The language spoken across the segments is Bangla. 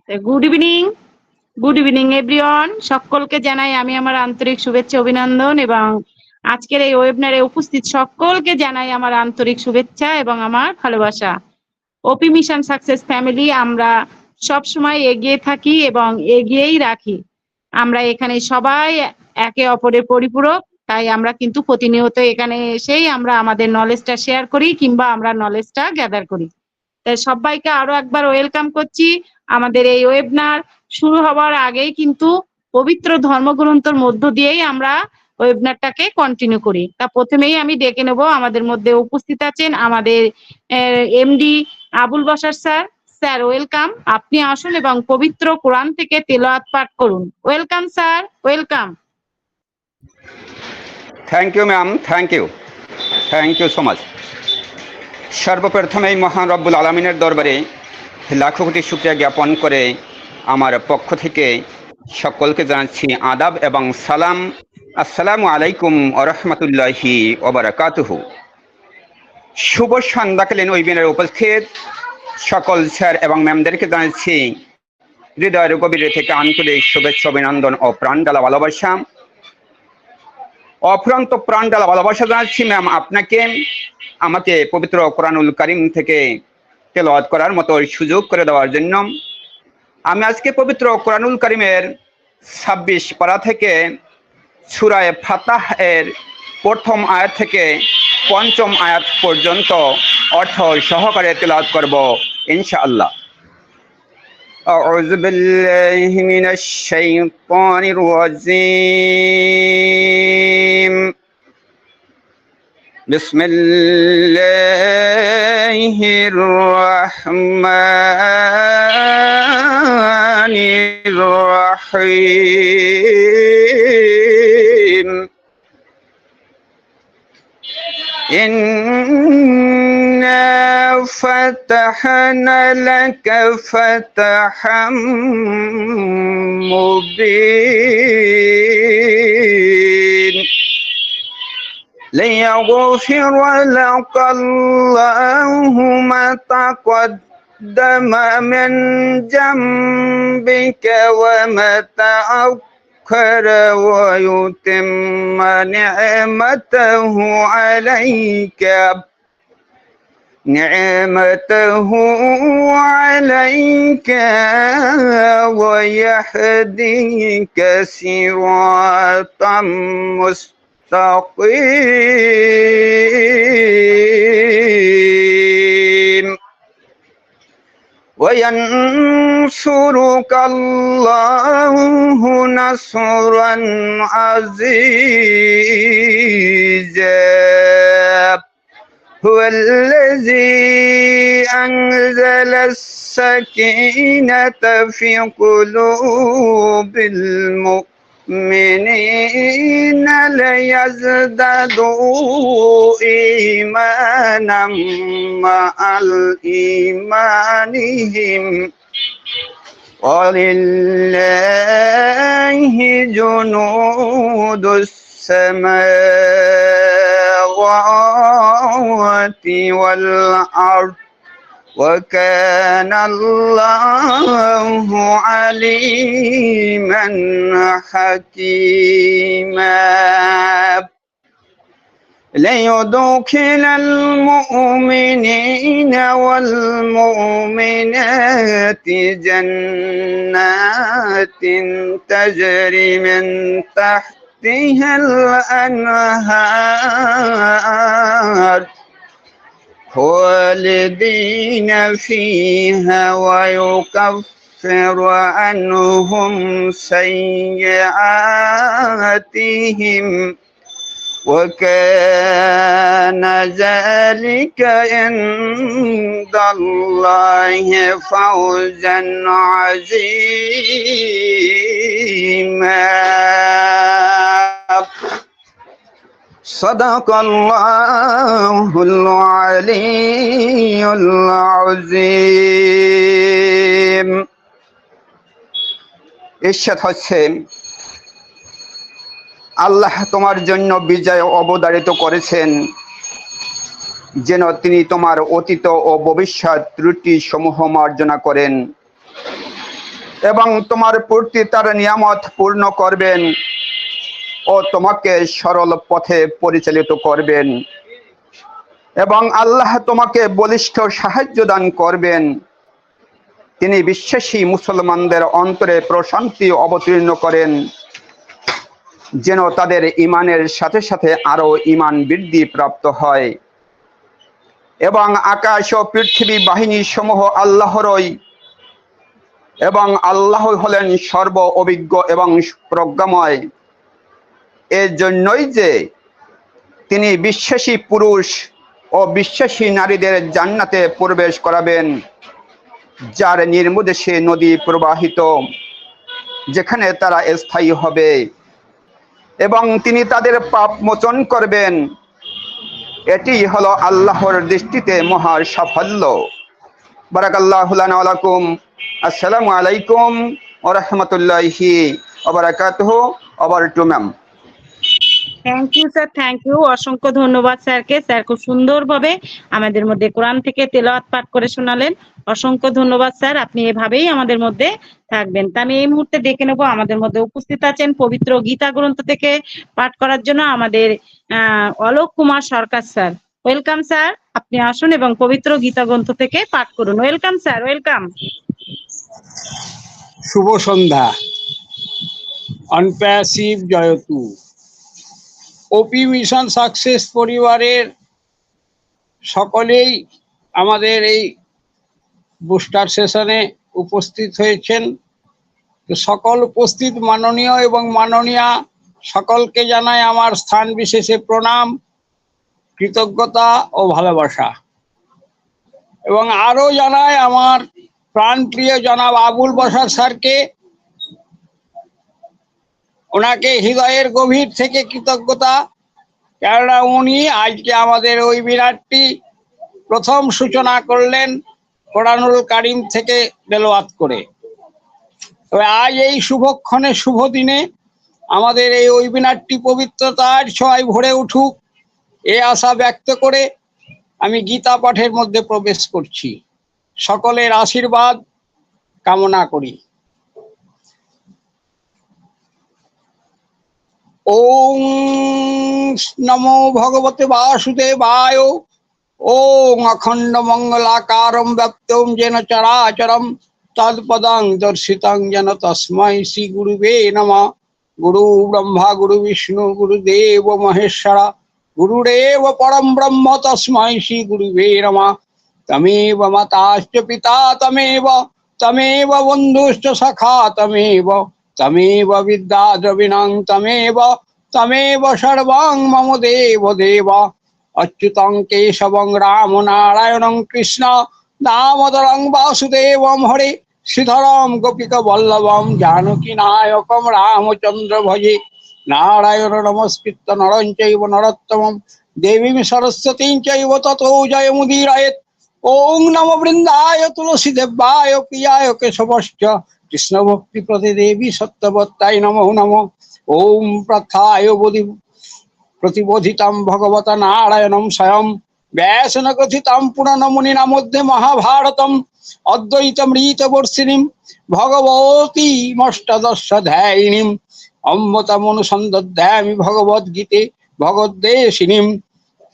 Good evening everyone. সকলকে জানাই আমি আমার আন্তরিক শুভেচ্ছা অভিনন্দন, এবং আজকের এই ওয়েবিনারে উপস্থিত সকলকে জানাই আমার আন্তরিক শুভেচ্ছা এবং আমার ভালোবাসা। ওপি মিশন সাকসেস ফ্যামিলি আমরা সব সময় এগিয়ে থাকি এবং এগিয়েই রাখি। আমরা এখানে সবাই একে অপরের পরিপূরক, তাই আমরা কিন্তু প্রতিনিয়ত এখানে এসেই আমরা আমাদের নলেজটা শেয়ার করি কিংবা আমরা নলেজটা গ্যাদার করি। তাই সবাইকে আরো একবার ওয়েলকাম করছি। আমাদের এই ওয়েবিনার শুরু হওয়ার আগেই কিন্তু পবিত্র ধর্মগ্রন্থের মধ্য দিয়েই আমরা ওয়েবিনারটাকে কন্টিনিউ করি। তা প্রথমেই আমি ডেকে নেব, আমাদের মধ্যে উপস্থিত আছেন আমাদের MD Abul Bashar sir. Sir welcome, আপনি আসুন এবং পবিত্র কোরআন থেকে তেলাওয়াত পাঠ করুন। Welcome sir, welcome. Thank you ma'am, thank you so much. সর্বপ্রথমেই মহান রব্বুল আলমিনের দরবারে লাখো কোটি শুকরিয়া জ্ঞাপন করে আমার পক্ষ থেকে সকলকে জানাচ্ছি আদাব এবং সালাম। আসসালামু আলাইকুম ওয়া রাহমাতুল্লাহি ওয়া বারাকাতুহু। শুভ সন্ধ্যাকালীন ওয়েবিনারে উপস্থিত সকল স্যার এবং ম্যামদেরকে জানাচ্ছি হৃদয়ের গভীর থেকে আন্তরিক শুভেচ্ছা অভিনন্দন ও প্রাণঢালা ভালোবাসা। অফুরন্ত প্রাণঢালা ভালোবাসা জানাচ্ছি ম্যাম আপনাকে, আমাকে পবিত্র কোরআনুল কারীম থেকে তেলাওয়াত করার মতো সুযোগ করে দেওয়ার জন্য। আমি আজকে পবিত্র কোরআনুল কারীমের 26 পারা থেকে সূরা ফাতাহ এর প্রথম আয়াত থেকে পঞ্চম আয়াত পর্যন্ত অর্থ সহকারে তেলাওয়াত করব ইনশাআল্লাহ। আউযু বিল্লাহি মিনাশ শাইতানির রাজীম। বিসমিল্লাহির রহমানির রহিম। ইন্না ফাতাহনা লাকা ফাতাহাম মুবিন ليغفر لك الله ما تقدم من ذنبك وما تأخر ويتم نعمته عليك ويهديك صراطا مستقيم وينصرك الله نصرا عزيزا هو الذي أنزل السكينة في قلوب المؤمنين ليزدادوا إيمانا مع إيمانهم ولله جنود السماوات والأرض وكان الله عليما حكيما ليدخل المؤمنين والمؤمنات جنات تجري من تحتها الأنهار خالدين فيها ويكفر عنهم سيئاتهم وكان ذلك عند الله فوزا عظيما صدق الله العلي العظيم। ইরশাদ হচ্ছে, আল্লাহ তোমার জন্য বিজয় অবধারিত করেছেন যেন তিনি তোমার অতীত ও ভবিষ্যৎ ত্রুটি সমূহ মার্জনা করেন এবং তোমার প্রতি তার নিয়ামত পূর্ণ করবেন ও তোমাকে সরল পথে পরিচালিত করবেন এবং আল্লাহ তোমাকে বলিষ্ঠ সাহায্য দান করবেন। তিনি বিশ্বাসী মুসলমানদের অন্তরে প্রশান্তি অবতীর্ণ করেন, যেন তাদের ঈমানের সাথে সাথে আরো ঈমান বৃদ্ধি প্রাপ্ত হয়। এবং আকাশ ও পৃথিবী বাহিনী সমূহ আল্লাহরই, এবং আল্লাহ হলেন সর্ব অভিজ্ঞ এবং প্রজ্ঞাময়। এর জন্যই যে তিনি বিশ্বাসী পুরুষ ও বিশ্বাসী নারীদের জান্নাতে প্রবেশ করাবেন, যার নির্মদেশে নদী প্রবাহিত, যেখানে তারা স্থায়ী হবে, এবং তিনি তাদের পাপ মোচন করবেন। এটি হলো আল্লাহর দৃষ্টিতে মহা সাফল্য। বারাকাল্লাহু লানা ওয়া লাকুম। আসসালামু আলাইকুম ওয়া রাহমাতুল্লাহি ওয়া বারাকাতুহু। Over to ma'am. Thank you sir, thank you. অসংখ্য ধন্যবাদ স্যারকে। স্যার খুব সুন্দরভাবে আমাদের মধ্যে কোরআন থেকে তেলাওয়াত পাঠ করে শোনালেন। অসংখ্য ধন্যবাদ স্যার, আপনি এভাবেই আমাদের মধ্যে থাকবেন। তা আমি এই মুহূর্তে ডেকে নেবো, আমাদের মধ্যে উপস্থিত আছেন পবিত্র গীতা গ্রন্থ থেকে পাঠ করার জন্য আমাদের Alok Kumar Sarkar sir. Welcome sir, আপনি আসুন এবং পবিত্র গীতা গ্রন্থ থেকে পাঠ করুন। Welcome sir, welcome. শুভ সন্ধ্যা। অনপ্যাসিভ জয়তু ওপি মিশন সাকসেস পরিবারের সকলেই আমাদের এই বুস্টার সেশনে উপস্থিত হয়েছেন। তো সকল উপস্থিত মাননীয় এবং মাননীয়া সকলকে জানাই আমার স্থান বিশেষে প্রণাম, কৃতজ্ঞতা ও ভালোবাসা। এবং আরো জানাই আমার প্রাণপ্রিয় জনাব আবুল বাশার স্যারকে, ওনাকে হৃদয়ের গভীর থেকে কৃতজ্ঞতা, কেননা উনি আজকে আমাদের ওই বিরাটটি প্রথম সূচনা করলেন কোরআনুল কারিম থেকে তেলাওয়াত করে। তবে আজ এই শুভক্ষণে শুভ দিনে আমাদের এই ওয়েবিনারটি পবিত্রতার ছোঁয়ায় ভরে উঠুক, এ আশা ব্যক্ত করে আমি গীতা পাঠের মধ্যে প্রবেশ করছি। সকলের আশীর্বাদ কামনা করি। ওম নমো ভগবতে বাসুদেবায়। ওম অখণ্ড মঙ্গলাকারম ব্যপ্তম যেন চরাচরম তৎপদং দর্শিতং যেন তস্मै শ্রী গুরুবে নমঃ। গুরু ব্রহ্মা গুরু বিষ্ণু গুরুদেব মহেশ্বর গুরুরেব পরম ব্রহ্ম তস্मै শ্রী গুরুবে নমঃ। তমেব মাতাশ্চ পিতা তমেব বন্ধুশ্চ সখা তমেব বিদ্যা দ্রবিণং তমেব সর্বং মম দেব দেব। অচ্যুতং কেশবং রাম নারায়ণং কৃষ্ণ দামোদরং বাসুদেবম হরে শ্রীধরম গোপিক বল্লভম জানকী নায়কম রামচন্দ্র ভজে। নারায়ণ নমস্কৃত্য নরং চৈব নরোত্তমম দেবীং সরস্বতীং চৈব ততো জয়মুদীরয়েৎ। ওং নমো বৃন্দায় তুলসী দেবায় প্রিয়ায় কেশবশ্চ কৃষ্ণ ভক্তি প্রদে দেবী সত্যবত্তায় নমো নমঃ। ওম প্রথায় প্রতিবোধিতম ভগবত নারায়ণম স্বয়ং ব্যাসন কথিতম পুরাণ মুনিনা মধ্যে মহাভারতম অদ্বৈতমৃত বর্ষিণীম ভগবতী মষ্টাদশাধ্যায়িনীম অমৃতমনুসন্ধধ্যামি ভগবদ্গীতে ভগবদ্দেশিনীম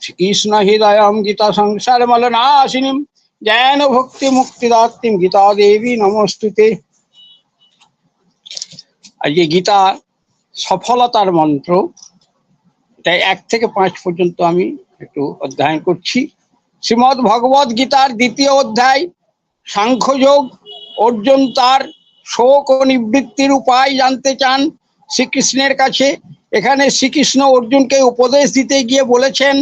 শ্রীকৃষ্ণ হৃদয়ম গীতা সংসার মলনাশিনীম জ্ঞান ভক্তি মুক্তিদাত্রীম গীতা দেবী নমস্তুতে। আজকে গীতা সফলতার মন্ত্র, তাই 1 থেকে 5 পর্যন্ত আমি একটু অধ্যয়ন করছি। শ্রীমদ্ ভগবদ গীতার 2য় অধ্যায় সাংখ্যযোগ। অর্জুন তার শোক ও নিবৃত্তির উপায় জানতে চান শ্রীকৃষ্ণের কাছে। এখানে শ্রীকৃষ্ণ অর্জুনকে উপদেশ দিতে গিয়ে বলেছেন,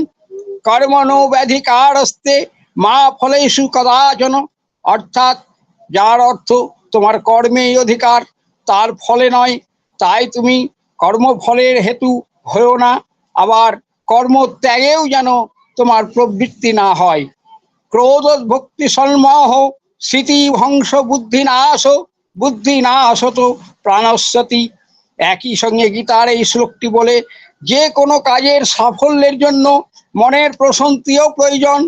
কর্মণো ব্যাধিকারস্তে মা ফলেষু কদাচন, অর্থাৎ যার অর্থ তোমার কর্মেই অধিকার, তার ফলে নয়। তাই তুমি কর্মফলের হেতু হয়েও না, আবার কর্ম ত্যাগেও যেন তোমার প্রবৃত্তি না হয়। ক্রোধ ভক্তি সন্মোহ স্মৃতি ভংস বুদ্ধি নাশত প্রাণস্বতি। একই সঙ্গে গীতার এই শ্লোকটি বলে যে কোনো কাজের সাফল্যের জন্য মনের প্রশান্তিও প্রয়োজন।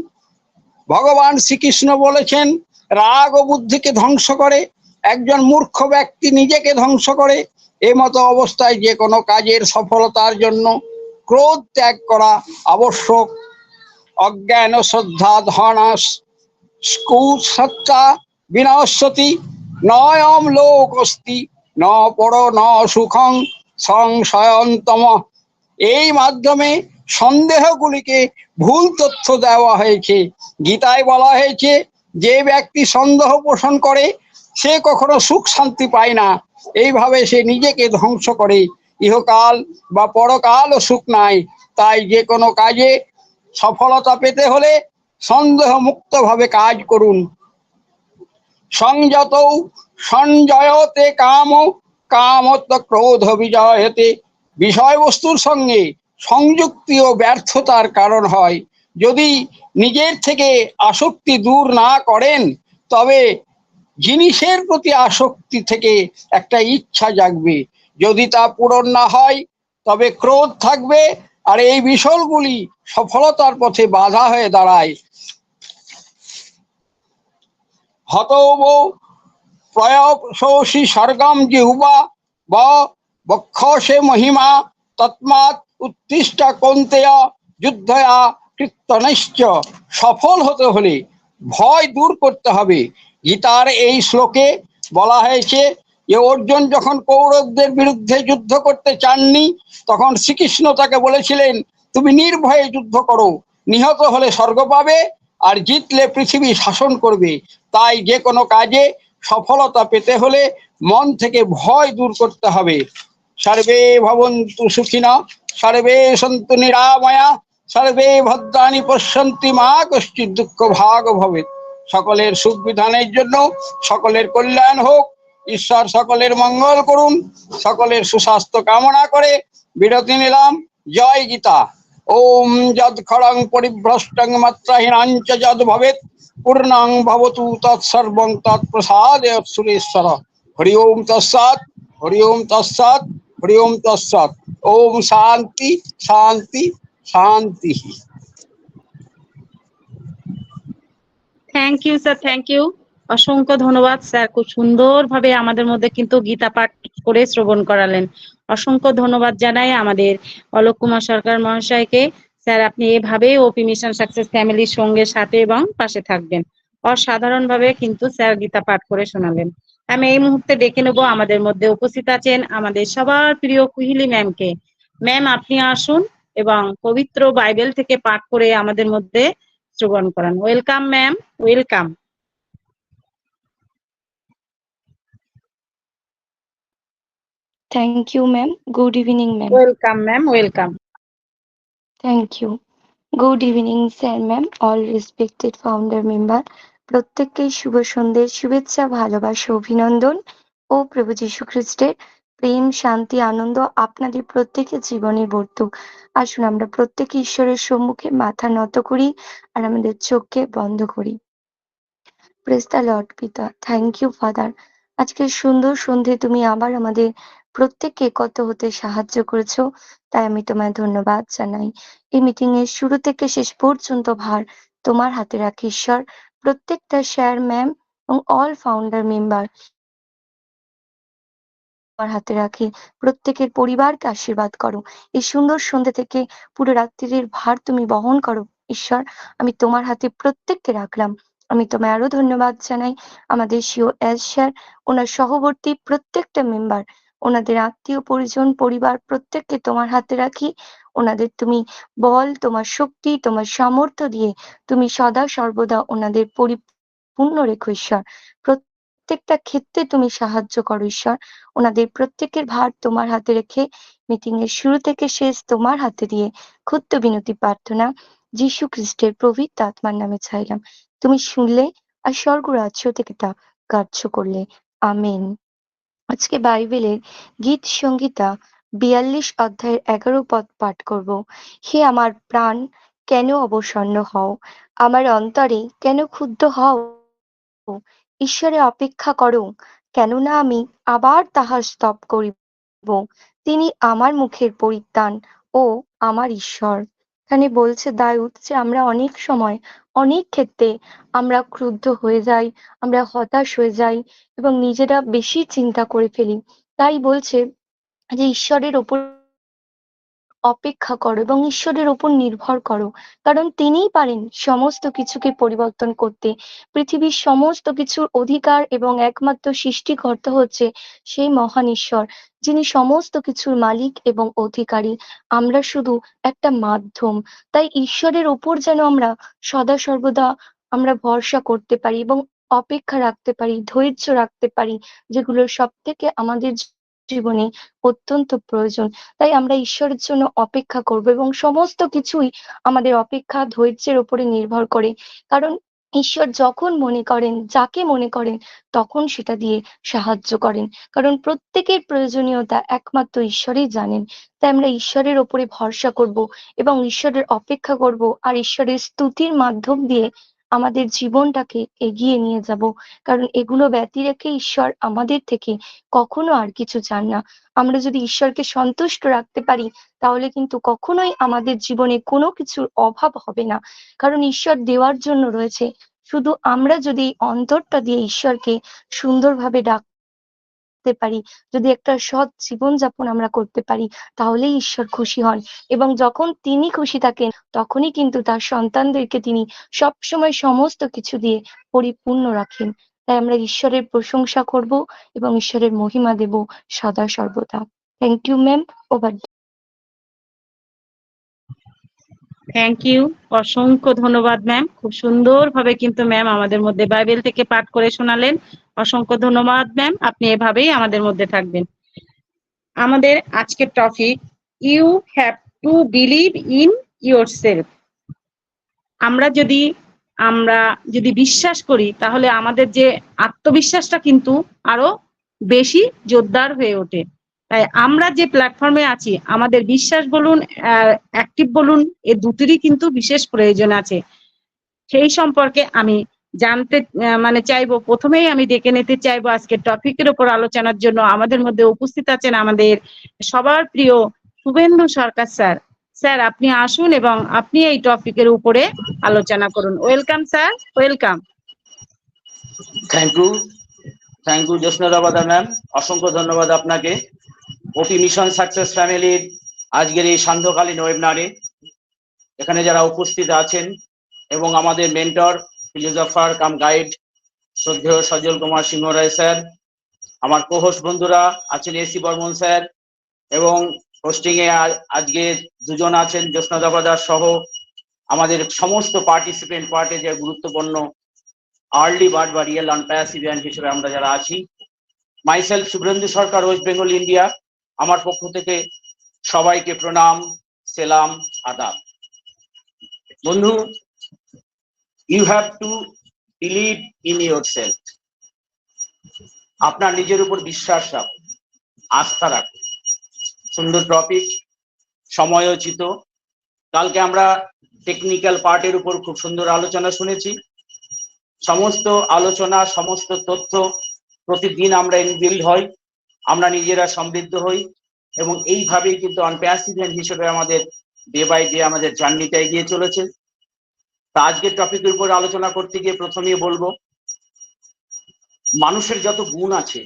ভগবান শ্রীকৃষ্ণ বলেছেন রাগ ও বুদ্ধিকে ধ্বংস করে, একজন মূর্খ ব্যক্তি নিজেকে ধ্বংস করে। এই মতো অবস্থায় যে কোনো কাজের সফলতার জন্য ক্রোধ ত্যাগ করা আবশ্যক। অজ্ঞান শ্রদ্ধা ধনাস কুসত্তা বিনশ্যতি নয়ম লোক অস্তি ন পর ন সুখং সংশয়ন্তম। এই মাধ্যমে সন্দেহগুলিকে ভুল তথ্য দেওয়া হয়েছে। গীতায় বলা হয়েছে, যে ব্যক্তি সন্দেহ পোষণ করে সে কখনো সুখ শান্তি পায় না। এইভাবে সে নিজেকে ধ্বংস করে। ইহকাল বা পরকালও সুখ নাই। তাই যে কোনো কাজে সফলতা পেতে হলে সন্দেহ মুক্ত ভাবে কাজ করুন। সংযত সঞ্জয়তে কাম কামত ক্রোধ বিজয়তে। বিষয়বস্তুর সঙ্গে সংযুক্তিও ব্যর্থতার কারণ হয়। যদি নিজের থেকে আসক্তি দূর না করেন তবে জিনিসের প্রতি আসক্তি থেকে একটা ইচ্ছা জাগবে। যদি তা পূরণ না হয় তবে ক্রোধ থাকবে, আর এই বিষয়গুলি সফলতার পথে বাধা হয়ে দাঁড়ায়। হতব প্রয়সি স্বর্গম জিহুবা বক্ষসে মহিমা তৎমাৎ উত্তিষ্ঠ কৌন্তেয় যুদ্ধয়া কীর্তনশ্চ। সফল হতে হলে ভয় দূর করতে হবে। গীতার এই শ্লোকে বলা হয়েছে যে অর্জুন যখন কৌরবদের বিরুদ্ধে যুদ্ধ করতে চাননি, তখন শ্রীকৃষ্ণ তাকে বলেছিলেন, তুমি নির্ভয়ে যুদ্ধ করো, নিহত হলে স্বর্গ পাবে আর জিতলে পৃথিবী শাসন করবে। তাই যে কোনো কাজে সফলতা পেতে হলে মন থেকে ভয় দূর করতে হবে। সর্বে ভবন্তু সুখিনঃ সর্বে সন্তু নিরাময়া সর্বে ভদ্রাণি পশ্যন্তি মা কশ্চিৎ দুঃখ ভাগ ভবেৎ। সকলের সুখ বিধানের জন্য সকলের কল্যাণ হোক। ঈশ্বর সকলের মঙ্গল করুন। সকলের সুস্বাস্থ্য কামনা করে বিরতি নিলাম। জয় গীতা। ওম যদ খড়ং পরিভ্রষ্টং মাত্রাহীনাঞ্চ যদ ভবেৎ পূর্ণং ভবতু তৎসর্বং তৎপ্রসাদেন সুরেশ্বর। হরি ওম তৎসৎ। হরি ওম তৎসৎ। হরি ওম তৎসৎ। ওম শান্তি শান্তি শান্তি। Thank you sir, thank you. অসংখ্য ধন্যবাদ স্যার, খুব সুন্দরভাবে আমাদের মধ্যে কিন্তু গীতা পাঠ করে শ্রবণ করালেন। অসংখ্য ধন্যবাদ জানাই আমাদের অলোক কুমার সরকার মহাশয়কে। স্যার, আপনি এভাবেই ওপি মিশন সাকসেস ফ্যামিলির সঙ্গে সাথে এবং পাশে থাকবেন। অসাধারণ ভাবে কিন্তু স্যার গীতা পাঠ করে শোনালেন। আমি এই মুহূর্তে ডেকে নেবো, আমাদের মধ্যে উপস্থিত আছেন আমাদের সবার প্রিয় কুহিলি ম্যামকে। ম্যাম, আপনি আসুন এবং পবিত্র বাইবেল থেকে পাঠ করে আমাদের মধ্যে শ্রবণ করান। Welcome ma'am, welcome. Thank you, ma'am. Good evening, ma'am. Welcome ma'am, welcome. Thank you. Good evening, sir, ma'am. All respected founder member. প্রত্যেককে শুভ সন্ধ্যের শুভেচ্ছা, ভালোবাসা, অভিনন্দন ও প্রভু যীশু খ্রিস্টের প্রেম, শান্তি, আনন্দ আপনাদের প্রত্যেকের জীবনে বর্তুক। আসুন আমরা প্রত্যেকে ঈশ্বরের সম্মুখে মাথা নত করি আর আমাদের চোখকে বন্ধ করি। প্রেজ দ্য লর্ড পিতা। Thank you father. আজকের সুন্দর সন্ধে তুমি আবার আমাদের প্রত্যেককে একত্র হতে সাহায্য করেছো, তাই আমি তোমায় ধন্যবাদ জানাই। এই মিটিং এর শুরু থেকে শেষ পর্যন্ত ভার তোমার হাতে রাখি ঈশ্বর। প্রত্যেকটা শেয়ার ম্যাম এবং অল ফাউন্ডার মেম্বার তোমার হাতে রাখি। প্রত্যেকের পরিবারকে আশীর্বাদ করো। এই সুন্দর সন্ধ্যে থেকে পুরো রাত্রির ভার তুমি বহন করো ঈশ্বর। আমি তোমার হাতে প্রত্যেককে রাখলাম। আমি তোমায় আরো ধন্যবাদ জানাই আমাদের সিও এস স্যার, ওনার সহবর্তী প্রত্যেকটা মেম্বার, ওনাদের আত্মীয় পরিজন পরিবার প্রত্যেককে তোমার হাতে রাখি। ওনাদের তুমি বল, তোমার শক্তি, তোমার সামর্থ্য দিয়ে তুমি সদা সর্বদা ওনাদের পরিপূর্ণ রেখো ঈশ্বর। প্রত্যেকটা ক্ষেত্রে তুমি সাহায্য করো ঈশ্বর। ওনাদের প্রত্যেকের ভার তোমার হাতে রেখে মিটিং এর শুরু থেকে শেষ তোমার হাতে দিয়ে ক্ষুদ্র বিনতি প্রার্থনা যীশু খ্রিস্টের পবিত্র আত্মার নামে চাইলাম। তুমি শুনলে আর স্বর্গ রাজ্য থেকে তা কার্য করলে। আমেন। আজকে বাইবেলের গীত সংহিতা ৪২ অধ্যায়ের ১১ পদ পাঠ করব। হে আমার প্রাণ, কেন অবসন্ন হও? আমার অন্তরে কেন ক্ষুব্ধ হও? ঈশ্বরে অপেক্ষা করো, কেননা আমি আবার তাহার স্তব করিব। তিনি আমার মুখের পরিত্রাণ ও আমার ঈশ্বর। এখানে বলছে দায়ুদ যে আমরা অনেক সময় অনেক ক্ষেত্রে আমরা ক্রুদ্ধ হয়ে যাই, আমরা হতাশ হয়ে যাই এবং নিজেরা বেশি চিন্তা করে ফেলি। তাই বলছে যে ঈশ্বরের ওপর অপেক্ষা করো এবং ঈশ্বরের উপর নির্ভর করো, কারণ তিনিই পারেন সমস্ত কিছুকে পরিবর্তন করতে। পৃথিবীর সমস্ত কিছুর অধিকার এবং একমাত্র সৃষ্টিকর্তা হচ্ছে সেই মহান ঈশ্বর, যিনি সমস্ত কিছুর মালিক এবং অধিকারী। আমরা শুধু একটা মাধ্যম। তাই ঈশ্বরের উপর যেন আমরা সদা সর্বদা আমরা ভরসা করতে পারি এবং অপেক্ষা রাখতে পারি, ধৈর্য রাখতে পারি, যেগুলোর সব থেকে আমাদের জীবনে অত্যন্ত প্রয়োজন। তাই আমরা ঈশ্বরের জন্য অপেক্ষা করব এবং সমস্ত কিছুই আমাদের অপেক্ষা ধৈর্যের উপরে নির্ভর করে। কারণ ঈশ্বর যখন মনে করেন, যাকে মনে করেন, তখন সেটা দিয়ে সাহায্য করেন। কারণ প্রত্যেকের প্রয়োজনীয়তা একমাত্র ঈশ্বরই জানেন। তাই আমরা ঈশ্বরের ওপরে ভরসা করব এবং ঈশ্বরের অপেক্ষা করব আর ঈশ্বরের স্তুতির মাধ্যম দিয়ে আমাদের জীবনটাকে এগিয়ে নিয়ে যাব। কারণ এগুলো ব্যতি রেখে ঈশ্বর আমাদের থেকে কখনো আর কিছু চান না। আমরা যদি ঈশ্বরকে সন্তুষ্ট রাখতে পারি, তাহলে কিন্তু কখনোই আমাদের জীবনে কোনো কিছুর অভাব হবে না। কারণ ঈশ্বর দেওয়ার জন্য রয়েছে। শুধু আমরা যদি অন্তরটা দিয়ে ঈশ্বরকে সুন্দরভাবে ডাকতে পারি, যদি একটা সৎ জীবনযাপন আমরা করতে পারি, তাহলেই ঈশ্বর খুশি হন। এবং যখন তিনি খুশি থাকেন, তখনই কিন্তু তার সন্তানদেরকে তিনি সবসময় সমস্ত কিছু দিয়ে পরিপূর্ণ রাখেন। তাই আমরা ঈশ্বরের প্রশংসা করব এবং ঈশ্বরের মহিমা দেব সদা সর্বদা। Thank you ma'am. Over. Thank you, অসংখ্য ধন্যবাদ ম্যাম। খুব সুন্দরভাবে কিন্তু ম্যাম আমাদের মধ্যে বাইবেল থেকে পাঠ করে শোনালেন। অসংখ্য ধন্যবাদ ম্যাম, আপনি এভাবেই আমাদের মধ্যে থাকবেন। আমাদের আজকের topic, you have to believe in yourself. আমরা যদি বিশ্বাস করি, তাহলে আমাদের যে আত্মবিশ্বাসটা কিন্তু আরো বেশি জোরদার হয়ে ওঠে। তাই আমরা যে প্ল্যাটফর্মে আছি, আমাদের বিশ্বাস বলুন, অ্যাক্টিভ বলুন, এই দুটিরই কিন্তু বিশেষ প্রয়োজন আছে। সেই সম্পর্কে আমি জানতে চাইবো, প্রথমেই আমি ডেকে নিতে চাইবো আজকের টপিকের উপর আলোচনার জন্য। আমাদের মধ্যে উপস্থিত আছেন আমাদের সবার প্রিয় শুভেন্দু সরকার স্যার। স্যার, আপনি আসুন এবং আপনি এই টপিকের উপরে আলোচনা করুন। Welcome sir, welcome. Thank you Jyotsnarabada ma'am, অসংখ্য ধন্যবাদ আপনাকে। ওপি মিশন সাকসেস ফ্যামিলির আজকের এই সান্ধ্যকালীন ওয়েবিনারে এখানে যারা উপস্থিত আছেন এবং আমাদের মেন্টর ফিলোজফার কাম গাইড শ্রদ্ধেয় সজল কুমার সিংহ রায় স্যার, আমার কোহোস্ট বন্ধুরা আছেন এসি বর্মন স্যার, এবং হোস্টিং এ আজকে দুজন আছেন জ্যোৎস্নারাবাদা সহ আমাদের সমস্ত পার্টিসিপেন্ট পার্টে যে গুরুত্বপূর্ণ আর্লি বার্ড বা রিয়েল আনপ্যাসিভিয়ান হিসেবে আমরা যারা আছি। Myself Shubhendu Sarkar, West Bengal, India. আমার পক্ষ থেকে সবাইকে প্রণাম, সেলাম, আদাব। বন্ধু, you have to believe in yourself. আপনার নিজের উপর বিশ্বাস রাখুন, আস্থা রাখুন। সুন্দর টপিক, সময়োচিত। কালকে আমরা টেকনিক্যাল পার্টের উপর খুব সুন্দর আলোচনা শুনেছি। সমস্ত আলোচনা, সমস্ত তথ্য প্রতিদিন আমরা ইনবিল্ড হই, আমরা নিজেরা সমৃদ্ধ হই, এবং এইভাবেই কিন্তু আনপ্যাসিভিয়ান হিসেবে আমাদের ডে বাই ডে আমাদের জার্নিটা এগিয়ে চলেছে। তা আজকের টপিকের উপর আলোচনা করতে গিয়ে প্রথমেই বলবো, মানুষের যত গুণ আছে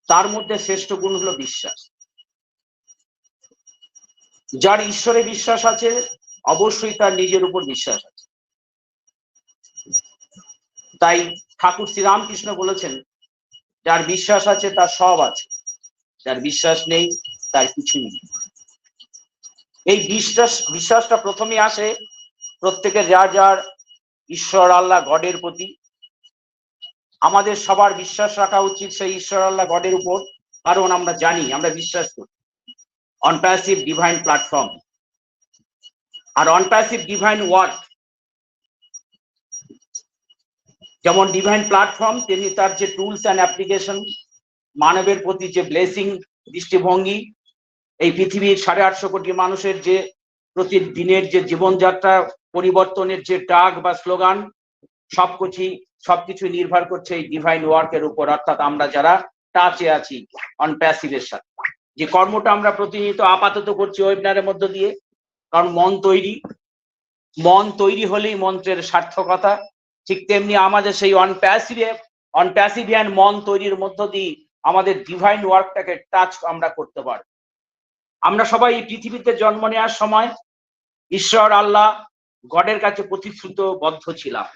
তার মধ্যে শ্রেষ্ঠ গুণ হলো বিশ্বাস। যার ঈশ্বরে বিশ্বাস আছে, অবশ্যই তার নিজের উপর বিশ্বাস আছে। তাই ঠাকুর শ্রীরামকৃষ্ণ বলেছেন, যার বিশ্বাস আছে তার সব আছে, যার বিশ্বাস নেই তার কিছু নেই। এই বিশ্বাসটা প্রথমে আসে প্রত্যেকের যার যার ঈশ্বর আল্লাহ গডের প্রতি। আমাদের সবার বিশ্বাস রাখা উচিত সেই ঈশ্বর আল্লাহ গডের উপর, কারণ আমরা জানি, আমরা বিশ্বাস করি অনপ্যাসিভ ডিভাইন প্ল্যাটফর্ম। আর অনপ্যাসিভ ডিভাইন ওয়ার্ক যেমন ডিভাইন প্ল্যাটফর্ম, তেমনি তার যে টুলস অ্যান্ড অ্যাপ্লিকেশন, মানবের প্রতি যে ব্লেসিং দৃষ্টিভঙ্গি, এই পৃথিবীর 850 কোটি মানুষের যে প্রতিদিনের যে জীবনযাত্রা পরিবর্তনের যে ডাক বা স্লোগান, সবকিছু নির্ভর করছে এই ডিভাইন ওয়ার্কের উপর। অর্থাৎ আমরা যারা টাচে আছি অনপ্যাসিভের সাথে, যে কর্মটা আমরা প্রতিনিয়ত আপাতত করছি ওয়েবিনারের মধ্য দিয়ে, কারণ মন তৈরি হলেই মন্ত্রের সার্থকতা। ঠিক তেমনি আমাদের সেই অনপ্যাসিভিয়ান মন তৈরির মধ্য দিয়ে আমাদের ডিভাইন ওয়ার্কটাকে টাচ আমরা করতে পারি। আমরা সবাই এই পৃথিবীতে জন্ম নেওয়ার সময় ঈশ্বর আল্লাহ গডের কাছে প্রতিশ্রুতিবদ্ধ ছিলাম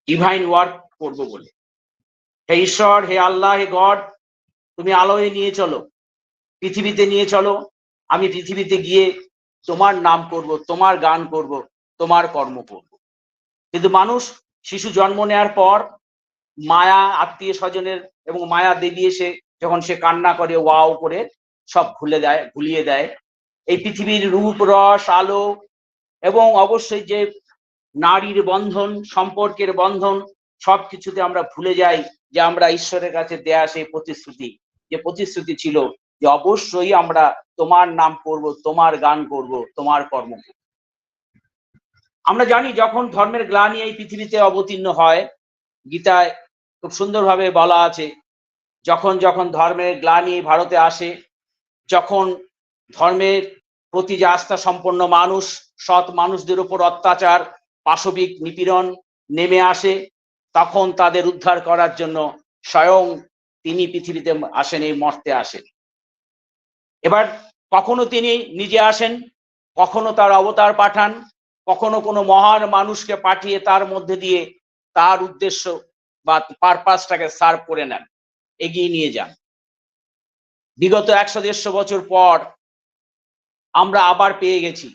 ডিভাইন ওয়ার্ক করব বলে। হে ঈশ্বর, হে আল্লাহ, হে গড, তুমি আলোয় নিয়ে চলো, পৃথিবীতে নিয়ে চলো। আমি পৃথিবীতে গিয়ে তোমার নাম করব, তোমার গান করব, তোমার কর্ম করব। কিন্তু মানুষ শিশু জন্ম নেওয়ার পর মায়া, আত্মীয় স্বজনের এবং মায়া দেবী এসে যখন সে কান্না করে, ওয়াও করে সব ভুলিয়ে দেয়। এই পৃথিবীর রূপ, রস, আলো এবং অবশ্যই যে নারীর বন্ধন, সম্পর্কের বন্ধন, সবকিছুতে আমরা ভুলে যাই যে আমরা ঈশ্বরের কাছে দেয়া সেই প্রতিশ্রুতি ছিল যে অবশ্যই আমরা তোমার নাম করব, তোমার গান করব, তোমার কর্ম করব। আমরা জানি যখন ধর্মের গ্লানি এই পৃথিবীতে অবতীর্ণ হয়, গীতায় খুব সুন্দরভাবে বলা আছে, যখন যখন ধর্মের গ্লানি ভারতে আসে, যখন ধর্মের প্রতি যে আস্থা সম্পন্ন মানুষ, সৎ মানুষদের উপর অত্যাচার, পাশবিক নিপীড়ন নেমে আসে, তখন তাদের উদ্ধার করার জন্য স্বয়ং তিনি পৃথিবীতে আসেন, এই মর্তে আসেন। এবার কখনো তিনি নিজে আসেন, কখনো তার অবতার পাঠান, কখনো কোনো মহান মানুষকে পাঠিয়ে তার মধ্যে দিয়ে তার উদ্দেশ্য বা পারপাসটাকে সার্ভ করে নেন, এগিয়ে নিয়ে যান। বিগত 100-150 বছর পর আমরা আবার পেয়ে গেছি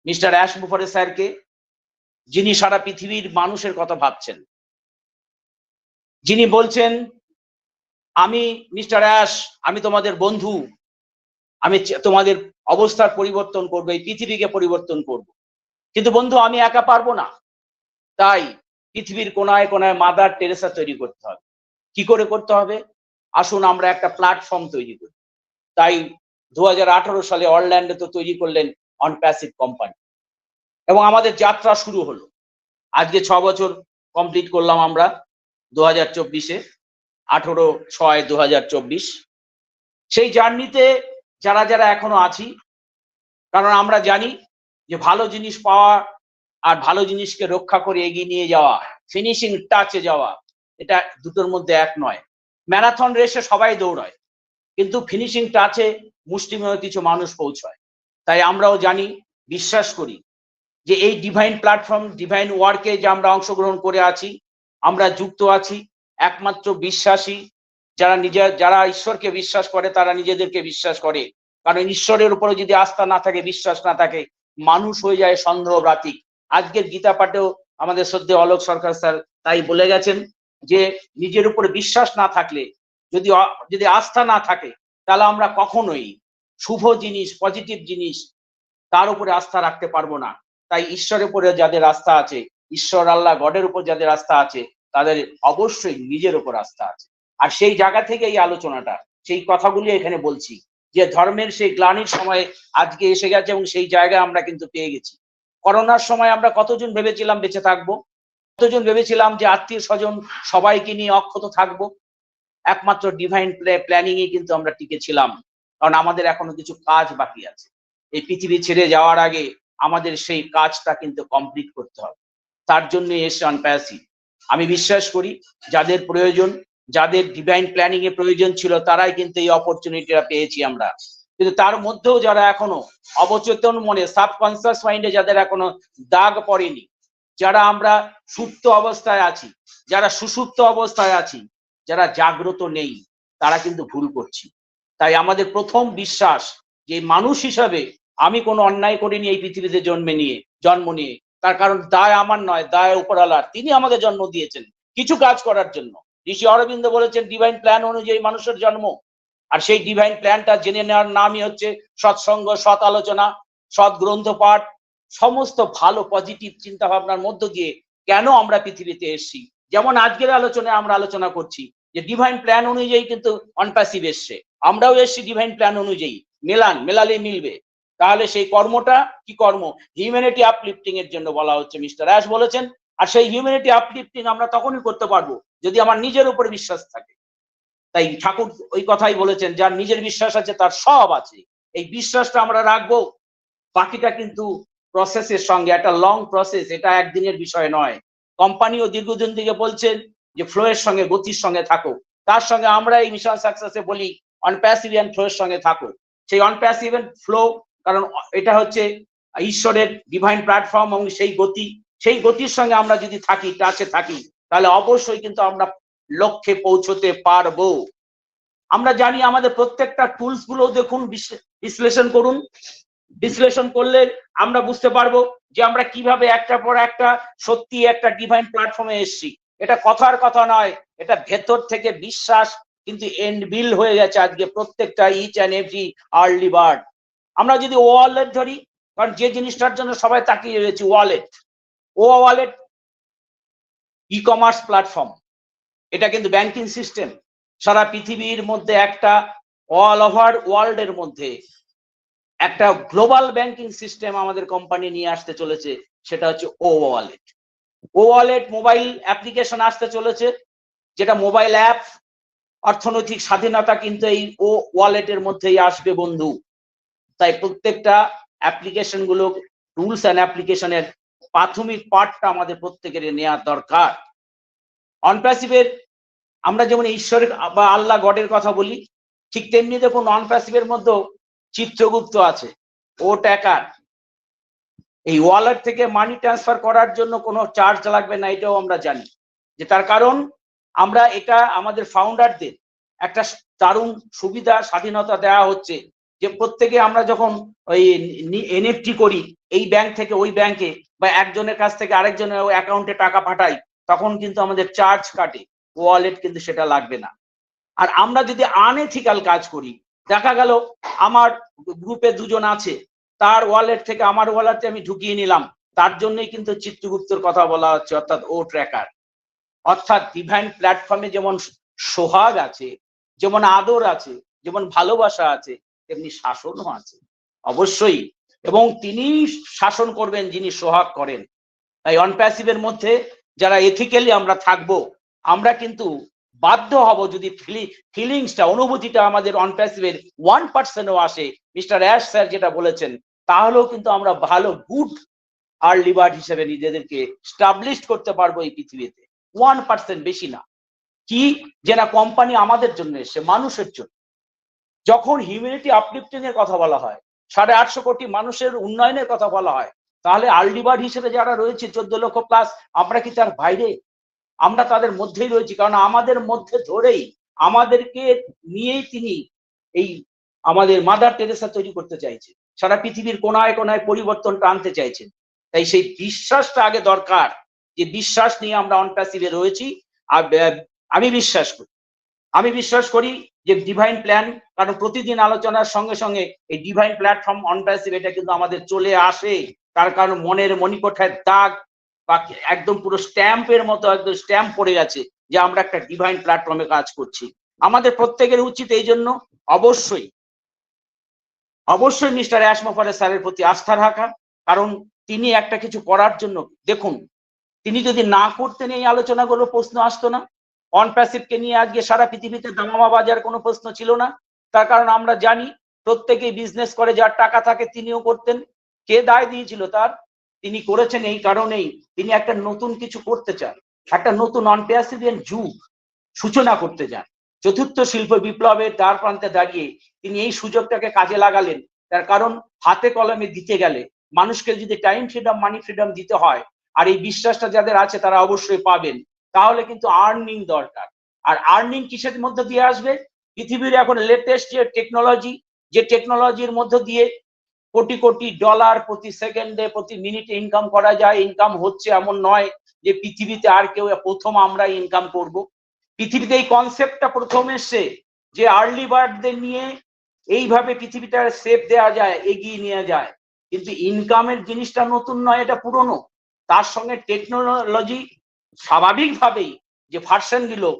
মিস্টার অ্যাশমুফারে স্যারকে, যিনি সারা পৃথিবীর মানুষের কথা ভাবছেন, যিনি বলছেন, আমি মিস্টার অ্যাশ, আমি তোমাদের বন্ধু, আমি তোমাদের অবস্থার পরিবর্তন করবো, এই পৃথিবীকে পরিবর্তন করব। কিন্তু বন্ধু, আমি একা পারবো না, তাই পৃথিবীর কোনায় কোনায় মাদার টেরেসা তৈরি করতে হবে। কি করে করতে হবে? আসুন আমরা একটা প্ল্যাটফর্ম তৈরি করি। তাই 2018 সালে অরল্যান্ডোতে তৈরি করলেন অনপ্যাসিভ কোম্পানি এবং আমাদের যাত্রা শুরু হলো। আজকে 6 বছর কমপ্লিট করলাম আমরা 2024-এ, 18/6/2024। সেই জার্নিতে যারা যারা এখনো আছি, কারণ আমরা জানি যে ভালো জিনিস পাওয়া আর ভালো জিনিসকে রক্ষা করে এগিয়ে নিয়ে যাওয়া, ফিনিশিং টাচে যাওয়া, এটা দুটোর মধ্যে এক নয়। ম্যারাথন রেসে সবাই দৌড়ায়, কিন্তু ফিনিশিং টাচে মুষ্টিমেয় কিছু মানুষ পৌঁছায়। তাই আমরাও জানি, বিশ্বাস করি যে এই ডিভাইন প্ল্যাটফর্ম, ডিভাইন ওয়ার্কে যে আমরা অংশগ্রহণ করে আছি, আমরা যুক্ত আছি, একমাত্র বিশ্বাসী যারা ঈশ্বরকে বিশ্বাস করে, তারা নিজেদেরকে বিশ্বাস করে। কারণ ঈশ্বরের উপরে যদি আস্থা না থাকে, বিশ্বাস না থাকে, মানুষ হয়ে যায় সন্দেহব্রাতিক। আজকের গীতা পাঠেও আমাদের শ্রদ্ধেয় অলোক সরকার স্যার তাই বলে গেছেন যে নিজের উপরে বিশ্বাস না থাকলে, যদি আস্থা না থাকে, তাহলে আমরা কখনোই শুভ জিনিস, পজিটিভ জিনিস, তার উপরে আস্থা রাখতে পারবো না। তাই ঈশ্বরের উপরে যাদের আস্থা আছে, ঈশ্বর আল্লাহ গডের উপর যাদের আস্থা আছে, তাদের অবশ্যই নিজের উপর আস্থা আছে। আর সেই জায়গা থেকে এই আলোচনাটা, সেই কথাগুলি এখানে বলছি যে ধর্মের সেই গ্লানির সময় আজকে এসে গেছে এবং সেই জায়গায় আমরা কিন্তু পেয়ে গেছি। করোনার সময় আমরা কতজন ভেবেছিলাম বেঁচে থাকবো, কতজন ভেবেছিলাম যে আত্মীয় স্বজন সবাইকে নিয়ে অক্ষত থাকবো। একমাত্র ডিভাইন প্ল্যানিং এ কিন্তু আমরা টিকে ছিলাম, কারণ আমাদের এখনো কিছু কাজ বাকি আছে। এই পৃথিবী ছেড়ে যাওয়ার আগে আমাদের সেই কাজটা কিন্তু কমপ্লিট করতে হবে। তার জন্য এসে অনপ্যাসিভ। আমি বিশ্বাস করি যাদের প্রয়োজন, যাদের ডিভাইন প্ল্যানিং এ প্রয়োজন ছিল, তারাই কিন্তু এই অপরচুনিটিটা পেয়েছি আমরা। কিন্তু তার মধ্যেও যারা এখনো অবচেতন মনে, সাবকনসিয়াস মাইন্ডে যাদের এখনো দাগ পড়েনি, যারা আমরা সুপ্ত অবস্থায় আছি, যারা সুষুপ্ত অবস্থায় আছি, যারা জাগ্রত নেই, তারা কিন্তু ভুল করছি। তাই আমাদের প্রথম বিশ্বাস যে মানুষ হিসাবে আমি কোনো অন্যায় করিনি এই পৃথিবীতে জন্ম নিয়ে, তার কারণ দায় আমার নয়, দায় উপরওয়ালার। তিনি আমাকে জন্ম দিয়েছেন কিছু কাজ করার জন্য। ঋষি অরবিন্দ বলেছেন ডিভাইন প্ল্যান অনুযায়ী মানুষের জন্ম। আর সেই ডিভাইন প্ল্যানটা জেনে নেওয়ার নামই হচ্ছে সৎসঙ্গ, সৎ আলোচনা, সৎ গ্রন্থ পাঠ, সমস্ত ভালো পজিটিভ চিন্তা ভাবনার মধ্য দিয়ে কেন আমরা পৃথিবীতে এসেছি। যেমন আজকের আলোচনায় আমরা আলোচনা করছি যে ডিভাইন প্ল্যান অনুযায়ী কিন্তু অনপ্যাসিভ এসছে, আমরাও এসছি ডিভাইন প্ল্যান অনুযায়ী। মেলালে মিলবে। তাহলে সেই কর্মটা কি কর্ম? হিউম্যানিটি আপলিফটিং এর জন্য বলা হচ্ছে, মিস্টার অ্যাশ বলেছেন। আর সেই হিউম্যানিটি আপলিফটিং আমরা তখনই করতে পারবো যদি আমার নিজের উপর বিশ্বাস থাকে। তাই ঠাকুর ওই কথাই বলেছেন, যার নিজের বিশ্বাস আছে তার সব আছে। এই বিশ্বাসটা আমরা রাখবো, বাকিটা কিন্তু প্রসেসের সঙ্গে, একটা লং প্রসেস, এটা একদিনের বিষয় নয়। কোম্পানিও দীর্ঘদিন থেকে বলছেন যে ফ্লো এর সঙ্গে, গতির সঙ্গে থাকো। তার সঙ্গে আমরা এই মিশন সাকসেসে বলি অনপ্যাসিভ এন্ড ফ্লো এর সঙ্গে থাকো। সেই অনপ্যাসিভ এন্ড ফ্লো, কারণ এটা হচ্ছে ঈশ্বরের ডিভাইন প্ল্যাটফর্ম, এবং সেই গতির সঙ্গে আমরা যদি থাকি, টাচে থাকি, তাহলে অবশ্যই কিন্তু আমরা লক্ষ্যে পৌঁছতে পারবো। আমরা জানি আমাদের প্রত্যেকটা টুলস গুলো দেখুন, বিশ্লেষণ করুন। বিশ্লেষণ করলে আমরা বুঝতে পারবো যে আমরা কিভাবে একটার পর একটা সত্যি একটা ডিভাইন প্ল্যাটফর্মে এসেছি। এটা কথার কথা নয়, এটা ভেতর থেকে বিশ্বাস কিন্তু এন্ডবিল হয়ে গেছে আজকে প্রত্যেকটা each and every early bird. আমরা যদি ওয়ালেট ধরি, কারণ যে জিনিসটার জন্য সবাই তাকিয়ে রয়েছে, ওয়ালেট ই কমার্স প্ল্যাটফর্ম, এটা কিন্তু ব্যাংকিং সিস্টেম। সারা পৃথিবীর মধ্যে একটা অল ওভার ওয়ার্ল্ড এর মধ্যে একটা গ্লোবাল ব্যাংকিং সিস্টেম আমাদের কোম্পানি নিয়ে আসতে চলেছে, সেটা হচ্ছে ওয়ালেট মোবাইল অ্যাপ্লিকেশন আসতে চলেছে, যেটা মোবাইল অ্যাপ। অর্থনৈতিক স্বাধীনতা কিন্তু এই ওয়ালেটের মধ্যেই আসবে বন্ধু। তাই প্রত্যেকটা অ্যাপ্লিকেশন গুলো, টুলস অ্যান্ড অ্যাপ্লিকেশনের প্রাথমিক পার্টটা আমাদের প্রত্যেকের নেওয়া দরকার। অনপ্যাসিভের আমরা যেমন ঈশ্বরের বা আল্লাহ গডের কথা বলি, ঠিক তেমনি দেখুন অনপ্যাসিভের মধ্যেও চিত্রগুপ্ত আছে, ও ট্যাকার। এই ওয়ালেট থেকে মানি ট্রান্সফার করার জন্য কোনো চার্জ লাগবে না, এটাও আমরা জানি। যে তার কারণ আমরা এটা আমাদের ফাউন্ডারদের একটা দারুণ সুবিধা, স্বাধীনতা দেওয়া হচ্ছে, যে প্রত্যেকে আমরা যখন ওই এনএফটি করি এই ব্যাংক থেকে ওই ব্যাংকে, বা একজনের কাছ থেকে আরেকজনের অ্যাকাউন্টে টাকা পাঠাই, তখন কিন্তু আমাদের চার্জ কাটে, ওয়ালেট কিন্তু সেটা লাগবে না। আর আমরা যদি আনএথিক্যাল কাজ করি, দেখা গেল আমার গ্রুপে দুজন আছে, তার ওয়ালেট থেকে আমার ওয়ালেটে আমি ঢুকিয়ে নিলাম, তার জন্যই কিন্তু চিত্রগুপ্তর কথা বলা হচ্ছে, অর্থাৎ ও ট্র্যাকার। অর্থাৎ ডিভাইন প্ল্যাটফর্মে যেমন সোহাগ আছে, যেমন আদর আছে, যেমন ভালোবাসা আছে, তেমনি শাসনও আছে অবশ্যই, এবং তিনি শাসন করবেন যিনি সোহাগ করেন। তাই অনপ্যাসিভের মধ্যে যারা এথিক্যালি আমরা থাকবো, আমরা কিন্তু বাধ্য হব, যদি ফিলিংসটা, অনুভূতিটা আমাদের অনপ্যাসিভের 1%ও আসে, মিস্টার অ্যাশ স্যার যেটা বলেছেন, তাহলেও কিন্তু আমরা ভালো গুড আর্লি বার্ড হিসেবে নিজেদেরকে স্টাবলিশ করতে পারবো এই পৃথিবীতে। 1%, বেশি না। কি যে না কোম্পানি আমাদের জন্য এসে, মানুষের জন্য। যখন হিউম্যানিটি আপলিফটিং এর কথা বলা হয়, 850 কোটি মানুষের উন্নয়নের কথা বলা হয়, তাহলে আর্লি বার্ড হিসেবে যারা রয়েছে 14 লক্ষ প্লাস, আমরা কি তার বাইরে? আমরা তাদের মধ্যেই রয়েছি, কারণ আমাদের মধ্যে ধরেই, আমাদেরকে নিয়েই তিনি এই আমাদের মাদার টেরেসা তৈরি করতে চাইছে, সারা পৃথিবীর কোনায় কোনায় পরিবর্তনটা আনতে চাইছেন। তাই সেই বিশ্বাসটা আগে দরকার, যে বিশ্বাস নিয়ে আমরা অনপ্যাসিভে রয়েছি। আর আমি বিশ্বাস করি যে ডিভাইন প্ল্যান, কারণ প্রতিদিন আলোচনার সঙ্গে সঙ্গে এই ডিভাইন প্ল্যাটফর্ম অনপ্যাসিভ এটা কিন্তু আমাদের চলে আসে। তার কারণ মনের মণিকোঠায় দাগ বা একদম পুরো স্ট্যাম্পের মতো একদম স্ট্যাম্প পড়ে গেছে যে আমরা একটা ডিভাইন প্ল্যাটফর্মে কাজ করছি। আমাদের প্রত্যেকের উচিত এই জন্য অবশ্যই মিস্টার অ্যাশ মফারে স্যারের প্রতি আস্থা রাখা, কারণ তিনি একটা কিছু করার জন্য, দেখুন তিনি যদি না করতেন এই আলোচনাগুলো, প্রশ্ন আসতো না। অনপ্যাসিভকে নিয়ে আজকে সারা পৃথিবীতে দামামা বাজার কোনো প্রশ্ন ছিল না। তার কারণ আমরা জানি প্রত্যেকেই বিজনেস করে, যার টাকা থাকে তিনিও করতেন। কে দায় দিয়েছিল তার? তিনি করেছেন এই কারণেই, তিনি একটা নতুন কিছু করতে চান, একটা নতুন অনপ্যাসিভিয়ান যুগ সূচনা করতে চান। চতুর্থ শিল্প বিপ্লবের দ্বার প্রান্তে দাঁড়িয়ে তিনি এই সুযোগটাকে কাজে লাগালেন। তার কারণ হাতে কলমে দিতে গেলে, মানুষকে যদি টাইম ফ্রিডম, মানি ফ্রিডম দিতে হয়, আর এই বিশ্বাসটা যাদের আছে তারা অবশ্যই পাবেন, তাহলে কিন্তু আর্নিং দরকার। আর আর্নিং কিসের মধ্যে দিয়ে আসবে? পৃথিবীর এখন লেটেস্ট যে টেকনোলজি, যে টেকনোলজির মধ্যে দিয়ে কোটি কোটি ডলার প্রতি সেকেন্ডে, প্রতি মিনিটে ইনকাম করা যায়। ইনকাম হচ্ছে এমন নয় যে পৃথিবীতে আর কেউ, প্রথম আমরা ইনকাম করব। পৃথিবীতে এই কনসেপ্টটা প্রথম এসছে যে আর্লি বার্ডদের নিয়ে এইভাবে পৃথিবীটা সেফ দেওয়া যায়, এগিয়ে নিয়ে যায়। কিন্তু ইনকামের জিনিসটা নতুন নয়, এটা পুরনো। তার সঙ্গে টেকনোলজি স্বাভাবিকভাবেই যে ভার্সন গুলো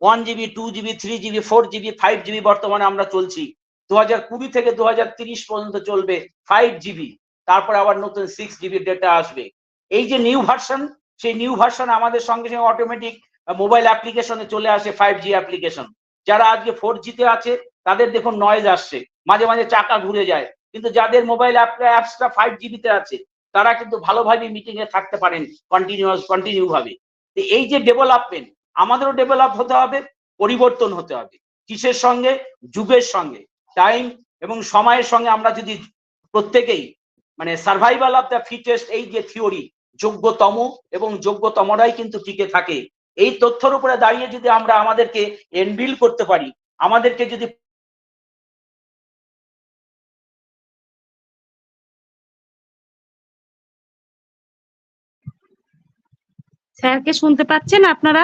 1 GB, 2 GB, 3 GB, 4 GB, 5 GB বর্তমানে আমরা চলছি। 2020 থেকে 2030 পর্যন্ত চলবে 5 GB, তারপর আবার নতুন 6 GB ডেটা আসবে। এই যে নিউ ভার্সন, সেই নিউ ভার্সন আমাদের সঙ্গে সঙ্গে অটোমেটিক মোবাইল অ্যাপ্লিকেশনে চলে আসে 5G অ্যাপ্লিকেশন। যারা আজকে 4G তে আছে তাদের দেখুন নয়েজ আসছে, মাঝে মাঝে চাকা ঘুরে যায়, কিন্তু যাদের মোবাইল অ্যাপসটা 5GB তে আছে তারা কিন্তু ভালোভাবে মিটিং এ থাকতে পারেন কন্টিনিউ ভাবে। এই যে ডেভেলপমেন্ট, আমাদেরও ডেভেলপ হতে হবে, পরিবর্তন হতে হবে। কিসের সঙ্গে? যুগের সঙ্গে, টাইম এবং সময়ের সঙ্গে। আমরা যদি প্রত্যেকেই মানে সার্ভাইভাল অফ দ্য ফিটেস্ট, এই যে থিওরি, যোগ্যতম এবং যোগ্যতমরাই কিন্তু টিকে থাকে, এই তথ্যের উপরে দাঁড়িয়ে যদি আমরা আমাদেরকে এনবিল করতে পারি, আমাদেরকে যদি স্যারকে শুনতে পাচ্ছেন আপনারা?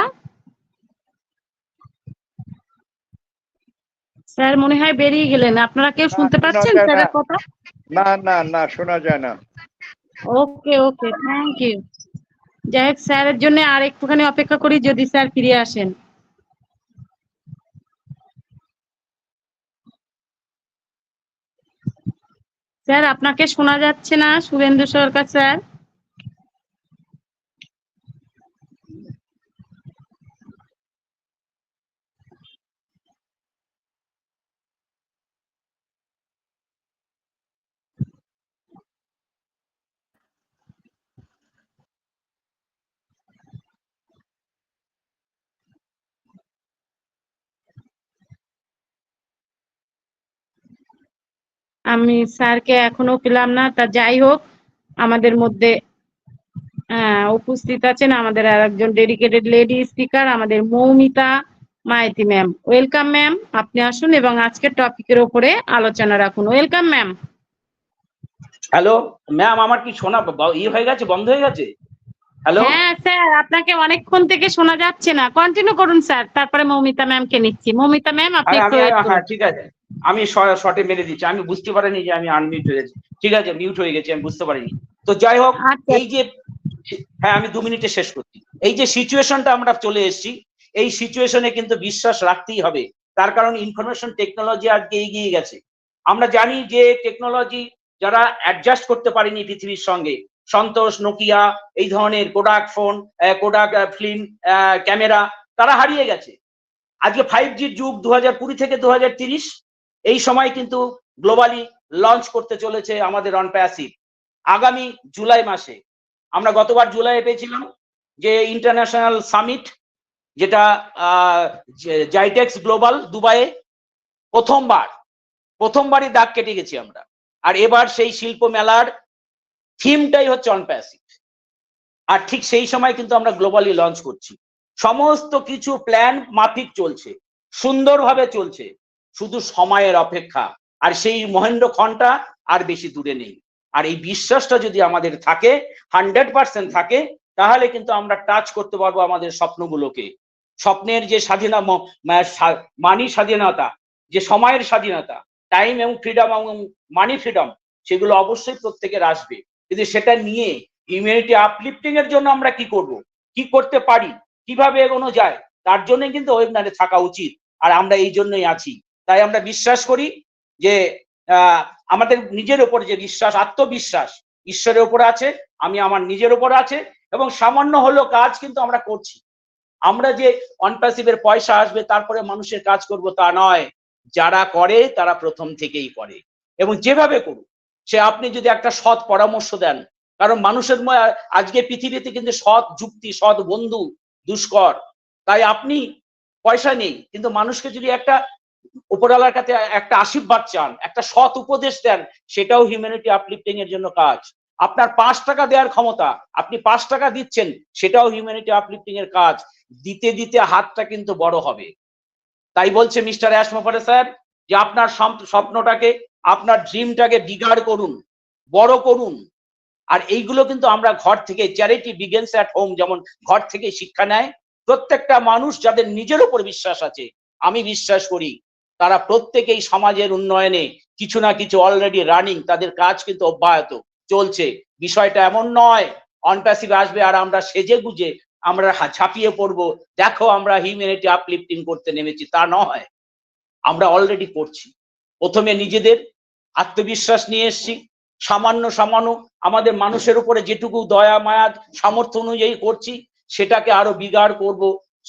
স্যার মনে হয় বেরিয়ে গেলেন। আপনারা কেউ শুনতে পাচ্ছেন স্যারের কথা? না না না, শোনা যায় না। ওকে ওকে, থ্যাংক ইউ। যাই হোক, স্যারের জন্য আর একটুখানি অপেক্ষা করি, যদি স্যার ফিরে আসেন। স্যার আপনাকে শোনা যাচ্ছে না, শুভেন্দু সরকার স্যার। আমি স্যারকে এখনো পেলাম না। তা যাই হোক, আমাদের মধ্যে উপস্থিত আছেন আমাদের আর একজন ডেডিকেটেড লেডি স্পিকার, আমাদের Moumita Maiti ma'am. Welcome ma'am, আপনি আসুন এবং আজকের টপিকের উপরে আলোচনা রাখুন। Welcome ma'am. হ্যালো ম্যাম, আমার কি শোনা হয়ে গেছে, বন্ধ হয়ে গেছে? হ্যালো। হ্যাঁ স্যার, আপনাকে অনেকক্ষণ থেকে শোনা যাচ্ছে না, কন্টিনিউ করুন স্যার, তারপরে মৌমিতা ম্যামকে নিচ্ছি। মৌমিতা ম্যাম আপনি একটু add করুন। হ্যাঁ ঠিক আছে, আমি শর্টে মেরে দিচ্ছি। আমি বুঝতে পারিনি যে আমি আনমিউট হয়ে গেছি। ঠিক আছে, মিউট হয়ে গেছি, আমি বুঝতে পারিনি। তো যাই হোক, আচ্ছা। এই যে হ্যাঁ, আমি 2 মিনিটে শেষ করছি। এই যে সিচুয়েশনটা আমরা চলে এসেছি, এই সিচুয়েশনে কিন্তু বিশ্বাস রাখতেই হবে। তার কারণ ইনফরমেশন টেকনোলজি আজকে এগিয়ে গেছে। আমরা জানি যে টেকনোলজি যারা অ্যাডজাস্ট করতে পারেনি পৃথিবীর সঙ্গে, সন্তোষ, নোকিয়া, এই ধরনের Kodak phone, Kodak film camera, তারা হারিয়ে গেছে। আজকে 5G যুগ, 2020 থেকে 2030, এই সময় কিন্তু গ্লোবালি লঞ্চ করতে চলেছে আমাদের অনপ্যাসিভ আগামী জুলাই মাসে। আমরা গতবার জুলাইয়ে পেয়েছিলাম যে ইন্টারন্যাশনাল সামিট, যেটা জাইটেক্স গ্লোবাল দুবাইয়ে প্রথমবারই দাগ কেটে গেছি আমরা। আর এবার সেই শিল্প মেলার থিমটাই হচ্ছে অনপ্যাসিভ। আর ঠিক সেই সময় কিন্তু আমরা গ্লোবালি লঞ্চ করছি। সমস্ত কিছু প্ল্যান মাফিক চলছে, সুন্দরভাবে চলছে, শুধু সময়ের অপেক্ষা। আর সেই মহেন্দ্রক্ষণটা আর বেশি দূরে নেই। আর এই বিশ্বাসটা যদি আমাদের থাকে, 100% থাকে, তাহলে কিন্তু আমরা টাচ করতে পারবো আমাদের স্বপ্নগুলোকে। স্বপ্নের যে মানি স্বাধীনতা, যে সময়ের স্বাধীনতা, টাইম এবং ফ্রিডম এবং মানি ফ্রিডম, সেগুলো অবশ্যই প্রত্যেকের আসবে। কিন্তু সেটা নিয়ে হিউম্যানিটি আপলিফটিং এর জন্য আমরা কি করব, কি করতে পারি, কিভাবে এগোনো যায়, তার জন্য কিন্তু ওয়েবিনারে থাকা উচিত। আর আমরা এই জন্যই আছি। তাই আমরা বিশ্বাস করি যে আমাদের নিজের উপর যে বিশ্বাস, আত্মবিশ্বাস ঈশ্বরের উপর আছে, আমি আমার নিজের উপর আছে, এবং সামান্য হলো কাজ কিন্তু আমরা করছি। আমরা যে অনপ্যাসিভের পয়সা আসবে তারপরে মানুষের কাজ করব তা নয়। যারা করে তারা প্রথম থেকেই করে, এবং যেভাবে করুক, সে আপনি যদি একটা সৎ পরামর্শ দেন, কারণ মানুষের আজকে পৃথিবীতে কিন্তু সৎ যুক্তি, সৎ বন্ধু দুষ্কর। তাই আপনি পয়সা নেই, কিন্তু মানুষকে যদি একটা উপরওয়ালার কাছে একটা আশীর্বাদ চান, একটা সৎ উপদেশ দেন, সেটাও হিউম্যানিটি আপলিফটিং এর জন্য কাজ। আপনার 5 টাকা দেওয়ার ক্ষমতা, আপনি 5 টাকা দিচ্ছেন, সেটাও হিউম্যানিটি আপলিফটিং এর কাজ। দিতে দিতে হাতটা কিন্তু বড় হবে। তাই বলছে মিস্টার অ্যাশমোফারে স্যার যে আপনার স্বপ্নটাকে, আপনার ড্রিমটাকে বিগাড় করুন, বড় করুন। আর এইগুলো কিন্তু আমরা ঘর থেকে, চ্যারিটি বিগিনস অ্যাট হোম, যেমন ঘর থেকে শিক্ষা নেয়। প্রত্যেকটা মানুষ যাদের নিজের উপর বিশ্বাস আছে, আমি বিশ্বাস করি তারা প্রত্যেকেই সমাজের উন্নয়নে কিছু না কিছু অলরেডি রানিং, তাদের কাজ কিন্তু অব্যাহত চলছে। বিষয়টা এমন নয় অনপ্যাসিভ আসবে আর আমরা সেজে গুজে আমরা ছাপিয়ে পড়বো, দেখো আমরা হিউম্যানিটি আপলিফটিং করতে নেমেছি, তা নয়। আমরা অলরেডি করছি। প্রথমে নিজেদের আত্মবিশ্বাস নিয়ে এসছি, সামান্য আমাদের মানুষের উপরে যেটুকু দয়া মায়া সামর্থ্য অনুযায়ী করছি, সেটাকে আরো বিগাড় করব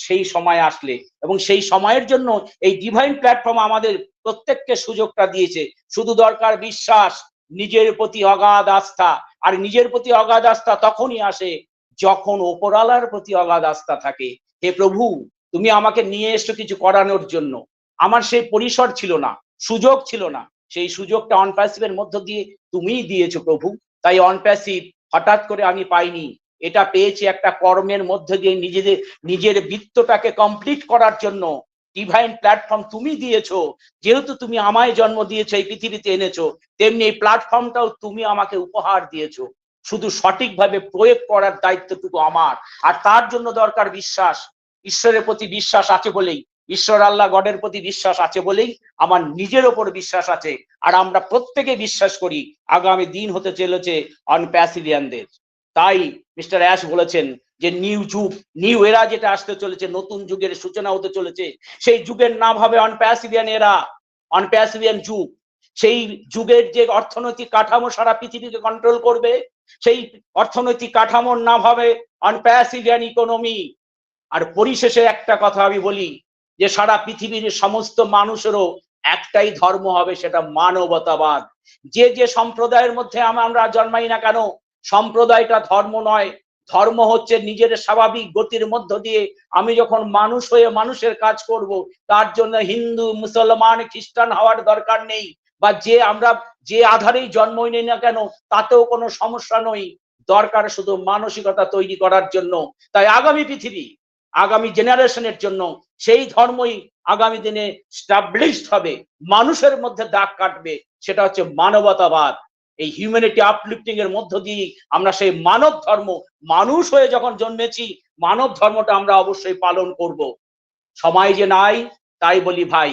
সেই সময় আসলে। এবং সেই সময়ের জন্য এই ডিভাইন প্ল্যাটফর্ম আমাদের প্রত্যেককে সুযোগটা দিয়েছে। শুধু দরকার বিশ্বাস, নিজের প্রতি অগাধ আস্থা। আর নিজের প্রতি অগাধ আস্থা তখনই আসে যখন ওপরওয়ালার প্রতি অগাধ আস্থা থাকে। হে প্রভু, তুমি আমাকে নিয়ে এসছো কিছু করানোর জন্য, আমার সেই পরিসর ছিল না, সুযোগ ছিল না, সেই সুযোগটা অনপ্যাসিভের মধ্য দিয়ে তুমিই দিয়েছো প্রভু। তাই অনপ্যাসিভ হঠাৎ করে আমি পাইনি, এটা পেয়েছি একটা কর্মের মধ্যে দিয়ে নিজের বৃত্তটাকে কমপ্লিট করার জন্য। ডিভাইন প্ল্যাটফর্ম তুমি দিয়েছো, যেহেতু তুমি আমায় জন্ম দিয়েছো, এই পৃথিবীতে এনেছো, তেমনি এই প্ল্যাটফর্মটাও তুমি আমাকে উপহার দিয়েছো। শুধু সঠিকভাবে প্রয়োগ করার দায়িত্বটুকু আমার, আর তার জন্য দরকার বিশ্বাস। ঈশ্বরের প্রতি বিশ্বাস আছে বলেই, ঈশ্বর আল্লাহ গডের প্রতি বিশ্বাস আছে বলেই আমার নিজের ওপর বিশ্বাস আছে। আর আমরা প্রত্যেকে বিশ্বাস করি আগামী দিন হতে চলেছে অনপ্যাসিভিয়ানদের। তাই মিস্টার অ্যাশ বলেছেন যে নিউ যুগ, নিউ এরা যেটা আসতে চলেছে, নতুন যুগের সূচনা হতে চলেছে, সেই যুগের নাম হবে অনপ্যাসিভিয়ান এরা, অনপ্যাসিভিয়ান যুগ। সেই যুগের যে অর্থনৈতিক কাঠামো সারা পৃথিবীকে কন্ট্রোল করবে, সেই অর্থনৈতিক কাঠামোর নাম হবে অনপ্যাসিভিয়ান ইকোনমি। আর পরিশেষে একটা কথা আমি বলি, যে সারা পৃথিবীর সমস্ত মানুষেরও একটাই ধর্ম হবে, সেটা মানবতাবাদ। যে যে সম্প্রদায়ের মধ্যে আমরা জন্মাই না কেন, সম্প্রদায়টা ধর্ম নয়। ধর্ম হচ্ছে নিজের স্বাভাবিক গতির মধ্য দিয়ে আমি যখন মানুষ হয়ে মানুষের কাজ করব, তার জন্য হিন্দু, মুসলমান, খ্রিস্টান হওয়ার দরকার নেই, বা আমরা যে আধারেই জন্মই নেই না কেন তাতেও কোনো সমস্যা নই। দরকার শুধু মানসিকতা তৈরি করার জন্য। তাই আগামী পৃথিবী, আগামী জেনারেশনের জন্য সেই ধর্মই আগামী দিনে স্টাবলিশড হবে, মানুষের মধ্যে দাগ কাটবে, সেটা হচ্ছে মানবতাবাদ। এই হিউম্যানিটি আপলিফটিং এর মধ্য দিয়ে আমরা সেই মানব ধর্ম, মানুষ হয়ে যখন জন্মেছি, মানব ধর্মটা আমরা অবশ্যই পালন করব। সময় যে নাই, তাই বলি ভাই,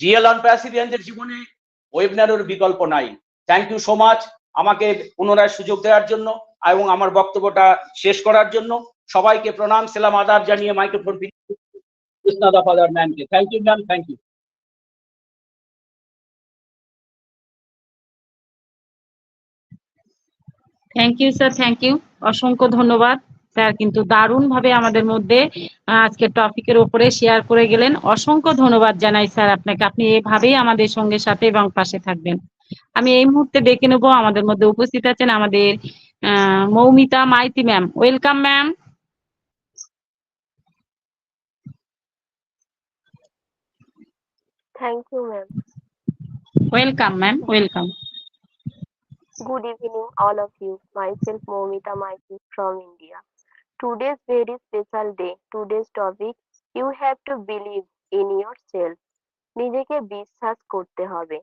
রিয়েল অনপ্যাসিভিয়ানদের জীবনে ওয়েবিনারের বিকল্প নাই। থ্যাংক ইউ সো মাচ আমাকে পুনরায় সুযোগ দেওয়ার জন্য এবং আমার বক্তব্যটা শেষ করার জন্য। সবাইকে প্রণাম, সালাম, আদাব জানিয়ে মাইক্রোফোন ম্যামকে। Thank you ma'am, thank you. Thank you sir, thank you, অসংখ্য ধন্যবাদ স্যার। কিন্তু দারুণ ভাবে আমাদের মধ্যে আজকে টপিকের উপরে শেয়ার করে গেলেন। অসংখ্য ধন্যবাদ জানাই স্যার আপনাকে। আপনি এভাবেই আমাদের সঙ্গে সাথে এবং পাশে থাকবেন। আমি এই মুহূর্তে ডেকে নেবো, আমাদের মধ্যে উপস্থিত আছেন আমাদের Moumita Maiti ma'am. Welcome ma'am. Thank you, ma'am. Welcome ma'am, welcome. Good evening, all of you. Myself, Momita Maiti from India. Today's very special day. Today's topic, you have to believe in yourself. নিজেকে বিশ্বাস করতে হবে।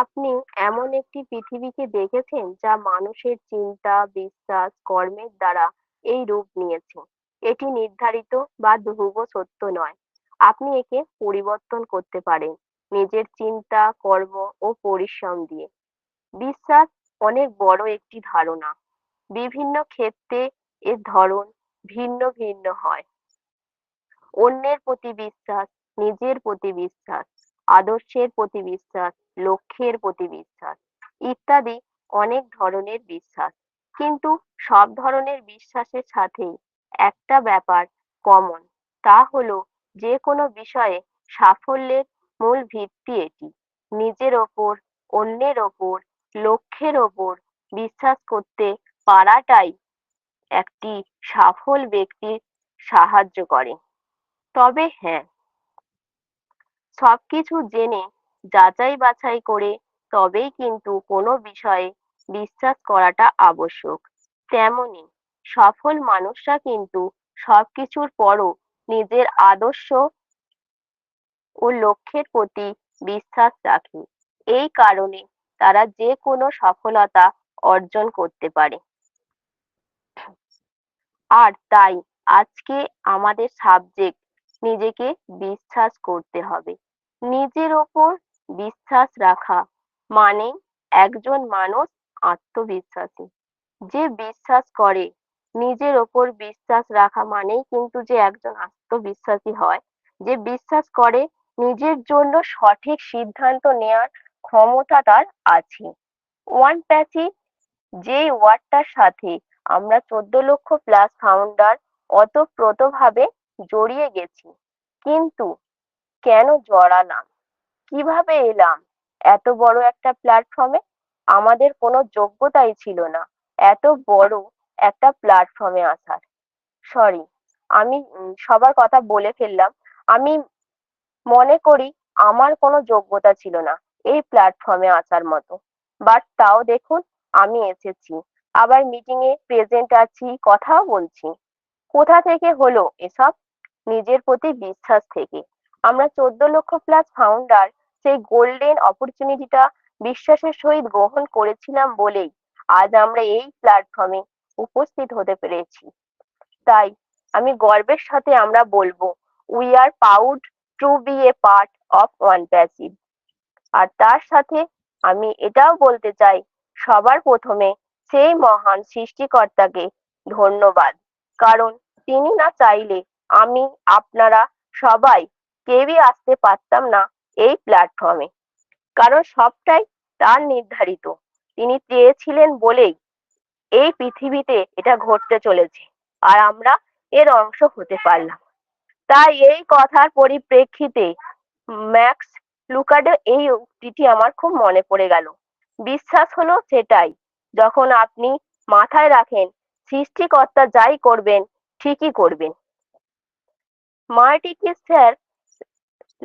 আপনি এমন একটি পৃথিবীকে দেখেছেন যা মানুষের চিন্তা, বিশ্বাস, কর্মের দ্বারা এই রূপ নিয়েছে। এটি নির্ধারিত বা ধ্রুব সত্য নয়। আপনি একে পরিবর্তন করতে পারেন নিজের চিন্তা, কর্ম ও পরিশ্রম দিয়ে। বিশ্বাস অনেক বড় একটি ধারণা। বিভিন্ন ক্ষেত্রে এর ধরন ভিন্ন ভিন্ন হয়। অন্যের প্রতি বিশ্বাস, নিজের প্রতি বিশ্বাস, আদর্শের প্রতি বিশ্বাস, লক্ষ্যের প্রতি বিশ্বাস ইত্যাদি অনেক ধরনের বিশ্বাস। কিন্তু সব ধরনের বিশ্বাসের সাথেই একটা ব্যাপার কমন, তা হলো যে কোনো বিষয়ে সাফল্যের মূল ভিত্তি এটি। নিজের ওপর, অন্যের ওপর, লক্ষ্যের ওপর বিশ্বাস করতে পারাটাই একটি সফল ব্যক্তির সাহায্য করে। তবে হ্যাঁ, সবকিছু জেনে যাচাই বাছাই করে তবেই কিন্তু কোনো বিষয়ে বিশ্বাস করাটা আবশ্যক। তেমনি সফল মানুষরা কিন্তু সবকিছুর পরও নিজের আদর্শ ও লক্ষ্যের প্রতি বিশ্বাস রাখে। এই কারণে তারা যে কোনো সফলতা অর্জন করতে পারে। আর তাই আজকে আমাদের সাবজেক্ট, নিজেকে বিশ্বাস করতে হবে। নিজের ওপর বিশ্বাস রাখা মানে একজন মানুষ আত্মবিশ্বাসী। যে বিশ্বাস করে, নিজের ওপর বিশ্বাস রাখা মানেই কিন্তু যে একজন আত্মবিশ্বাসী হয়। যে বিশ্বাস করে নিজের জন্য সঠিক সিদ্ধান্ত নেওয়ার ক্ষমতা তার আছে। ওয়ান প্যাসি, যে ওয়ার্ডটার সাথে আমরা 14 লক্ষ প্লাস ফাউন্ডার ওতপ্রোতভাবে জড়িয়ে গেছি। কিন্তু কেন জড়ালাম, কিভাবে এলাম এত বড় একটা প্ল্যাটফর্মে, আমাদের কোনো যোগ্যতাই ছিল না এত বড় একটা প্ল্যাটফর্মে আসার। সরি, আমি সবার কথা বলে ফেললাম। আমি মনে করি আমার কোনো যোগ্যতা ছিল না এই প্ল্যাটফর্মে আসার মতো, বাট তাও দেখুন আমি এসেছি, আবার মিটিং এ প্রেজেন্ট আছি, কথাও বলছি। কোথা থেকে হলো এসব? নিজের প্রতি বিশ্বাস থেকে। আমরা 14 লক্ষ প্লাস ফাউন্ডার সেই গোল্ডেন অপরচুনিটিটা বিশ্বাসের সহিত গ্রহণ করেছিলাম বলেই আজ আমরা এই প্ল্যাটফর্মে উপস্থিত হতে পেরেছি। তাই আমি গর্বের সাথে আমরা বলবো, we are proud to be a part of OnPassive. আর তার সাথে আমি এটাও বলতে চাই, সবার প্রথমে সেই মহান সৃষ্টিকর্তাকে ধন্যবাদ, কারণ তিনি না চাইলে আমি, আপনারা সবাই কেউই আসতে পারতাম না এই প্ল্যাটফর্মে, কারণ সবটাই তার নির্ধারিত। তিনি চেয়েছিলেন বলেই এই পৃথিবীতে এটা ঘটতে চলেছে, আর আমরা এর অংশ হতে পারলাম। তাই এই কথার পরিপ্রেক্ষিতে ম্যাক্স লুকাডের এই উক্তিটি আমার খুব মনে পড়ে গেল। বিশ্বাস হলো সেটাই, যখন আপনি মাথায় রাখেন সৃষ্টিকর্তা যাই করবেন ঠিকই করবেন। মার্টিকে স্যার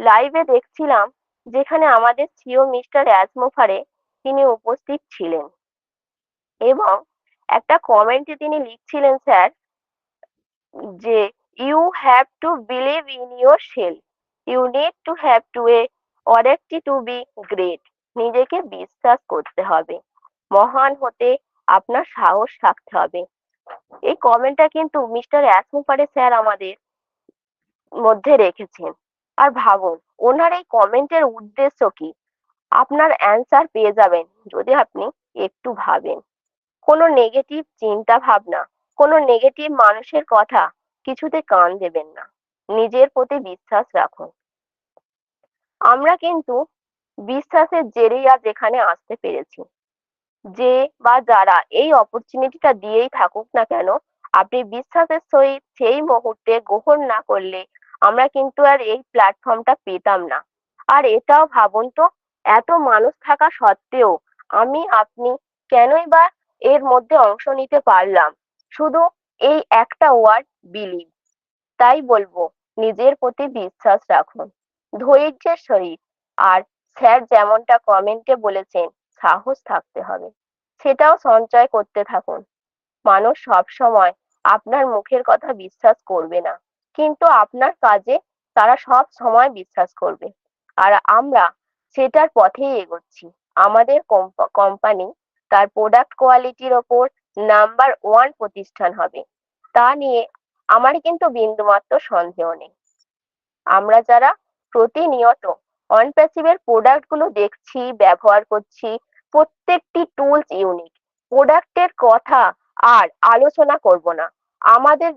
লাইভে দেখছিলাম, যেখানে আমাদের সিও মিস্টার অ্যাজমোফারে তিনি উপস্থিত ছিলেন এবং একটা কমেন্টে তিনি লিখছিলেন, স্যার, যে you have to believe in your self, you need to have to a অরেক্টি টু বি গ্রেট। নিজেকে বিশ্বাস করতে হবে, মহান হতে আপনার সাহস থাকতে হবে। এই কমেন্টটা কিন্তু মিস্টার অ্যাসমুফারে স্যার আমাদের মধ্যে রেখেছেন। আর ভাবুন ওনার এই কমেন্টের উদ্দেশ্য কি, আপনার অ্যান্সার পেয়ে যাবেন যদি আপনি একটু ভাবেন। কোনো নেগেটিভ চিন্তা ভাবনা, কোনো নেগেটিভ মানুষের কথা কিছুতে কান দেবেন না, নিজের প্রতি বিশ্বাস রাখুন। আমরা কিন্তু বিশ্বাসের জেরেই আজ এখানে আসতে পেরেছি। যে বা যারা এই অপরচুনিটিটা দিয়েই থাকুক না কেন, আপনি বিশ্বাসের সহিত সেই মুহূর্তে গ্রহণ না করলে আমরা কিন্তু আর এই প্ল্যাটফর্মটা পেতাম না। আর এটাও ভাবুন তো, এত মানুষ থাকা সত্ত্বেও আমি, আপনি কেনই বা এর মধ্যে অংশ নিতে পারলাম? শুধু এই একটা ওয়ার্ড, বিলিভ। তাই বলবো, নিজের প্রতি বিশ্বাস রাখুন ধৈর্যের সহিত। আর স্যার যেমনটা কমেন্টে বলেছেন, সাহস থাকতে হবে, সেটাও সঞ্চয় করতে থাকুন। মানুষ সব সময় আপনার মুখের কথা বিশ্বাস করবে না, কিন্তু আপনার কাজে তারা সব সময় বিশ্বাস করবে। আর আমরা সেটার পথেই এগোচ্ছি। আমাদের কোম্পানি তার প্রোডাক্ট কোয়ালিটির ওপর নাম্বার 1 প্রতিষ্ঠান হবে, তা নিয়ে আমার কিন্তু বিন্দুমাত্র সন্দেহ নেই। আমরা যারা প্রতিনিয়ত অনপ্যাসিভের প্রোডাক্ট গুলো দেখছি, ব্যবহার করছি, প্রত্যেকটি টুলস ইউনিক। প্রোডাক্টের কথা আর আলোচনা করব না, আমাদের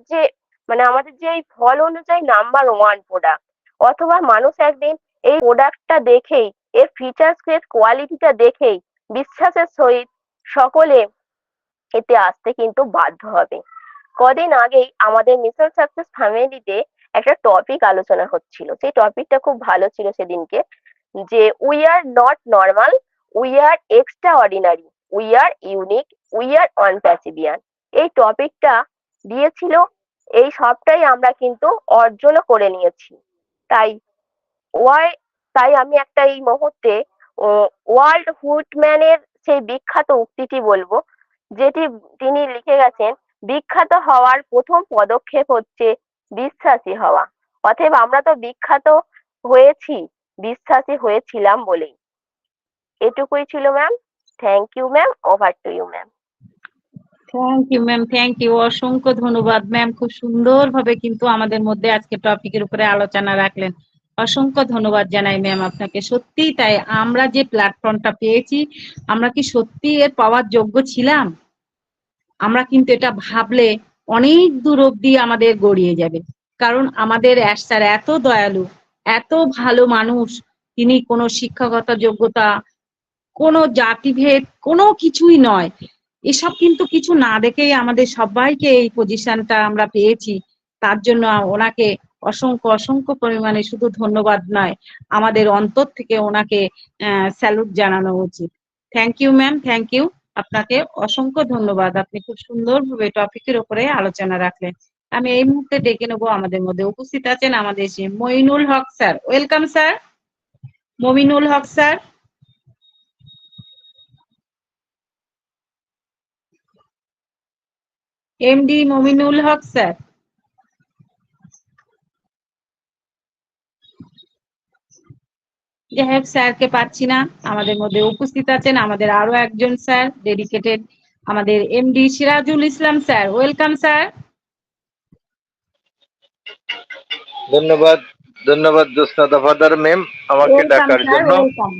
যে এই ফল অনুযায়ী নাম্বার 1 প্রোডাক্ট, অথবা মানুষ একদিন এই প্রোডাক্টটা দেখেই, এর ফিচার্স কোয়ালিটিটা দেখেই বিশ্বাসের সহিত সকলে এতে আসতে কিন্তু বাধ্য হবে। কদিন আগেই আমাদের মিশন সাকসেস ফ্যামিলিতে একটা টপিক আলোচনা হচ্ছিল, সেই টপিকটা খুব ভালো ছিল সেদিনকে, যে we are not normal, we are extraordinary, we are unique, we are OnPassivian. এই টপিকটা দিয়েছিল, এই সবটাই আমরা কিন্তু অর্জনও করে নিয়েছি। তাই তাই আমি একটা এই মুহূর্তে ওয়ার্ল্ড হুডম্যানের সেই বিখ্যাত উক্তিটি বলবো, যেটি তিনি লিখে গেছেন, বিখ্যাত হওয়ার প্রথম পদক্ষেপ হচ্ছে বিশ্বাসী হওয়া। অতএব আমরা তো বিখ্যাত হয়েছি বিশ্বাসী হয়েছিলাম বলেই। এটুকুই ছিল ma'am. Thank you ma'am, over to you ma'am. Thank you ma'am, thank you, অসংখ্য ধন্যবাদ ম্যাম। খুব সুন্দরভাবে কিন্তু আমাদের মধ্যে আজকে টপিকের উপরে আলোচনা রাখলেন। অসংখ্য ধন্যবাদ জানাই ম্যাম আপনাকে। সত্যি তাই, আমরা যে প্ল্যাটফর্মটা পেয়েছি, আমরা কি সত্যি এর পাওয়ার যোগ্য ছিলাম? আমরা কিন্তু এটা ভাবলে অনেক দূর অব্দি আমাদের গড়িয়ে যাবে, কারণ আমাদের স্যার এত দয়ালু, এত ভালো মানুষ। তিনি কোনো শিক্ষাগত যোগ্যতা, কোনো জাতিভেদ, কোনো কিছুই নয়, এসব কিন্তু কিছু না দেখেই আমাদের সবাইকে এই পজিশনটা আমরা পেয়েছি। তার জন্য ওনাকে অসংখ্য অসংখ্য পরিমাণে শুধু ধন্যবাদ নয়, আমাদের অন্তর থেকে ওনাকে স্যালুট জানানো উচিত। Thank you ma'am, thank you. আপনাকে অসংখ্য ধন্যবাদ। আপনি খুব সুন্দরভাবে টপিকের উপরে আলোচনা রাখলেন। আমি এই মুহূর্তে ডেকে নেবো, আমাদের মধ্যে উপস্থিত আছেন আমাদের যে Moinul Haque sir. Welcome sir, Mominul Haque sir. MD Mominul Haque sir. যাই হোক, স্যারকে পাচ্ছি না। আমাদের মধ্যে উপস্থিত আছেন আমাদের আরো একজন স্যার, ডেডিকেটেড, আমাদের MD Sirajul Islam sir. Welcome sir. ধন্যবাদ, ধন্যবাদ জ্যোৎস্না দফাদার ম্যাম আমাকে ওয়েলকাম ডাকার স্যার, জন্য। ওয়েলকাম।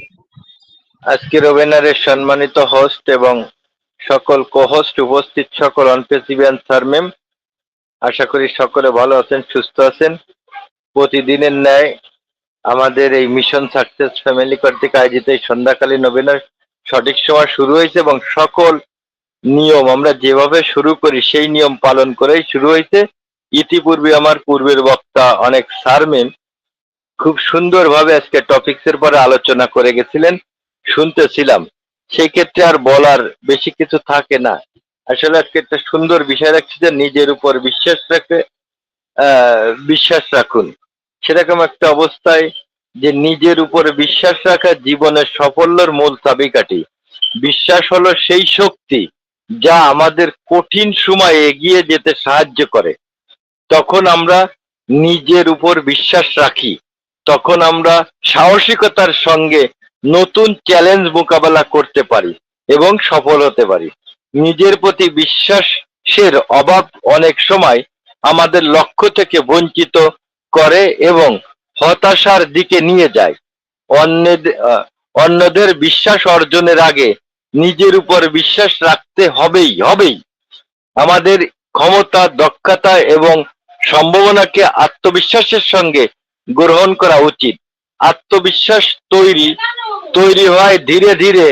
আজকের ওয়েবিনারের সম্মানিত হোস্ট এবং সকল কো-হোস্ট, উপস্থিত সকল অনপেসিভিয়ান স্যার ম্যাম, আশা করি সকলে ভালো আছেন, সুস্থ আছেন। প্রতিদিনের ন্যায় আমাদের এই মিশন সাকসেস ফ্যামিলি কর্তৃক আয়োজিত এই সন্ধ্যাকালীন ওয়েবিনার সঠিক সময় শুরু হয়েছে এবং সকল নিয়ম আমরা যেভাবে শুরু করি সেই নিয়ম পালন করেই শুরু হয়েছে। ইতিপূর্বে আমার পূর্বের বক্তা অনেক স্যার ম্যাম খুব সুন্দরভাবে আজকে টপিকসের পরে আলোচনা করে গেছিলেন, শুনতেছিলাম। সেই ক্ষেত্রে আর বলার বেশি কিছু থাকে না। আসলে আজকে একটা সুন্দর বিষয় রাখছি যে নিজের উপর বিশ্বাস রাখুন। সেরকম একটা অবস্থায় যে নিজের উপর বিশ্বাস রাখা জীবনের সাফল্যের মূল চাবিকাঠি। বিশ্বাস হলো সেই শক্তি যা আমাদের কঠিন সময়ে এগিয়ে যেতে সাহায্য করে। তখন আমরা নিজের উপর বিশ্বাস রাখি, তখন আমরা সাহসিকতার সঙ্গে নতুন চ্যালেঞ্জ মোকাবেলা করতে পারি এবং সফল হতে পারি। নিজের প্রতি বিশ্বাসের অভাব অনেক সময় আমাদের লক্ষ্য থেকে বঞ্চিত করে এবং হতাশার দিকে নিয়ে যায়। অন্যদের বিশ্বাস অর্জনের আগে নিজের উপর বিশ্বাস রাখতে হবেই। আমাদের ক্ষমতা, দক্ষতা এবং সম্ভাবনাকে আত্মবিশ্বাসের সঙ্গে গ্রহণ করা উচিত। আত্মবিশ্বাস তৈরি হয় ধীরে ধীরে।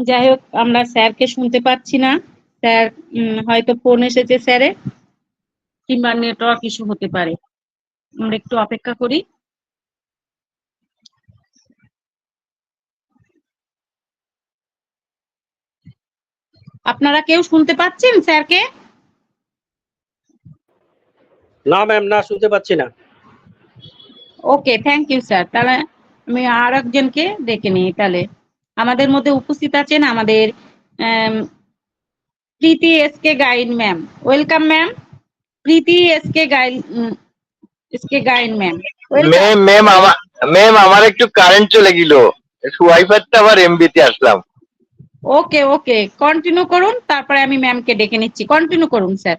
যাই হোক, আমরা স্যারকে শুনতে পাচ্ছি না। স্যার হয়তো ফোন এসেছে স্যারের, কিংবা নেটওয়ার্ক ইস্যু হতে পারে। আমরা একটু অপেক্ষা করি। আপনারা কেউ শুনতে পাচ্ছেন স্যারকে? না ম্যাম, না শুনতে পাচ্ছি না। ওকে, থ্যাংক ইউ স্যার। তাহলে আমি আর একজনকে ডেকে নিই। তাহলে আমাদের মধ্যে উপস্থিত আছেন আমাদের প্রীতি এসকে গাইড ma'am. Welcome ma'am, Priti SK গাইড ম্যাম। ম্যাম আমার একটু কারেন্ট চলে গেল, ওয়াইফাইটা আবার এমবিতে আসলাম। ওকে ওকে, কন্টিনিউ করুন, তারপরে আমি ম্যামকে ডেকে নিচ্ছি। কন্টিনিউ করুন স্যার।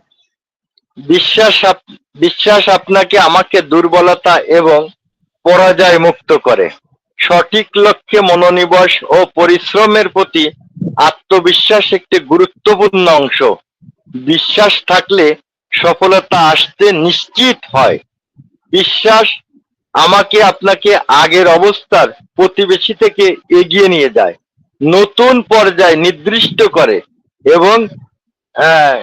বিশ্বাস আপনাকে আমাকে দুর্বলতা এবং পরাজয় মুক্ত করে। সঠিক লক্ষ্যে মনোনিবেশ ও পরিশ্রমের প্রতি আত্মবিশ্বাস একটি গুরুত্বপূর্ণ অংশ। বিশ্বাস থাকলে সফলতা আসতে নিশ্চিত হয়। বিশ্বাস আমাকে আপনাকে আগের অবস্থার প্রতিবেশী থেকে এগিয়ে নিয়ে যায়, নতুন পর্যায় নির্দিষ্ট করে এবং আহ,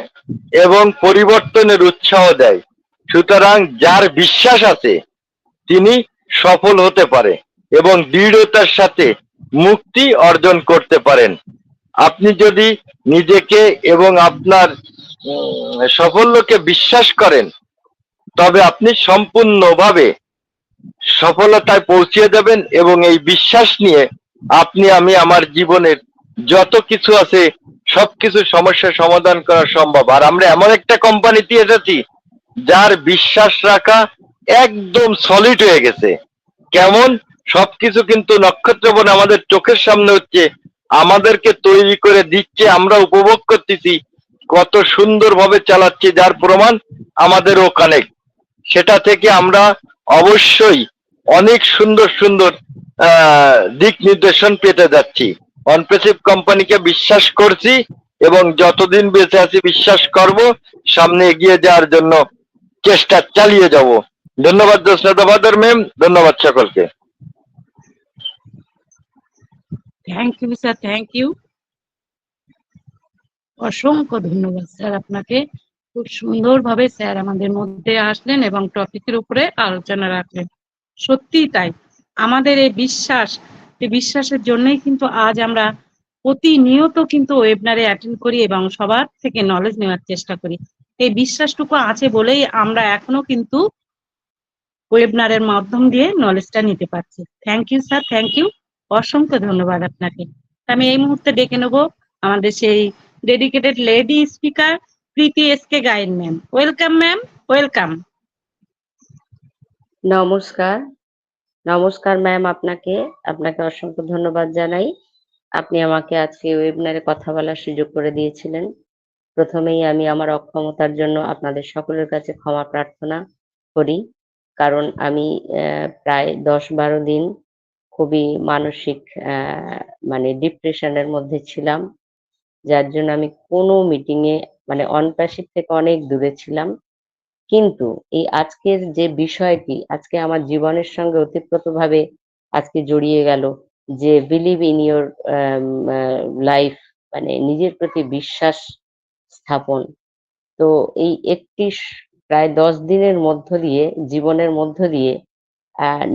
এবং পরিবর্তনের উৎসাহ দেয়। সুতরাং যার বিশ্বাস আছে তিনি সফল হতে পারে এবং দৃঢ়তার সাথে মুক্তি অর্জন করতে পারেন। আপনি যদি নিজেকে এবং আপনার সাফল্যকে বিশ্বাস করেন তবে আপনি সম্পূর্ণভাবে সফলতায় পৌঁছে যাবেন এবং এই বিশ্বাস নিয়ে আমি আমার জীবনের যত কিছু আছে সবকিছু সমস্যার সমাধান করা সম্ভব। আর আমরা এমন একটা কোম্পানিতে এসেছি যার বিশ্বাস রাখা একদম সলিড হয়ে গেছে। কেমন? সবকিছু কিন্তু নক্ষত্র বনে আমাদের চোখের সামনে হচ্ছে, আমাদেরকে তৈরি করে দিচ্ছে, আমরা উপভোগ করতেছি, কত সুন্দরভাবে চালাচ্ছি, যার প্রমাণ আমাদেরও কানেক্ট। সেটা থেকে আমরা অবশ্যই অনেক সুন্দর সুন্দর দিক নির্দেশন পেতে যাচ্ছি। অনপেসিভ কোম্পানিকে বিশ্বাস করছি এবং যতদিন বেঁচে আছি বিশ্বাস করব, সামনে এগিয়ে যাওয়ার জন্য চেষ্টা চালিয়ে যাব। ধন্যবাদ জ্যোৎস্না ম্যাম, ধন্যবাদ সকলকে। Thank you sir, thank you. অসংখ্য ধন্যবাদ স্যার আপনাকে। খুব সুন্দরভাবে স্যার আমাদের মধ্যে আসলেন এবং টপিকের উপরে আলোচনা রাখলেন। সত্যিই তাই, আমাদের এই বিশ্বাস, এই বিশ্বাসের জন্যই কিন্তু আজ আমরা প্রতিনিয়ত কিন্তু ওয়েবিনারে অ্যাটেন্ড করি এবং সবার থেকে নলেজ নেওয়ার চেষ্টা করি। এই বিশ্বাসটুকু আছে বলেই আমরা এখনো কিন্তু ওয়েবিনারের মাধ্যম দিয়ে নলেজটা নিতে পারছি। Thank you sir, thank you, অসংখ্য ধন্যবাদ আপনাকে। আমি এই মুহূর্তে ডেকে নেব আমাদের সেই dedicated lady speaker Priti SK Gain ma'am. Welcome ma'am, welcome. নমস্কার, নমস্কার ম্যাম, আপনাকে আপনাকে অসংখ্য ধন্যবাদ জানাই। আপনি আমাকে আজকে ওয়েবিনারে কথা বলার সুযোগ করে দিয়েছিলেন। প্রথমেই আমি আমার অক্ষমতার জন্য আপনাদের সকলের কাছে ক্ষমা প্রার্থনা করি, কারণ আমি প্রায় 10-12 দিন খুবই মানসিক মানে ডিপ্রেশনের মধ্যে ছিলাম, যার জন্য আমি কোনো মিটিংয়ে মানে অনপ্যাসিভ থেকে অনেক দূরে ছিলাম। কিন্তু এই আজকের যে বিষয়টি আজকে আমার জীবনের সঙ্গে ওতপ্রোতভাবে আজকে জড়িয়ে গেল, যে বিলিভ ইন ইওর লাইফ, মানে নিজের প্রতি বিশ্বাস স্থাপন। তো এই প্রায় 10 দিনের মধ্য দিয়ে, জীবনের মধ্য দিয়ে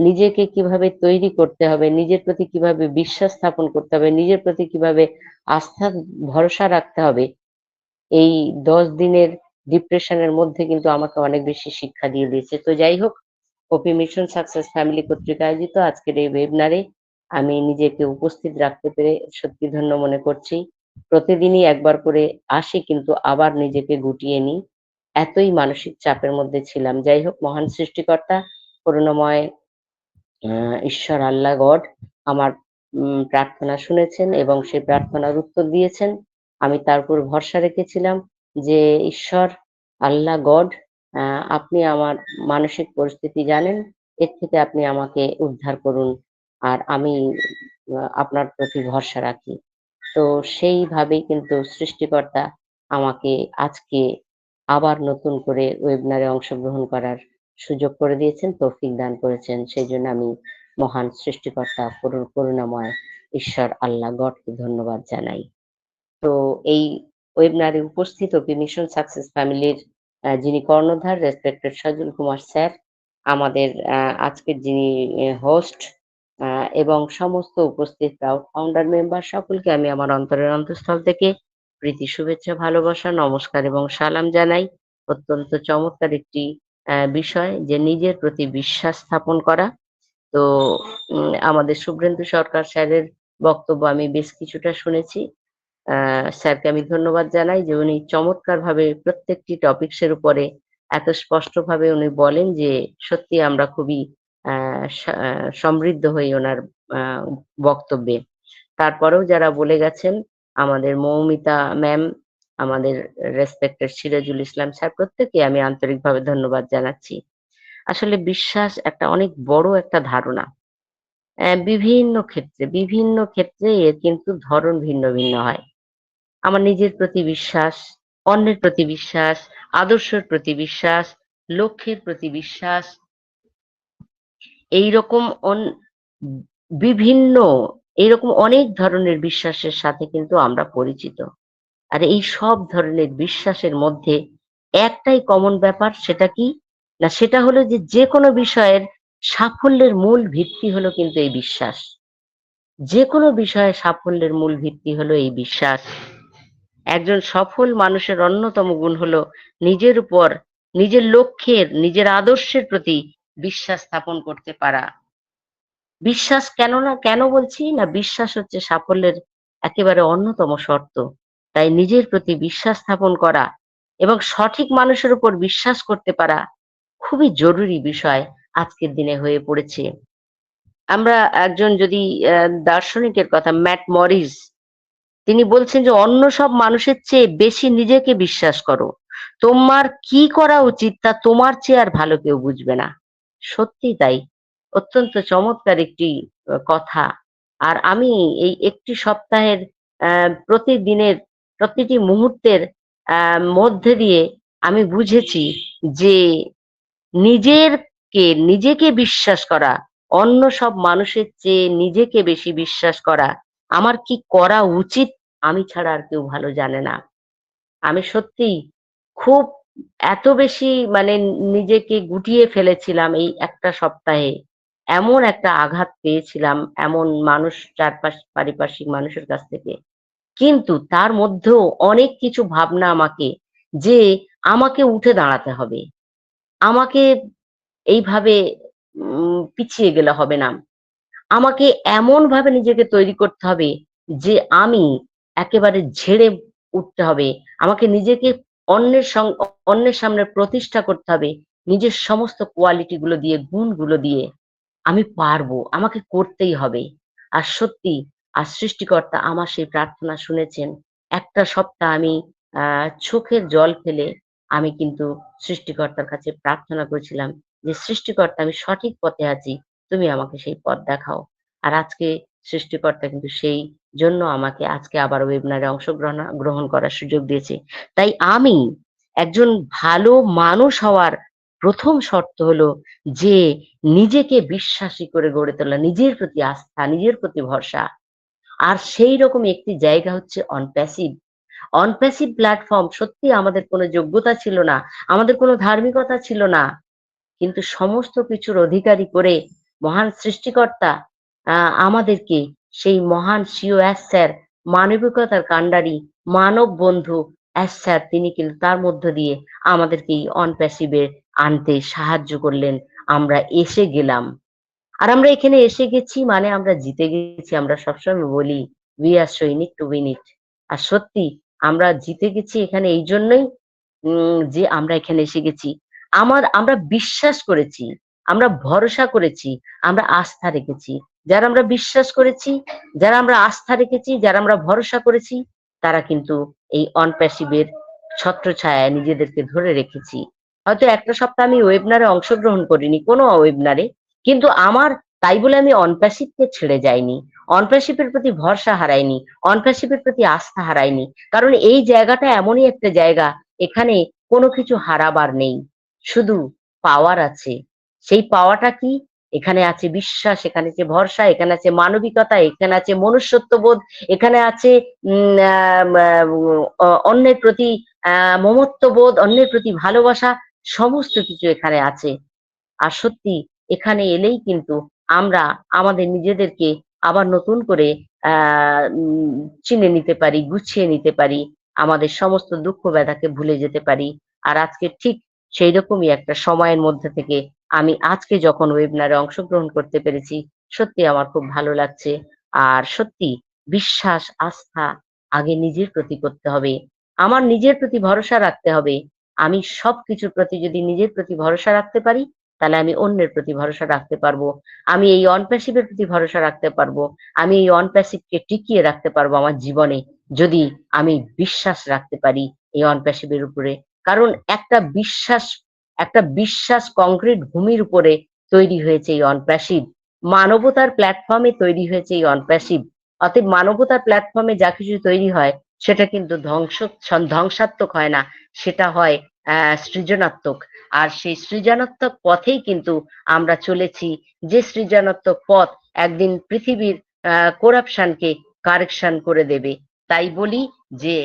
নিজেকে কিভাবে তৈরি করতে হবে, নিজের প্রতি কিভাবে বিশ্বাস স্থাপন করতে হবে, নিজের প্রতি কিভাবে আস্থা ভরসা রাখতে হবে, এই 10 দিনের ডিপ্রেশনের মধ্যে কিন্তু আমাকে অনেক বেশি শিক্ষা দিয়ে দিয়েছে। তো যাই হোক, ওপি মিশন সাকসেস ফ্যামিলি কর্তৃক আয়োজিত আজকের এই ওয়েবিনারে আমি নিজেকে উপস্থিত রাখতে পেরে সত্যি ধন্য মনে করছি। প্রতিদিনই একবার করে আসি, কিন্তু আবার নিজেকে গুটিয়ে নিই, এতই মানসিক চাপের মধ্যে ছিলাম। যাই হোক, মহান সৃষ্টিকর্তা করুণাময় ঈশ্বর আল্লাহ গড আমার প্রার্থনা শুনেছেন এবং সেই প্রার্থনার উত্তর দিয়েছেন। আমি তার উপর ভরসা রেখেছিলাম যে ঈশ্বর আল্লাহ গড, আপনি আমার মানসিক পরিস্থিতি জানেন, এর থেকে আপনি আমাকে উদ্ধার করুন, আর আমি আপনার প্রতি ভরসা রাখি। তো সেইভাবেই কিন্তু সৃষ্টিকর্তা আমাকে আজকে আবার নতুন করে ওয়েবিনারে অংশগ্রহণ করার সুযোগ করে দিয়েছেন, তৌফিক দান করেছেন। সেই জন্য আমি মহান সৃষ্টিকর্তা করুণাময় ঈশ্বর আল্লাহ গডকে ধন্যবাদ জানাই। তো এই ওয়েবিনারে উপস্থিত ওপি মিশন সাকসেস ফ্যামিলির যিনি কর্ণধার রেসপেক্টেড সজল কুমার স্যার, আমাদের আজকের যিনি হোস্ট এবং সমস্ত উপস্থিত প্রাউড ফাউন্ডার মেম্বার, সকলকে আমি আমার অন্তরের অন্তঃস্থল থেকে প্রীতি, শুভেচ্ছা, ভালোবাসা, নমস্কার এবং সালাম জানাই। অত্যন্ত চমৎকার একটি বিষয়, যে নিজের প্রতি বিশ্বাস স্থাপন করা। তো আমাদের শুভ্রেন্দু সরকার স্যারের বক্তব্য আমি বেশ কিছুটা শুনেছি। স্যারকে আমি ধন্যবাদ জানাই যে উনি চমৎকারভাবে প্রত্যেকটি টপিকসের উপরে এত স্পষ্টভাবে উনি বলেন, যে সত্যি আমরা খুবই সমৃদ্ধ হই ওনার বক্তব্যে। তারপরেও যারা বলে গেছেন, আমাদের মৌমিতা ম্যাম, আমাদের রেসপেক্টেড সিরাজুল ইসলাম স্যার, প্রত্যেককে আমি আন্তরিকভাবে ধন্যবাদ জানাচ্ছি। আসলে বিশ্বাস একটা অনেক বড় একটা ধারণা। বিভিন্ন ক্ষেত্রে এর কিন্তু ধরন ভিন্ন ভিন্ন হয়। আমার নিজের প্রতি বিশ্বাস, অন্যের প্রতি বিশ্বাস, আদর্শের প্রতি বিশ্বাস, লক্ষ্যের প্রতি বিশ্বাস, এইরকম বিভিন্ন এইরকম অনেক ধরনের বিশ্বাসের সাথে কিন্তু আমরা পরিচিত। আর এই সব ধরনের বিশ্বাসের মধ্যে একটাই কমন ব্যাপার, সেটা কি না, সেটা হলো যে কোনো বিষয়ের সাফল্যের মূল ভিত্তি হলো কিন্তু এই বিশ্বাস। যে কোনো বিষয়ে সাফল্যের মূল ভিত্তি হলো এই বিশ্বাস। একজন সফল মানুষের অন্যতম গুণ হলো নিজের উপর, নিজের লক্ষ্যের, নিজের আদর্শের প্রতি বিশ্বাস স্থাপন করতে পারা। বিশ্বাস কেন বলছি না, বিশ্বাস হচ্ছে সাফল্যের একেবারে অন্যতম শর্ত। তাই নিজের প্রতি বিশ্বাস স্থাপন করা এবং সঠিক মানুষের উপর বিশ্বাস করতে পারা খুবই জরুরি বিষয় আজকের দিনে হয়ে পড়েছে। আমরা একজন যদি দার্শনিকের কথা, ম্যাট মরিস, তিনি বলছেন যে অন্য সব মানুষের চেয়ে বেশি নিজেকে বিশ্বাস করো, তোমার কি করা উচিত তা তোমার চেয়ে আর ভালো কেউ বুঝবে না। সত্যি তাই, অত্যন্ত চমৎকার একটি কথা। আর আমি এই একটি সপ্তাহের প্রতিদিনের প্রতিটি মুহূর্তের মধ্যে দিয়ে আমি বুঝেছি যে নিজেকে বিশ্বাস করা, অন্য সব মানুষের চেয়ে নিজেকে বেশি বিশ্বাস করা, আমার কি করা উচিত আমি ছাড়া আর কেউ ভালো জানে না। আমি সত্যি খুব এত বেশি মানে নিজেকে গুটিয়ে ফেলেছিলাম এই একটা সপ্তাহে। এমন একটা আঘাত পেয়েছিলাম এমন মানুষ চারপাশ পারিপার্শ্বিক মানুষের কাছ থেকে। কিন্তু তার মধ্যেও অনেক কিছু ভাবনা আমাকে যে আমাকে উঠে দাঁড়াতে হবে। আমাকে এইভাবে পিছিয়ে গেলে হবে না। আমাকে এমনভাবে নিজেকে তৈরি করতে হবে যে আমি একেবারে ঝেড়ে উঠতে হবে। আমাকে নিজেকে অন্যের সামনে প্রতিষ্ঠা করতে হবে। নিজের সমস্ত কোয়ালিটি গুলো দিয়ে, গুণগুলো দিয়ে আমি পারবো, আমাকে করতেই হবে। আর সত্যি সৃষ্টিকর্তা আমার সেই প্রার্থনা শুনেছেন। একটা সপ্তাহ আমি চোখের জল ফেলে আমি কিন্তু সৃষ্টিকর্তার কাছে প্রার্থনা করেছিলাম যে, সৃষ্টিকর্তা আমি সঠিক পথে আছি, তুমি আমাকে সেই পথ দেখাও। আর আজকে সৃষ্টিকর্তা কিন্তু সেই জন্য আমাকে আজকে আবার ওয়েবিনারে গ্রহণ করার সুযোগ দিয়েছে। তাই আমি একজন ভালো মানুষ হওয়ার প্রথম শর্ত হলো যে নিজেকে বিশ্বাসী করে গড়ে তোলা, নিজের প্রতি আস্থা, নিজের প্রতি ভরসা। আর সেই রকম একটি জায়গা হচ্ছে অনপ্যাসিভ প্ল্যাটফর্ম। সত্যি আমাদের কোনো যোগ্যতা ছিল না, আমাদের কোনো ধার্মিকতা ছিল না, কিন্তু সমস্ত কিছুর অধিকারী করে মহান সৃষ্টিকর্তা আমাদেরকে সেই মহান সিও স্যার, মানবিকতার কাণ্ডারি, মানব বন্ধু স্যার, তিনি কিন্তু তার মধ্য দিয়ে আমাদেরকে এই অনপ্যাসিভে আনতে সাহায্য করলেন। আমরা এসে গেলাম। আর আমরা এখানে এসে গেছি মানে আমরা জিতে গেছি। আমরা সবসময় বলি we are so in it to win it. আর সত্যি আমরা জিতে গেছি এখানে এই জন্যই যে আমরা এখানে এসে গেছি। আমরা বিশ্বাস করেছি, আমরা ভরসা করেছি, আমরা আস্থা রেখেছি। যারা আমরা বিশ্বাস করেছি, যারা আমরা আস্থা রেখেছি, যারা আমরা ভরসা করেছি, তারা কিন্তু এই অনপ্যাসিভের ছত্রছায়ায় নিজেদেরকে ধরে রেখেছি। হয়তো একটা সপ্তাহ আমি ওয়েবিনারে অংশগ্রহণ করিনি, কোনো ওয়েবিনারে, কিন্তু আমার তাই বলে আমি অনপ্যাসিভকে ছেড়ে যাইনি, অনপ্যাসিভের প্রতি ভরসা হারাইনি, অনপ্যাসিভের প্রতি আস্থা হারাইনি। কারণ এই জায়গাটা এমনই একটা জায়গা, এখানে কোনো কিছু হারাবার নেই, শুধু পাওয়ার আছে। সেই পাওয়াটা কি? এখানে আছে বিশ্বাস, এখানে আছে ভরসা, এখানে আছে মানবিকতা, এখানে আছে মনুষ্যত্ববোধ, এখানে আছে অন্যের প্রতি মমত্ববোধ, অন্যের প্রতি ভালোবাসা, সমস্ত কিছু এখানে আছে। আর সত্যি এখানে এলেই কিন্তু আমরা আমাদের নিজেদেরকে আবার নতুন করে চিনে নিতে পারি, গুছিয়ে নিতে পারি, আমাদের সমস্ত দুঃখ ব্যথাকে ভুলে যেতে পারি। আর আজকে ঠিক সেই রকমই একটা সময়ের মধ্যে থেকে আমি আজকে যখন ওয়েবিনারে অংশগ্রহণ করতে পেরেছি, সত্যি আমার খুব ভালো লাগছে। আর সত্যি বিশ্বাস, আস্থা আগে নিজের প্রতি করতে হবে, আমার নিজের প্রতি ভরসা রাখতে হবে। আমি সবকিছুর প্রতি যদি নিজের প্রতি ভরসা রাখতে পারি, তাহলে আমি অন্যের প্রতি ভরসা রাখতে পারবো। আমি এই অনপ্যাসিভের প্রতি ভরসা রাখতে পারবো। আমি এই অনপ্যাসিভকে টিকিয়ে রাখতে পারবো আমার জীবনে, যদি আমি বিশ্বাস রাখতে পারি এই অনপ্যাসিভের উপরে। কারণ একটা বিশ্বাস কংক্রিট ভূমির উপরে তৈরি হয়েছে এই অনপ্যাসিভ। মানবতার প্ল্যাটফর্মে তৈরি হয়েছে এই অনপ্যাসিভ। অতএব মানবতার প্ল্যাটফর্মে যা কিছু তৈরি হয় সেটা কিন্তু ধ্বংসাত্মক হয় না, সেটা হয় সৃজনাত্মক। আর সেই সৃজনাত্মক পথেই কিন্তু আমরা চলেছি, যে সৃজনাত্মক পথ একদিন পৃথিবীর করাপশনকে কারেকশন করে দেবে। তাই বলি যে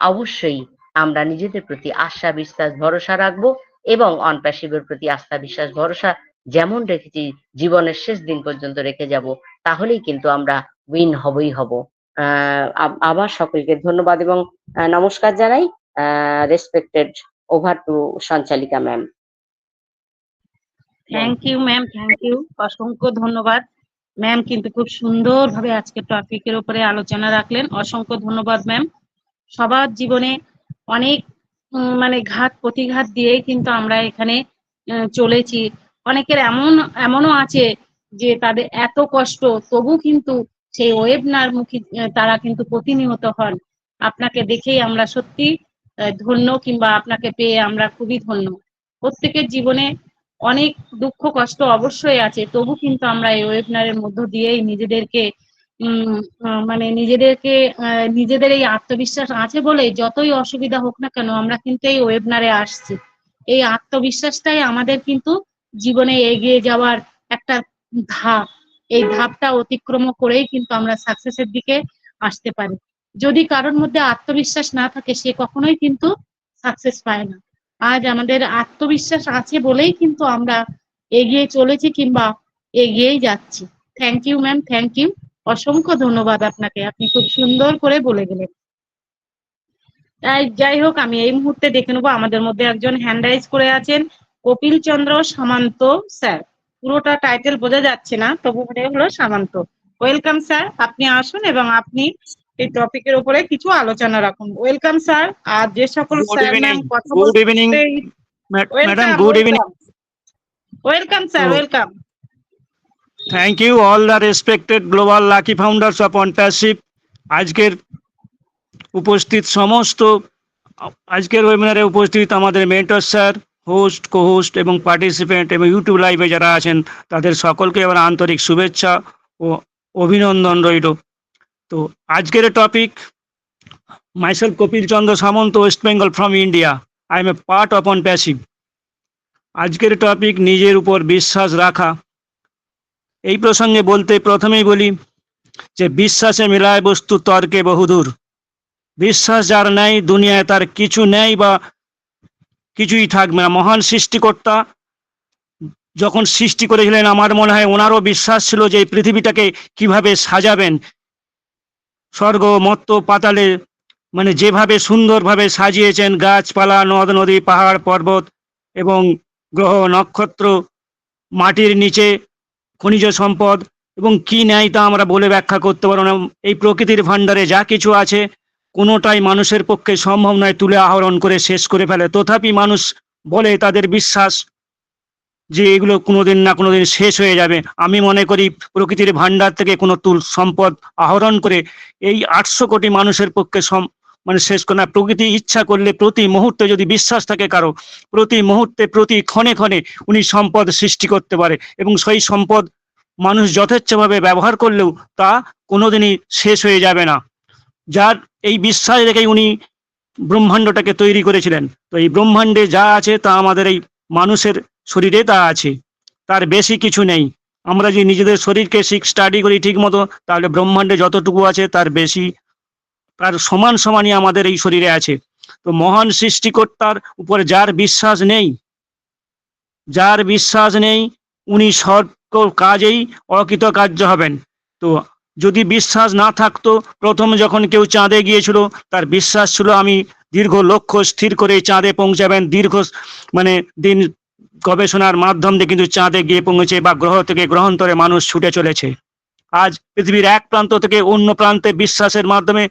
অবশ্যই আমরা নিজেদের প্রতি আশা, বিশ্বাস, ভরসা রাখবো, এবং অনপ্যাসিভের প্রতি আস্থা, বিশ্বাস, ভরসা যেমন রেখেছি জীবনের শেষ দিন পর্যন্ত রেখে যাব, তাহলেই কিন্তু আমরা উইন হবই হব। আবার সকলকে ধন্যবাদ এবং নমস্কার জানাই। রেসপেক্টেড, ওভার টু সঞ্চালিকা ma'am. Thank you ma'am, thank you, অসংখ্য ধন্যবাদ। ম্যাম কিন্তু খুব সুন্দরভাবে আজকে টপিকের উপরে আলোচনা রাখলেন, অসংখ্য ধন্যবাদ ম্যাম। সবার জীবনে অনেক মানে ঘাত প্রতিঘাত দিয়ে কিন্তু আমরা এখানে চলেছি। অনেকের এমনও আছে যে তাদের এত কষ্ট, তবু কিন্তু সেই ওয়েবিনার মুখী তারা কিন্তু প্রতিনিয়ত হন। আপনাকে দেখেই আমরা সত্যি ধন্য, কিংবা আপনাকে পেয়ে আমরা খুবই ধন্য। প্রত্যেকের জীবনে অনেক দুঃখ কষ্ট অবশ্যই আছে, তবু কিন্তু আমরা এই ওয়েবিনারের মধ্য দিয়েই নিজেদেরকে মানে নিজেদের এই আত্মবিশ্বাস আছে বলে যতই অসুবিধা হোক না কেন আমরা কিন্তু এই ওয়েবিনারে আসছি। এই আত্মবিশ্বাসটাই আমাদের কিন্তু জীবনে এগিয়ে যাওয়ার একটা ধাপ। এই ধাপটা অতিক্রম করেই কিন্তু আমরা সাকসেসের দিকে আসতে পারি। যদি কারোর মধ্যে আত্মবিশ্বাস না থাকে সে কখনোই কিন্তু সাকসেস পায় না। আজ আমাদের আত্মবিশ্বাস আছে বলেই কিন্তু আমরা এগিয়ে চলেছি কিংবা এগিয়েই যাচ্ছি। Thank you ma'am, thank you, অসংখ্য ধন্যবাদ আপনাকে, আপনি খুব সুন্দর করে বলে গেলেন। যাই হোক, আমি এই মুহূর্তে দেখে নেবো আমাদের মধ্যে একজন হ্যান্ড রাইজ করে আছেন, কপিল চন্দ্র সামন্ত স্যার। পুরোটা টাইটেল বোঝা যাচ্ছে না, তবু মনে হলো সামন্ত। ওয়েলকাম স্যার, আপনি আসুন এবং আপনি এই টপিকের উপরে কিছু আলোচনা রাখুন। Welcome sir. আর যে সকল Good স্যার evening. ম্যাম কথা Good evening, Madam. Good evening. Welcome sir, So- welcome. Thank you all the respected global lucky founders of OnePassive. আজকের উপস্থিত সমস্ত আজকের ওয়েবিনারে উপস্থিত আমাদের মেন্টর স্যার, হোস্ট, কো-হোস্ট এবং পার্টিসিপেন্ট এবং ইউটিউব লাইভে যারা আছেন তাদের সকলকে আমার আন্তরিক শুভেচ্ছা ও অভিনন্দন রইল। তো আজকের topic, myself Kapil Chandra Samanta, West Bengal from India. I M A part of OnePassive। আজকের টপিক নিজের উপর বিশ্বাস রাখা। এই প্রসঙ্গে বলতে প্রথমেই বলি যে বিশ্বাসে মিলায় বস্তু তর্কে বহুদূর। বিশ্বাস যার নেই দুনিয়ায় তার কিছু নেই বা কিছুই থাকবে না। মহান সৃষ্টিকর্তা যখন সৃষ্টি করেছিলেন আমার মনে হয় ওনারও বিশ্বাস ছিল যে এই পৃথিবীটাকে কিভাবে সাজাবেন। স্বর্গ মর্ত্য পাতালে মানে যেভাবে সুন্দরভাবে সাজিয়েছেন, গাছপালা, নদ নদী, পাহাড় পর্বত এবং গ্রহ নক্ষত্র, মাটির নিচে খনিজ সম্পদ এবং কি নেই তা আমরা বলে ব্যাখ্যা করতে পারবো না। এই প্রকৃতির ভাণ্ডারে যা কিছু আছে কোনোটাই মানুষের পক্ষে সম্ভব নয় তুলে আহরণ করে শেষ করে ফেলে। তথাপি মানুষ বলে তাদের বিশ্বাস যে এগুলো কোনোদিন না কোনোদিন শেষ হয়ে যাবে। আমি মনে করি প্রকৃতির ভাণ্ডার থেকে কোনো সম্পদ আহরণ করে এই 800 কোটি মানুষের পক্ষে মানে শেষ করে না। প্রকৃতি ইচ্ছা করলে প্রতি মুহূর্তে যদি বিশ্বাস থাকে কারো, প্রতি মুহূর্তে প্রতি ক্ষণে ক্ষণে উনি সম্পদ সৃষ্টি করতে পারে এবং সেই সম্পদ মানুষ যথেচ্ছভাবে ব্যবহার করলেও তা কোনোদিনই শেষ হয়ে যাবে না। যার এই বিশ্বাস রেখেই উনি ব্রহ্মাণ্ডটাকে তৈরি করেছিলেন। তো এই ব্রহ্মাণ্ডে যা আছে তা আমাদের এই মানুষের শরীরে তা আছে, তার বেশি কিছু নেই। আমরা যদি নিজেদের শরীরকে স্টাডি করি ঠিক মতো তাহলে ব্রহ্মাণ্ডে যতটুকু আছে তার বেশি, তার সমান সমানই আমাদের এই শরীরে আছে। তো মহান সৃষ্টিকর্তার উপরে যার বিশ্বাস নেই উনি সকল কাজেই অকৃতকার্য হবেন। তো যদি বিশ্বাস না থাকতো, প্রথম যখন কেউ চাঁদে গিয়েছিল তার বিশ্বাস ছিল আমি দীর্ঘ লক্ষ্য স্থির করে চাঁদে পৌঁছাবেন, দীর্ঘ মানে দিন গবেষণার মাধ্যম দিয়ে কিন্তু চাঁদে গিয়ে পৌঁছে বা গ্রহ থেকে গ্রহান্তরে মানুষ ছুটে চলেছে। আজ পৃথিবীর এক প্রান্ত থেকে অন্য প্রান্তে বিশ্বাসের মাধ্যমে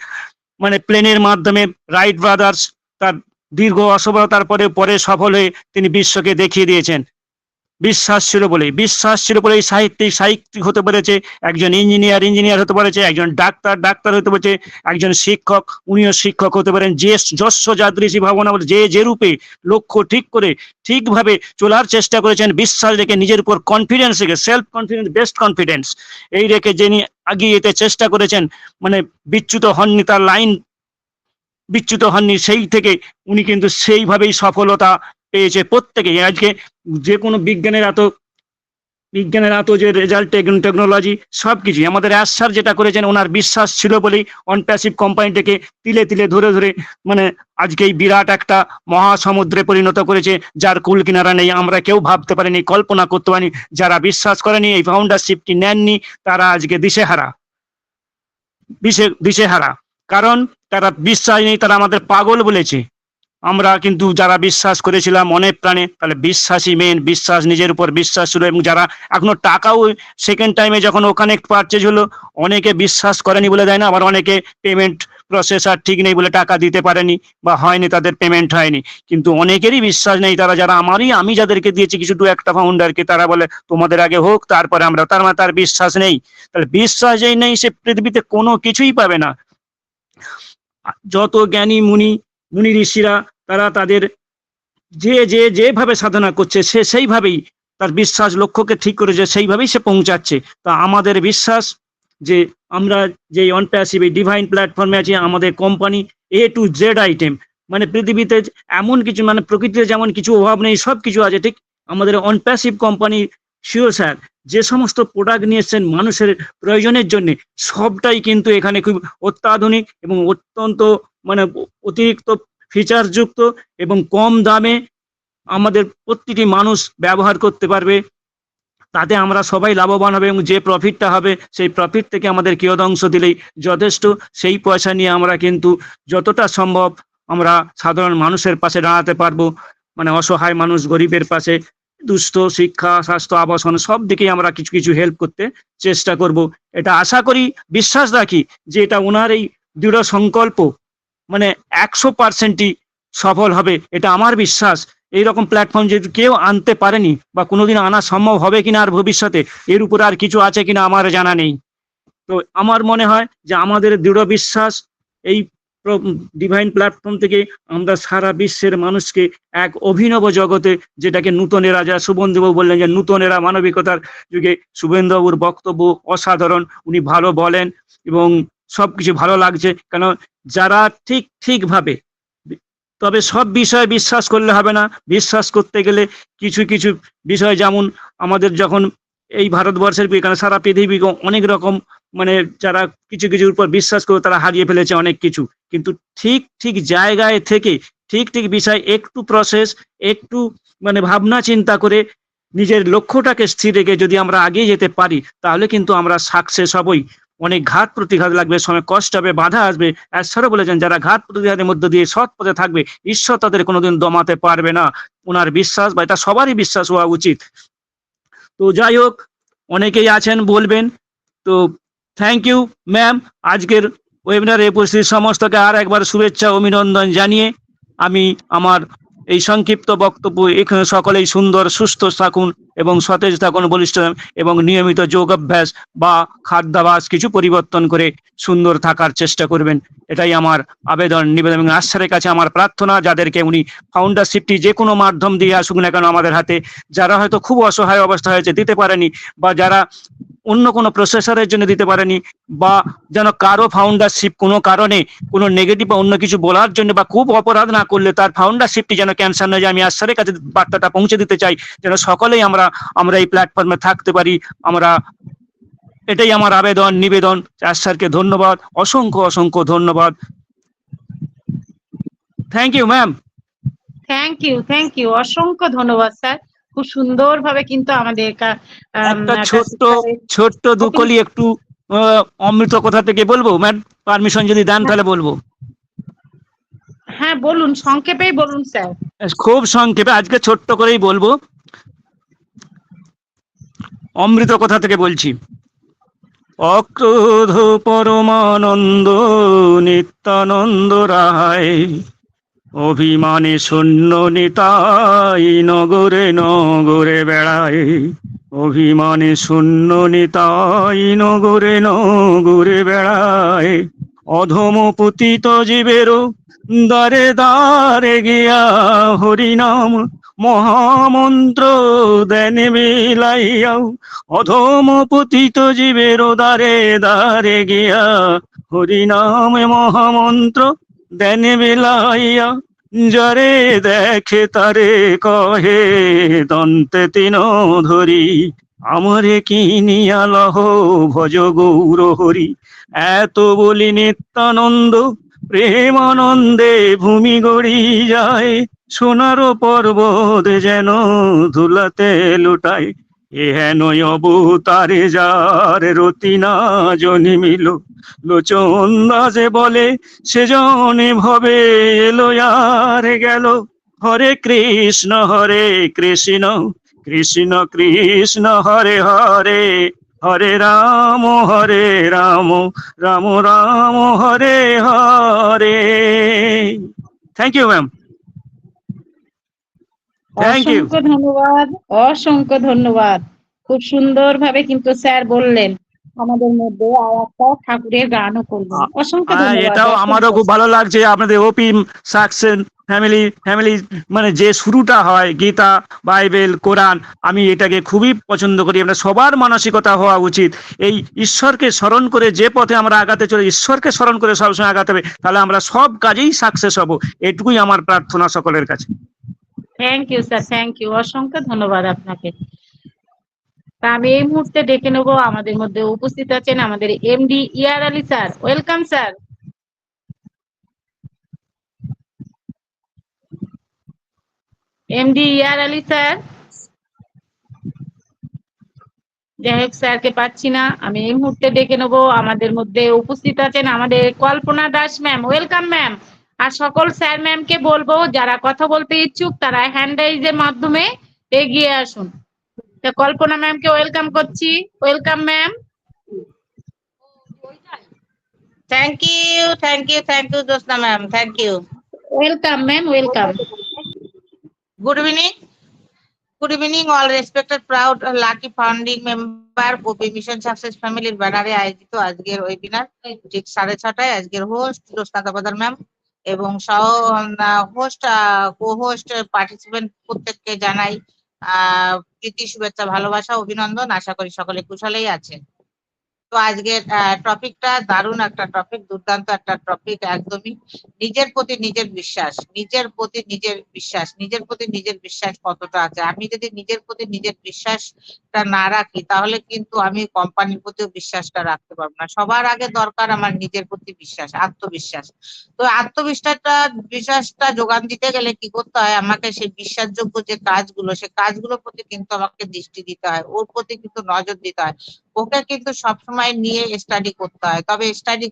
মানে প্লেনের মাধ্যমে রাইট ব্রাদার্স তার দীর্ঘ অসফলতার পরে সফল হয়ে তিনি বিশ্বকে দেখিয়ে দিয়েছেন। বিশ্বাস ছিল বলেই সাহিত্যিক হতে পেরেছে, একজন ইঞ্জিনিয়ার হতে পেরেছে, একজন ডাক্তার হতে পেরেছে, একজন শিক্ষক উনিও শিক্ষক হতে পারেন। যে যস্য যাদৃশী ভাবনা বলে যে যে রূপে লক্ষ্য ঠিক করে ঠিকভাবে চলার চেষ্টা করেছেন, বিশ্বাস রেখে নিজের উপর কনফিডেন্স রেখে, সেলফ কনফিডেন্স, বেস্ট কনফিডেন্স এই রেখে যিনি এগিয়ে যেতে চেষ্টা করেছেন, মানে বিচ্যুত হননি, তার লাইন বিচ্যুত হননি, সেই থেকে উনি কিন্তু সেইভাবেই সফলতা পেয়েছে প্রত্যেকেই। আজকে যে কোনো বিজ্ঞানের এত যে রেজাল্ট, টেকনোলজি সবকিছু আমাদের স্যার যেটা করেছেন ওনার বিশ্বাস ছিল বলেই OnePassive কোম্পানিটাকে তিলে তিলে ধরে মানে আজকে এই বিরাট একটা মহাসমুদ্রে পরিণত করেছে যার কুল কিনারা নেই। আমরা কেউ ভাবতে পারিনি, কল্পনা করতে পারিনি। যারা বিশ্বাস করেনি, এই ফাউন্ডারশিপটি নেননি, তারা আজকে দিশেহারা। কারণ তারা বিশ্বাস নেই, তারা আমাদের পাগল বলেছে। আমরা কিন্তু যারা বিশ্বাস করেছিলাম অনেক প্রাণে, তাহলে বিশ্বাসই মেন, বিশ্বাস, নিজের উপর বিশ্বাস ছিল। এবং যারা এখনো টাকাও সেকেন্ড টাইমে যখন ওখানে পারচেজ হলো, অনেকে বিশ্বাস করেনি বলে দেয় না, আবার অনেকে পেমেন্ট প্রসেসার ঠিক নেই বলে টাকা দিতে পারেনি বা হয়নি, তাদের পেমেন্ট হয়নি। কিন্তু অনেকেরই বিশ্বাস নেই, তারা যারা আমি যাদেরকে দিয়েছি কিছু দু একটা ফাউন্ডারকে, তারা বলে তোমাদের আগে হোক তারপরে আমরা, তার মানে তার বিশ্বাস নেই। তাহলে বিশ্বাস যেই নেই সে পৃথিবীতে কোনো কিছুই পাবে না। যত জ্ঞানী মুনি ঋষিরা তারা তাদের যেভাবে সাধনা করছে সে সেইভাবেই তার বিশ্বাস লক্ষ্যকে ঠিক করেছে, সেইভাবেই সে পৌঁছাচ্ছে। তা আমাদের বিশ্বাস যে আমরা যে OnePassive এই ডিভাইন প্ল্যাটফর্মে আছি, আমাদের company A to Z item, মানে পৃথিবীতে এমন কিছু, মানে প্রকৃতিতে যেমন কিছু অভাব নেই সব কিছু আছে, ঠিক আমাদের OnePassive কোম্পানি শিওর স্যার, যে সমস্ত প্রোডাক্ট নিয়ে এসছেন মানুষের প্রয়োজনের জন্য, সবটাই কিন্তু এখানে খুব অত্যাধুনিক এবং অত্যন্ত মানে অতিরিক্ত ফিচার যুক্ত এবং কম দামে আমাদের প্রতিটি মানুষ ব্যবহার করতে পারবে। তাতে আমরা সবাই লাভবান হবে এবং যে প্রফিটটা হবে সেই প্রফিট থেকে আমাদের কিয়দংশ দিলেই যথেষ্ট। সেই পয়সা নিয়ে আমরা কিন্তু যতটা সম্ভব আমরা সাধারণ মানুষের পাশে দাঁড়াতে পারবো, মানে অসহায় মানুষ, গরিবের পাশে, দুস্থ, শিক্ষা, স্বাস্থ্য, আবাসন সব দিকেই আমরা কিছু কিছু হেল্প করতে চেষ্টা করব। এটা আশা করি, বিশ্বাস রাখি যে এটা ওনার এই দৃঢ় সংকল্প মানে 100%ই সফল হবে, এটা আমার বিশ্বাস। এইরকম প্ল্যাটফর্ম যদি কেউ আনতে পারেনি বা কোনোদিন আনা সম্ভব হবে কিনা আর ভবিষ্যতে, এর উপরে আর কিছু আছে কিনা আমার জানা নেই। তো আমার মনে হয় যে আমাদের দৃঢ় বিশ্বাস এই ডিভাইন প্ল্যাটফর্ম থেকে আমরা সারা বিশ্বের মানুষকে এক অভিনব জগতে, যেটাকে নূতনেরা, যা শুভেন্দুবাবু বললেন যে নূতনেরা মানবিকতার যুগে, শুভেন্দুবাবুর বক্তব্য অসাধারণ, উনি ভালো বলেন এবং সবকিছু ভালো লাগছে। কেন যারা ঠিকভাবে, তবে সব বিষয়ে বিশ্বাস করলে হবে না, বিশ্বাস করতে গেলে কিছু কিছু বিষয়, যেমন আমাদের যখন এই ভারতবর্ষের এখানে সারা পৃথিবী অনেক রকম মানে যারা কিছু কিছুর উপর বিশ্বাস করে তারা হারিয়ে ফেলেছে অনেক কিছু, কিন্তু ঠিক জায়গায় থেকে ঠিক বিষয় একটু প্রসেস, একটু মানে ভাবনা চিন্তা করে নিজের লক্ষ্যটাকে স্থির রেখে যদি আমরা এগিয়ে যেতে পারি, তাহলে কিন্তু আমরা সাকসেস হবই। অনেক ঘাত প্রতিঘাত লাগবে, সময় কষ্ট হবে, বাধা আসবে। ঈশ্বরও বলেছেন যারা ঘাত প্রতিঘাতের মধ্যে দিয়ে সৎ পথে থাকবে, ঈশ্বর তাদের কোনোদিন দমাতে পারবে না। ওনার বিশ্বাস, বা এটা সবারই বিশ্বাস হওয়া উচিত। তো যাই হোক, অনেকেই আছেন বলবেন। তো থ্যাংক ইউ ম্যাম, আজকের ওয়েবিনারে উপস্থিত সমস্তকে আর একবার শুভেচ্ছা অভিনন্দন জানিয়ে আমি আমার এই সংক্ষিপ্ত বক্তব্য এখানে, সকলেই সুন্দর সুস্থ থাকুন এবং সতেজ থাকুন, বলিষ্ঠ এবং নিয়মিত যোগ অভ্যাস বা খাদ্যাভ্যাস কিছু পরিবর্তন করে সুন্দর থাকার চেষ্টা করবেন, এটাই আমার আবেদন, নিবেদন এবং আশ্বাসের কাছে আমার প্রার্থনা। যাদেরকে উনি ফাউন্ডারশিপটি যে কোনো মাধ্যম দিয়ে আসুক না কেন আমাদের হাতে, যারা হয়তো খুব অসহায় অবস্থা হয়েছে দিতে পারেনি, বা যারা অন্য কোনো প্রসেসরের জন্য দিতে পারেনি, বা যেন কারো ফাউন্ডারশিপ কোনো কারণে কোনো নেগেটিভ বা অন্য কিছু বলার জন্য বা খুব অপরাধ না করলে তার ফাউন্ডারশিপটি যেন ক্যান্সার না যায়, আমি আশ্বাসের কাছে বার্তাটা পৌঁছে দিতে চাই, যেন সকলেই আমরা এই প্ল্যাটফর্মে থাকতে পারি। এটাই আমার আবেদন, নিবেদন। আশ্বাসকে ধন্যবাদ, অসংখ্য ধন্যবাদ। Thank you ma'am. Thank you, অসংখ্য ধন্যবাদ স্যার। খুব সুন্দরভাবে কিন্তু আমাদের একটা ছোট্ট দুকলি একটু অমৃত কথা থেকে বলবো ম্যাম, পারমিশন যদি দেন তাহলে বলবো। হ্যাঁ বলুন, সংক্ষেপেই বলুন স্যার। খুব সংক্ষেপে আজকে ছোট্ট করেই বলবো। অমৃত কথা থেকে বলছি। অক্রোধ পরমানন্দ নিত্যানন্দ রায়, অভিমানে শূন্য নিতাই নগরে নগরে বেড়ায়, অভিমানে শূন্য নিতাই নগরে নগরে বেড়ায়, অধম পতিত জীবেরও দ্বারে দ্বারে গিয়া হরিনাম মহামন্ত্র দেন বিলাইয়াও, অধম পতিত জীবেরও দ্বারে দ্বারে গিয়া হরিনাম মহামন্ত্র দেন বিলাইয়া, যারে দেখে তারে কহে দন্তে তিন ধরি, আমারে কিনিয়া লহ ভজ গৌর হরি। এত বলি নিত্যানন্দ প্রেমানন্দে ভূমি গড়ি যায়, সোনার পর্বত যেন ধুলাতে লুটায়, এহেন অবতারে যার রতি না জন্মিল, লোচন দাসে বলে সে জনে ভবে এলো আর গেল, Hare Krishna Krishna Krishna Hare Hare, Hare Ram Ram Ram Hare Hare. Thank you ma'am. Thank you. অসংখ্য ধন্যবাদ। খুব সুন্দরভাবে কিন্তু স্যার বললেন, আমাদের মধ্যে আর একটা ঠাকুরের গানও করলেন। অসংখ্য ধন্যবাদ। এটাও আমারও খুব ভালো লাগছে আপনাদের ওপি সাকসেস ফ্যামিলি মানে যে শুরুটা হয় গীতা, বাইবেল, কোরআন, আমি এটাকে খুবই পছন্দ করি। আমরা সবার মানসিকতা হওয়া উচিত এই ঈশ্বরকে স্মরণ করে, যে পথে আমরা আগাতে চলে ঈশ্বরকে স্মরণ করে সবসময় আগাতে হবে, তাহলে আমরা সব কাজেই সাকসেস হব। এটুকুই আমার প্রার্থনা সকলের কাছে। Thank you sir, thank you, অসংখ্য ধন্যবাদ আপনাকে। তা আমি এই মুহূর্তে ডেকে নেবো, আমাদের মধ্যে উপস্থিত আছেন আমাদের MD Yar Ali sir. Welcome sir. MD Yar Ali sir. যাই হোক, স্যারকে পাচ্ছি না। আমি এই মুহূর্তে ডেকে নেবো, আমাদের মধ্যে উপস্থিত আছেন আমাদের Kalpana Das ma'am. Welcome ma'am. আর সকল স্যার ম্যামকে বলবো যারা কথা বলতে ইচ্ছুক তারা হ্যান্ড রাইজের মাধ্যমে এগিয়ে আসুন। তা কল্পনা ম্যামকে ওয়েলকাম করছি। Welcome ma'am. Thank you, Josna ma'am. Thank you. Welcome ma'am, welcome. Good evening. Good evening, all respected, proud, lucky founding member OP Mission Success Family ব্যানারে আয়োজিত আজকের ওয়েবিনার ঠিক 6:30টায় আজকের হোস্ট জোসনা দাবাদার ম্যাম এবং সহ হোস্ট কো-হোস্ট পার্টিসিপেন্ট প্রত্যেককে জানাই প্রীতি, শুভেচ্ছা, ভালোবাসা, অভিনন্দন। আশা করি সকলে কুশলেই আছেন। তো আজকের টপিকটা দারুণ একটা টপিক, দুর্দান্ত একটা টপিক। একদমই নিজের প্রতি নিজের বিশ্বাস, নিজের প্রতি নিজের বিশ্বাস, নিজের প্রতি নিজের বিশ্বাস কতটা আছে। আমি যদি নিজের প্রতি নিজের বিশ্বাসটা না রাখি তাহলে কিন্তু আমি কোম্পানির প্রতিও বিশ্বাসটা রাখতে পারবো না। সবার আগে দরকার আমার নিজের প্রতি বিশ্বাস, আত্মবিশ্বাস। তো বিশ্বাসটা যোগান দিতে গেলে কি করতে হয়, আমাকে সেই বিশ্বাসযোগ্য যে কাজগুলো, সে কাজগুলোর প্রতি কিন্তু আমাকে দৃষ্টি দিতে হয়, ওর প্রতি কিন্তু নজর দিতে হয়, ওকে কিন্তু সবসময় নিয়ে স্টাডি করতে হয়। তবে স্টাডি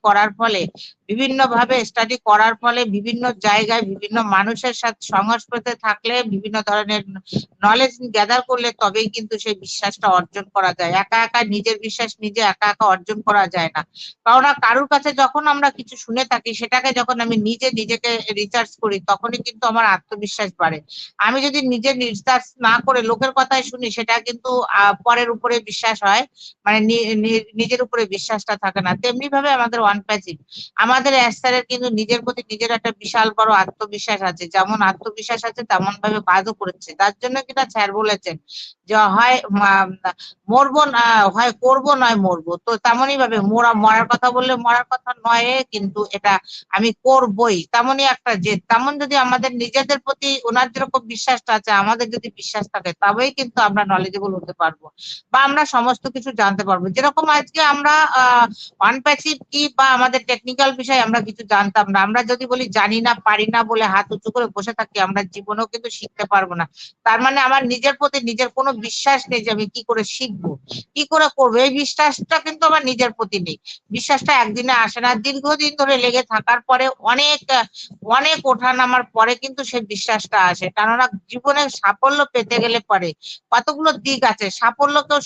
করার ফলে বিভিন্ন জায়গায় বিভিন্ন মানুষের সাথে সংস্পর্শে থাকলে, বিভিন্ন ধরনের নলেজ গ্যাদার করলে তবেই কিন্তু সেই বিশ্বাসটা অর্জন করা যায়। একা একা নিজের বিশ্বাস নিজে একা একা অর্জন করা যায় না। কারণ কারোর কাছে যখন আমরা কিছু শুনে থাকি সেটাকে যখন আমি নিজেকে রিসার্চ করি তখনই কিন্তু আমার আত্মবিশ্বাস বাড়ে। আমি যদি নিজে রিসার্চ না করে লোকের কথাই শুনি সেটা কিন্তু পরের উপরে বিশ্বাস হয়, মানে নিজের উপরে বিশ্বাসটা থাকে না। তেমনি ভাবে আমাদের ওয়ান প্যাসিভ, আমাদের স্যারের কিন্তু নিজের প্রতি নিজের একটা বিশাল বড় আত্মবিশ্বাস আছে। যেমন আত্মবিশ্বাস আছে তেমন ভাবে কাজও করেছে। তার জন্য কিনা স্যার বলেছেন যে হয় মরবো না, হয় করবো নয় মরবো। তো তেমনই ভাবে মরার কথা বললে মরার কথা নয়, কিন্তু এটা আমি করবই, তেমনই একটা জেদ। তেমন যদি আমাদের নিজেদের প্রতি ওনার যেরকম বিশ্বাসটা আছে, আমাদের যদি বিশ্বাস থাকে তবেই কিন্তু আমরা নলেজেবল হতে পারবো বা আমরা সমস্ত কিছু জানতে পারবো। যেরকম আজকে আমরা ওয়ান প্যাসিভ কি বা আমাদের টেকনিক্যাল বিষয় আমরা কিছু জানতাম না, আমরা যদি বলি জানি না পারি না বলে হাত উঁচু করে বসে থাকি, আমরা জীবনেও কিন্তু শিখতে পারবো না। তার মানে আমার নিজের প্রতি নিজের কোনো বিশ্বাস নেই যে আমি কি করে শিখবো, কি করে করবো, এই বিশ্বাসটা কিন্তু আমার নিজের প্রতি নেই। বিশ্বাসটা একদিনে আসে না, দীর্ঘদিন ধরে লেগে থাকার পরে অনেক ওঠানামার পরে কিন্তু সেই বিশ্বাসটা আসে। কেননা জীবনে সাফল্য পেতে গেলে পরে কতগুলো দিক আছে, সাফল্যকেও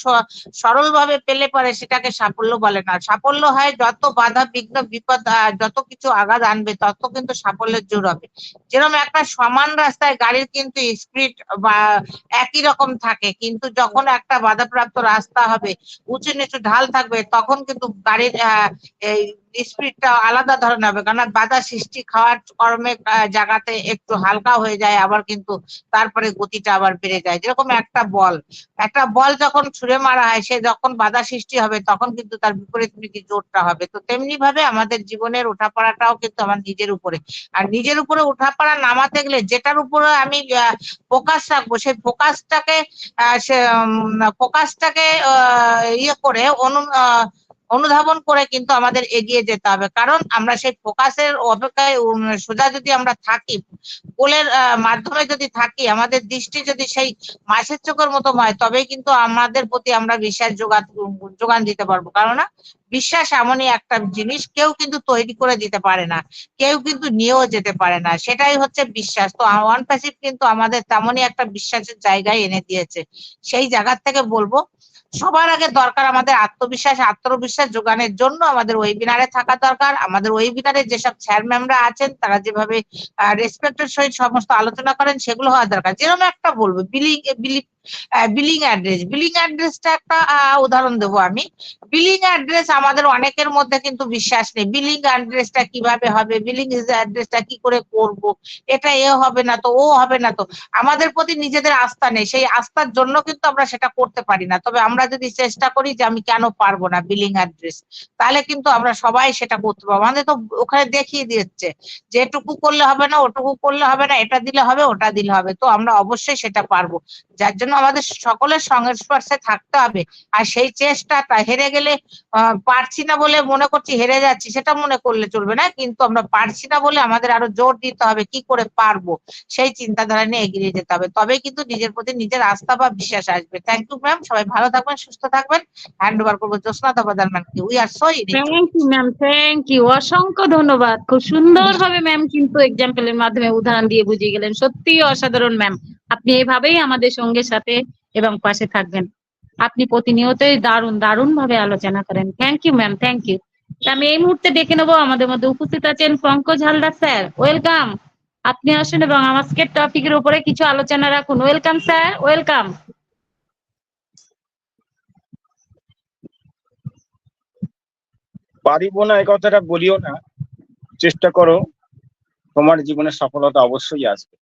সরল ভাবে পেলে পরে সেটাকে সাফল্য বলে না। সাফল্য হয় যত বাধা বিঘ্ন বিপদ যত কিছু আঘাত আনবে তত কিন্তু সাফল্যের জোর হবে। যেরকম একটা সমান রাস্তায় গাড়ির কিন্তু স্পিড বা একই রকম থাকে, কিন্তু যখন একটা বাধাপ্রাপ্ত রাস্তা হবে, উঁচু নিচু ঢাল থাকবে, তখন কিন্তু গাড়ির এই স্পিডটা আলাদা ধরনের হবে। কারণ বাধা সৃষ্টি খাওয়ার কর্মে জায়গাতে একটু হালকা হয়ে যায়, আবার কিন্তু তারপরে গতিটা আবার বেড়ে যায়। যেরকম একটা বল যখন ছুঁড়ে মারা হয়, সে যখন বাধা সৃষ্টি হবে তখন কিন্তু তার বিপরীতমুখী জোরটা হবে। তো তেমনি ভাবে আমাদের জীবনের ওঠাপড়াটাও কিন্তু আমার নিজের উপরে। আর নিজের উপরে ওঠাপড়া নামাতে গেলে যেটার উপরে আমি ফোকাস রাখবো, সেই ফোকাসটাকে ইয়ে করে অনুধাবন করে কিন্তু আমাদের এগিয়ে যেতে হবে। কারণ আমরা সেই ফোকাসের অপেক্ষায় সোজা যদি আমরা থাকি, গোলের মাধ্যমে যদি থাকি, আমাদের দৃষ্টি যদি সেই মাছের চোখের মতো হয়, তবেই কিন্তু আমাদের প্রতি আমরা বিশ্বাস যোগান দিতে পারবো। কারণ বিশ্বাস এমনই একটা জিনিস, কেউ কিন্তু তৈরি করে দিতে পারে না, কেউ কিন্তু নিয়েও যেতে পারে না, সেটাই হচ্ছে বিশ্বাস। তো ওয়ান প্যাসিভ কিন্তু আমাদের তেমনই একটা বিশ্বাসের জায়গায় এনে দিয়েছে। সেই জায়গার থেকে বলবো সবার আগে দরকার আমাদের আত্মবিশ্বাস যোগানের জন্য আমাদের ওয়েবিনারে থাকা দরকার। আমাদের ওয়েবিনারে যেসব স্যার ম্যামরা আছেন তারা যেভাবে রেসপেক্টের সহিত সমস্ত আলোচনা করেন সেগুলো হওয়া দরকার। যেরকম একটা বলবো বিলিং অ্যাড্রেসটা একটা উদাহরণ দেবো আমি। বিলিং অ্যাড্রেস আমাদের অনেকের মধ্যে কিন্তু বিশ্বাস নেই। বিলিং অ্যাড্রেসটা কিভাবে হবে, বিলিং অ্যাড্রেসটা কি করে করব, এটা হবে না তো ও হবে না তো, আমাদের প্রতি নিজেদের আস্থা নেই। সেই আস্থার জন্য কিন্তু আমরা সেটা করতে পারি না। তবে আমরা যদি চেষ্টা করি যে আমি কেন পারবো না বিলিং অ্যাড্রেস, তাহলে কিন্তু আমরা সবাই সেটা করতে পারবো। আমাদের তো ওখানে দেখিয়ে দিচ্ছে যে এটুকু করলে হবে না, ওটুকু করলে হবে না, এটা দিলে হবে, ওটা দিলে হবে। তো আমরা অবশ্যই সেটা পারবো। যার জন্য জন্য আমাদের সকলের সংস্পর্শে থাকতে হবে। আর সেই চেষ্টাটা হেরে গেলে পারছি না বলে মনে করছি হেরে যাচ্ছি সেটা মনে করলে চলবে না, কিন্তু আমরা পারছি না বলে আমাদের আরো জোর দিতে হবে কি করে পারবো সেই চিন্তাধারা নিয়ে এগিয়ে যেতে হবে, তবে কিন্তু নিজের প্রতি নিজের আস্থা বা বিশ্বাস আসবে। থ্যাংক ইউ ম্যাম, সবাই ভালো থাকবেন, সুস্থ থাকবেন। হ্যান্ড ওভার করবো জ্যোৎস্না দামোদর ম্যামকে। We are so in. Thank you ma'am, thank you, অসংখ্য ধন্যবাদ। খুব সুন্দরভাবে ম্যাম কিন্তু এক্সাম্পলের মাধ্যমে উদাহরণ দিয়ে বুঝিয়ে গেলেন। সত্যি অসাধারণ ম্যাম, আপনি এভাবেই আমাদের সঙ্গে সাথে এবং পাশে থাকবেন। আপনি প্রতিনিয়তই দারুণ দারুণ ভাবে আলোচনা করেন। Thank you ma'am, thank you. আমি এই মুহূর্তে ডেকে নেবো, আমাদের মধ্যে উপস্থিত আছেন পঙ্কজ হালদার স্যার। ওয়েলকাম, আপনি আসুন এবং আজকের টপিকের উপরে কিছু আলোচনা রাখুন। Welcome sir, welcome. পারিব না এ কথাটা বলিও না, চেষ্টা করো, তোমার জীবনে সফলতা অবশ্যই আসবে।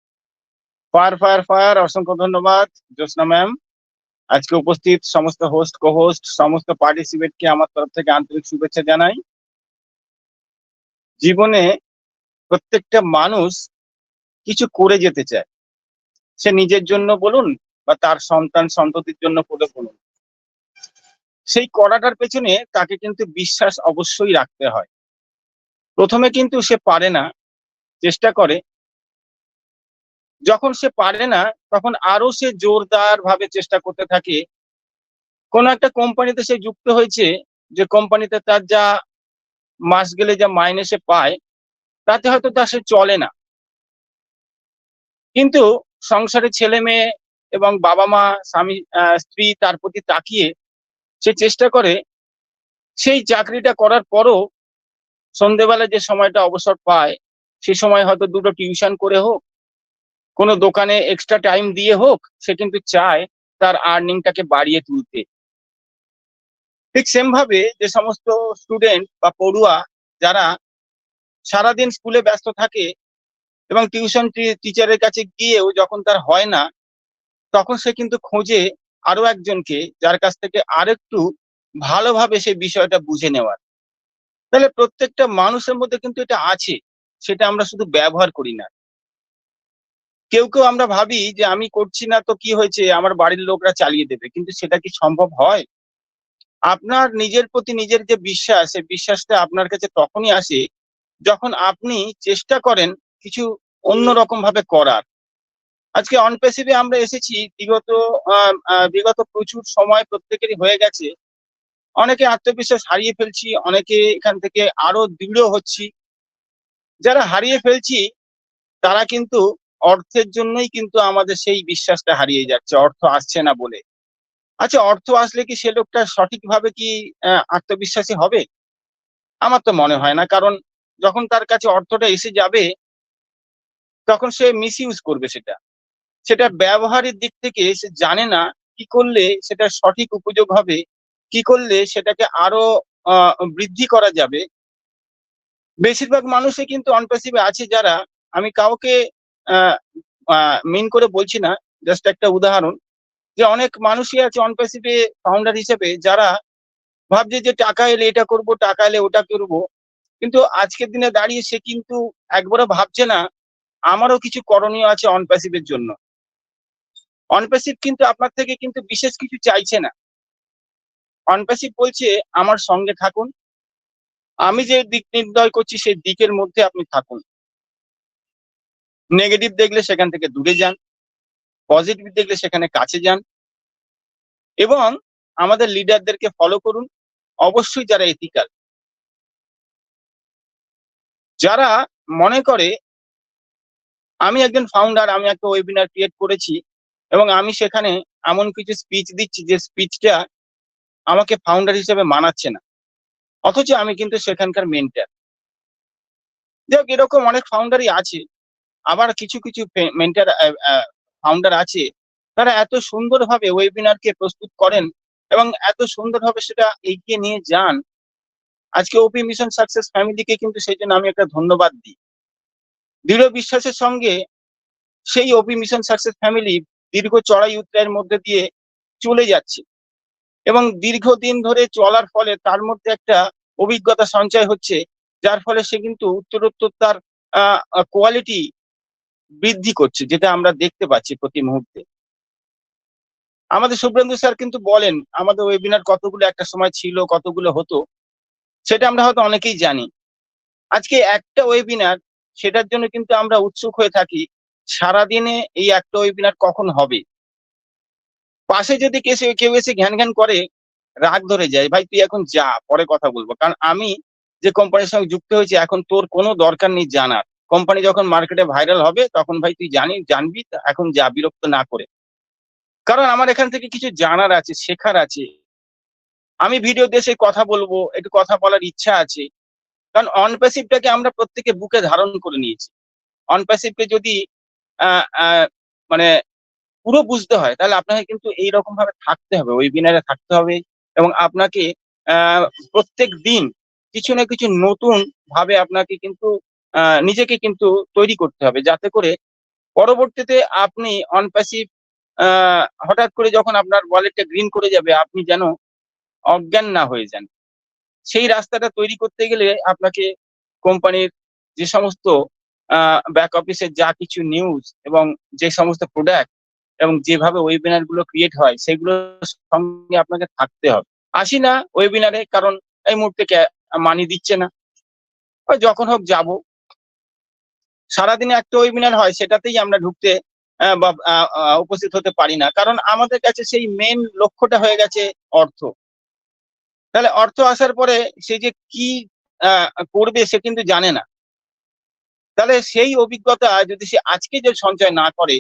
Fire fire fire. অসংখ্য ধন্যবাদ জ্যোৎস্না ম্যাম। আজকে উপস্থিত সমস্ত হোস্ট কো হোস্ট সমস্ত পার্টিসিপেটকে আমার তরফ থেকে আন্তরিক শুভেচ্ছা জানাই। জীবনে প্রত্যেকটা মানুষ কিছু করে যেতে চায়, সে নিজের জন্য বলুন বা তার সন্তান সন্ততির জন্য করে বলুন, সেই করাটার পেছনে তাকে কিন্তু বিশ্বাস অবশ্যই রাখতে হয়। প্রথমে কিন্তু সে পারে না, চেষ্টা করে, যখন সে পারে না তখন আরো সে জোরদার ভাবে চেষ্টা করতে থাকে। কোন একটা কোম্পানিতে সে যুক্ত হয়েছে, যে কোম্পানিতে তার যা মাস গেলে যা মাইনে সে পায় তাতে হয়তো তা সে চলে না, কিন্তু সংসারে ছেলে মেয়ে এবং বাবা মা স্বামী স্ত্রী তার প্রতি তাকিয়ে সে চেষ্টা করে সেই চাকরিটা করার পরও সন্ধেবেলা যে সময়টা অবসর পায় সে সময় হয়তো দুটো টিউশন করে হোক, কোনো দোকানে এক্সট্রা টাইম দিয়ে হোক, সে কিন্তু চায় তার আর্নিংটাকে বাড়িয়ে তুলতে। ঠিক সেম ভাবে যে সমস্ত স্টুডেন্ট বা পড়ুয়া যারা সারাদিন স্কুলে ব্যস্ত থাকে এবং টিউশন টিচারের কাছে গিয়েও যখন তার হয় না, তখন সে কিন্তু খোঁজে আরো একজনকে যার কাছ থেকে আরেকটু ভালোভাবে সেই বিষয়টা বুঝে নেওয়ার। তাহলে প্রত্যেকটা মানুষের মধ্যে কিন্তু এটা আছে, সেটা আমরা শুধু ব্যবহার করি না। কেউ কেউ আমরা ভাবি যে আমি করছি না তো কি হয়েছে, আমার বাড়ির লোকরা চালিয়ে দেবে, কিন্তু সেটা কি সম্ভব হয়? আপনার নিজের প্রতি নিজের যে বিশ্বাস, সেই বিশ্বাসটা আপনার কাছে তখনই আসে যখন আপনি চেষ্টা করেন কিছু অন্যরকম ভাবে করার। আজকে অনপ্যাসিভে আমরা এসেছি, বিগত প্রচুর সময় প্রত্যেকেরই হয়ে গেছে, অনেকে আত্মবিশ্বাস হারিয়ে ফেলছি, অনেকে এখান থেকে আরো দৃঢ় হচ্ছি। যারা হারিয়ে ফেলছি তারা কিন্তু অর্থের জন্যই কিন্তু আমাদের সেই বিশ্বাসটা হারিয়ে যাচ্ছে, অর্থ আসছে না বলে। আচ্ছা, অর্থ আসলে কি সে লোকটা সঠিকভাবে কি আত্মবিশ্বাসী হবে? আমার তো মনে হয় না, কারণ যখন তার কাছে অর্থটা এসে যাবে তখন সে মিসইউজ করবে সেটা। সেটা ব্যবহারের দিক থেকে সে জানে না কি করলে সেটা সঠিক উপযোগ হবে, কি করলে সেটাকে আরো বৃদ্ধি করা যাবে। বেশিরভাগ মানুষই কিন্তু অনপ্যাসিভে আছে যারা, আমি কাউকে মিন করে বলছি না, জাস্ট একটা উদাহরণ, যে অনেক মানুষই আছে অনপ্যাসিভে ফাউন্ডার হিসেবে যারা ভাবছে যে টাকা এলে এটা করব, টাকা এলে ওটা করব, কিন্তু আজকের দিনে দাঁড়িয়ে সে কিন্তু একবারও ভাবছে না আমারও কিছু করণীয় আছে অনপ্যাসিভের জন্য। অনপ্যাসিভ কিন্তু আপনার থেকে কিন্তু বিশেষ কিছু চাইছে না। অনপ্যাসিভ বলছে আমার সঙ্গে থাকুন, আমি যে দিক নির্ণয় করছি সেই দিকের মধ্যে আপনি থাকুন। নেগেটিভ দেখলে সেখান থেকে দূরে যান, পজিটিভ দেখলে সেখানে কাছে যান, এবং আমাদের লিডারদেরকে ফলো করুন, অবশ্যই যারা এথিক্যাল, যারা মনে করে আমি একজন ফাউন্ডার, আমি একটা ওয়েবিনার ক্রিয়েট করেছি এবং আমি সেখানে এমন কিছু স্পিচ দিচ্ছি যে স্পিচটা আমাকে ফাউন্ডার হিসেবে মানাচ্ছে না, অথচ আমি কিন্তু সেখানকার মেন্টর। যাক, এরকম অনেক ফাউন্ডারই আছে। আবার কিছু কিছু মেন্টর ফাউন্ডার আছে তারা এত সুন্দরভাবে ওয়েবিনারকে প্রস্তুত করেন এবং এত সুন্দরভাবে সেটা এগিয়ে নিয়ে যান। আজকে ওপি মিশন সাকসেস ফ্যামিলিকে কিন্তু সেই জন্য আমি একটা ধন্যবাদ দিই। দৃঢ় বিশ্বাসের সঙ্গে সেই ওপি মিশন সাকসেস ফ্যামিলি দীর্ঘ চড়াই উতরাইয়ের মধ্যে দিয়ে চলে যাচ্ছে এবং দীর্ঘদিন ধরে চলার ফলে তার মধ্যে একটা অভিজ্ঞতা সঞ্চয় হচ্ছে, যার ফলে সে কিন্তু উত্তরোত্তর তার কোয়ালিটি বৃদ্ধি করছে, যেটা আমরা দেখতে পাচ্ছি প্রতি মুহূর্তে। আমাদের শুভ্রেন্দু স্যার কিন্তু বলেন আমাদের ওয়েবিনার কতগুলো একটা সময় ছিল, কতগুলো হতো, সেটা আমরা হয়তো অনেকেই জানি। আজকে একটা ওয়েবিনার, সেটার জন্য কিন্তু আমরা উৎসুক হয়ে থাকি সারাদিনে এই একটা ওয়েবিনার কখন হবে। পাশে যদি কেউ এসে ঘ্যান ঘ্যান করে, রাগ ধরে যায়, ভাই তুই এখন যা, পরে কথা বলবো, কারণ আমি যে কোম্পানির সঙ্গে যুক্ত হয়েছি এখন তোর কোনো দরকার নেই জানার। কোম্পানি যখন মার্কেটে ভাইরাল হবে তখন ভাই তুই জানবি, এখন যা, বিরক্ত না করে। কারণ আমার এখান থেকে কিছু জানার আছে, শেখার আছে। আমি ভিডিও দিয়ে সেই কথা বলবো, একটু কথা বলার ইচ্ছা আছে। কারণ অনপ্যাসিভটাকে আমরা প্রত্যেকে বুকে ধারণ করে নিয়েছি। অনপ্যাসিভকে যদি মানে পুরো বুঝতে হয়, তাহলে আপনাকে কিন্তু এইরকম ভাবে থাকতে হবে, ওয়েবিনারে থাকতে হবে, এবং আপনাকে প্রত্যেক দিন কিছু না কিছু নতুন ভাবে আপনাকে কিন্তু নিজেকে কিন্তু তৈরি করতে হবে, যাতে করে পরবর্তীতে আপনি অনপ্যাসিভ হঠাৎ করে যখন আপনার ওয়ালেটটা গ্রিন করে যাবে, আপনি যেন অজ্ঞান না হয়ে যান। সেই রাস্তাটা তৈরি করতে গেলে আপনাকে কোম্পানির যে সমস্ত ব্যাক অফিসের যা কিছু নিউজ এবং যে সমস্ত প্রোডাক্ট এবং যেভাবে ওয়েবিনার গুলো ক্রিয়েট হয়, সেগুলোর সঙ্গে আপনাকে থাকতে হবে। আসি না ওয়েবিনারে, কারণ এই মুহূর্তে মানি দিচ্ছে না, ওই যখন হোক যাব। সারাদিনে একটা ওয়েবিনার হয়, সেটাতেই আমরা ঢুকতে বা উপস্থিত হতে পারি না, কারণ আমাদের কাছে সেই মেন লক্ষ্যটা হয়ে গেছে অর্থ। তাহলে অর্থ আসার পরে সে যে কি করবে সে কিন্তু জানে না। তাহলে সেই অভিজ্ঞতা যদি সে আজকে যে সঞ্চয় না করে,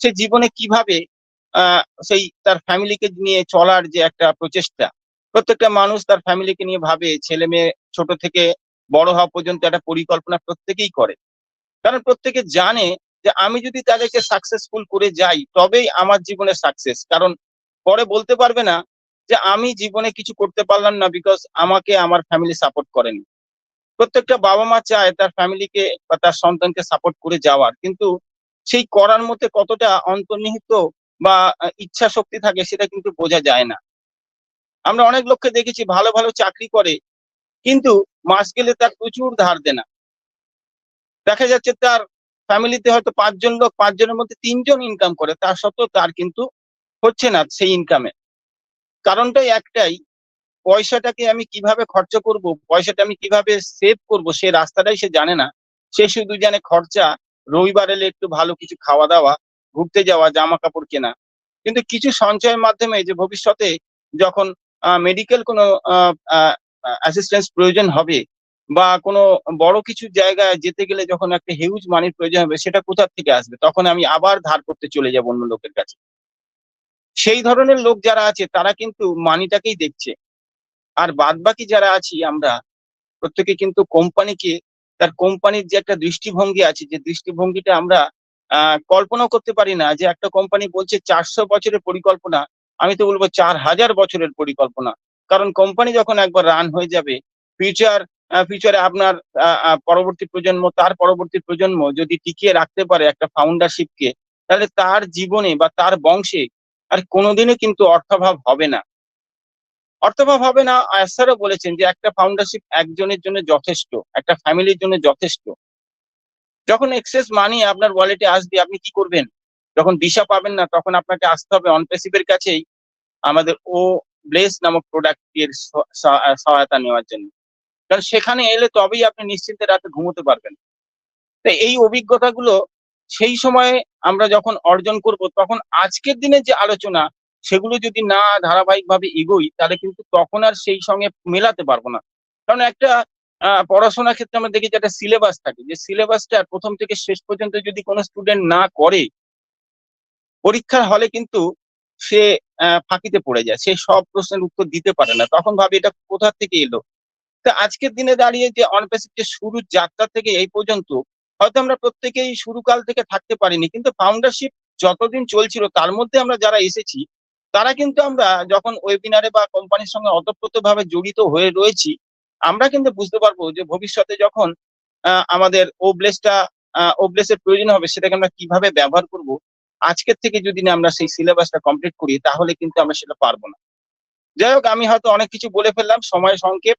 সে জীবনে কিভাবে সেই তার ফ্যামিলিকে নিয়ে চলার যে একটা প্রচেষ্টা, প্রত্যেকটা মানুষ তার ফ্যামিলিকে নিয়ে ভাবে, ছেলে মেয়ে ছোট থেকে বড় হওয়া পর্যন্ত একটা পরিকল্পনা প্রত্যেকেই করে। কারণ প্রত্যেকে জানে যে আমি যদি তাদেরকে সাকসেসফুল করে যাই, তবেই আমার জীবনে সাকসেস। কারণ পরে বলতে পারবে না যে আমি জীবনে কিছু করতে পারলাম না বিকজ আমাকে আমার ফ্যামিলি সাপোর্ট করেনি। প্রত্যেকটা বাবা মা চায় তার ফ্যামিলিকে বা তার সন্তানকে সাপোর্ট করে যাওয়ার, কিন্তু সেই করার মধ্যে কতটা অন্তর্নিহিত বা ইচ্ছা শক্তি থাকে সেটা কিন্তু বোঝা যায় না। আমরা অনেক লোককে দেখেছি ভালো ভালো চাকরি করে, কিন্তু মাস গেলে তার প্রচুর ধার দেনা। দেখা যাচ্ছে তার ফ্যামিলিতে হয়তো 5 জন লোক, 5 জনের মধ্যে 3 জন ইনকাম করে, তার সত্ত্বেও তার কিন্তু হচ্ছে না সেই ইনকামে। কারণটাই একটাই, পয়সাটাকে আমি কিভাবে খরচা করব, পয়সাটা আমি কিভাবে সেভ করব, সে রাস্তাটাই সে জানে না। সে শুধু জানে খরচা, রবিবার এলে একটু ভালো কিছু খাওয়া দাওয়া, ঘুরতে যাওয়া, জামা কাপড় কেনা। কিন্তু কিছু সঞ্চয়ের মাধ্যমে যে ভবিষ্যতে যখন মেডিকেল কোনো অ্যাসিস্ট্যান্স প্রয়োজন হবে বা কোনো বড় কিছু জায়গায় যেতে গেলে যখন একটা হিউজ মানির প্রয়োজন হবে, সেটা কোথা থেকে আসবে? তখন আমি আবার ধার করতে চলে যাব অন্য লোকের কাছে। সেই ধরনের লোক যারা আছে তারা কিন্তু মানিটাকেই দেখছে। আর বাদবাকি যারা আছি আমরা প্রত্যেকে কিন্তু কোম্পানিকে, তার কোম্পানির যে একটা দৃষ্টিভঙ্গি আছে, যে দৃষ্টিভঙ্গিটা আমরা কল্পনাও করতে পারি না। যে একটা কোম্পানি বলছে 400 বছরের পরিকল্পনা, আমি তো বলবো 4000 বছরের পরিকল্পনা। কারণ কোম্পানি যখন একবার রান হয়ে যাবে, ফিউচারে আপনার পরবর্তী প্রজন্ম, তার পরবর্তী প্রজন্ম যদি টিকিয়ে রাখতে পারে একটা ফাউন্ডারশিপকে, তাহলে তার জীবনে বা তার বংশে আর কোনোদিনও কিন্তু অর্থাভাব হবে না। অর্থাভাব হবে না। স্যারও বলেছেন যে একটা ফাউন্ডারশিপ একজনের জন্য যথেষ্ট, একটা ফ্যামিলির জন্য যথেষ্ট। যখন এক্সেস মানি আপনার ওয়ালেটে আসবে, আপনি কি করবেন? যখন দিশা পাবেন না, তখন আপনাকে আসতে হবে অনপ্যাসিভের কাছেই, আমাদের ও ব্লেস নামক প্রোডাক্টের সহায়তা নেওয়ার জন্য। কারণ সেখানে এলে তবেই আপনি নিশ্চিন্তে রাতে ঘুমোতে পারবেন। তো এই অভিজ্ঞতাগুলো সেই সময়ে আমরা যখন অর্জন করব, তখন আজকের দিনের যে আলোচনা, সেগুলো যদি না ধারাবাহিকভাবে এগোই, তাহলে কিন্তু তখন আর সেই সঙ্গে মেলাতে পারবো না। কারণ একটা পড়াশোনার ক্ষেত্রে আমরা দেখি যে একটা সিলেবাস থাকে, যে সিলেবাসটা প্রথম থেকে শেষ পর্যন্ত যদি কোনো স্টুডেন্ট না করে, পরীক্ষার হলে কিন্তু সে ফাঁকিতে পড়ে যায়, সে সব প্রশ্নের উত্তর দিতে পারে না, তখন ভাবে এটা কোথা থেকে এলো। তা আজকের দিনে দাঁড়িয়ে যে অনপ্যাসিভ যে শুরুর যাত্রা থেকে এই পর্যন্ত হয়তো আমরা প্রত্যেকেই শুরুকাল থেকে থাকতে পারিনি, কিন্তু ফাউন্ডারশিপ যতদিন চলছিল তার মধ্যে আমরা যারা এসেছি, তারা কিন্তু আমরা যখন ওয়েবিনারে বা কোম্পানির সঙ্গে ওতপ্রোতভাবে জড়িত হয়ে রয়েছি, আমরা কিন্তু বুঝতে পারবো যে ভবিষ্যতে যখন আমাদের ওব্লেসের প্রয়োজন হবে, সেটাকে আমরা কিভাবে ব্যবহার করব। আজকের থেকে যদি না আমরা সেই সিলেবাসটা কমপ্লিট করি, তাহলে কিন্তু আমরা সেটা পারবো না। যাই হোক, আমি হয়তো অনেক কিছু বলে ফেললাম, সময় সংক্ষেপ,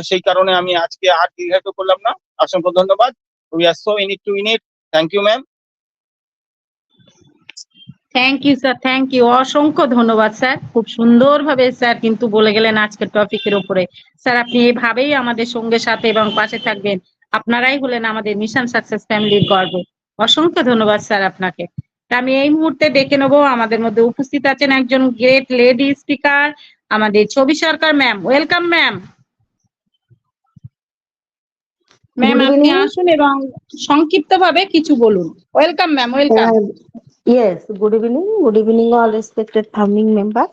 সেই কারণে আমি আজকে আর দীর্ঘায়িত করলাম না। অসংখ্য ধন্যবাদ। We are so in it to win it. Thank you ma'am. Thank you sir, thank you, অসংখ্য ধন্যবাদ স্যার। খুব সুন্দরভাবে স্যার কিন্তু বলে গেলেন আজকের টপিকের উপরে। স্যার আপনি এভাবেই আমাদের সঙ্গে সাথে এবং পাশে থাকবেন। আপনারাই হলেন আমাদের মিশন সাকসেস ফ্যামিলির গর্ব। অসংখ্য ধন্যবাদ স্যার আপনাকে। তা আমি এই মুহূর্তে ডেকে নেবো, আমাদের মধ্যে উপস্থিত আছেন একজন গ্রেট লেডি স্পিকার, আমাদের Chhabi Sarkar ma'am. Welcome ma'am. Ma'am Good আপনি evening. আসুন এবং সংক্ষিপ্তভাবে কিছু বলুন। Welcome ma'am, welcome. Yes, good evening. Good evening, all respected founding member.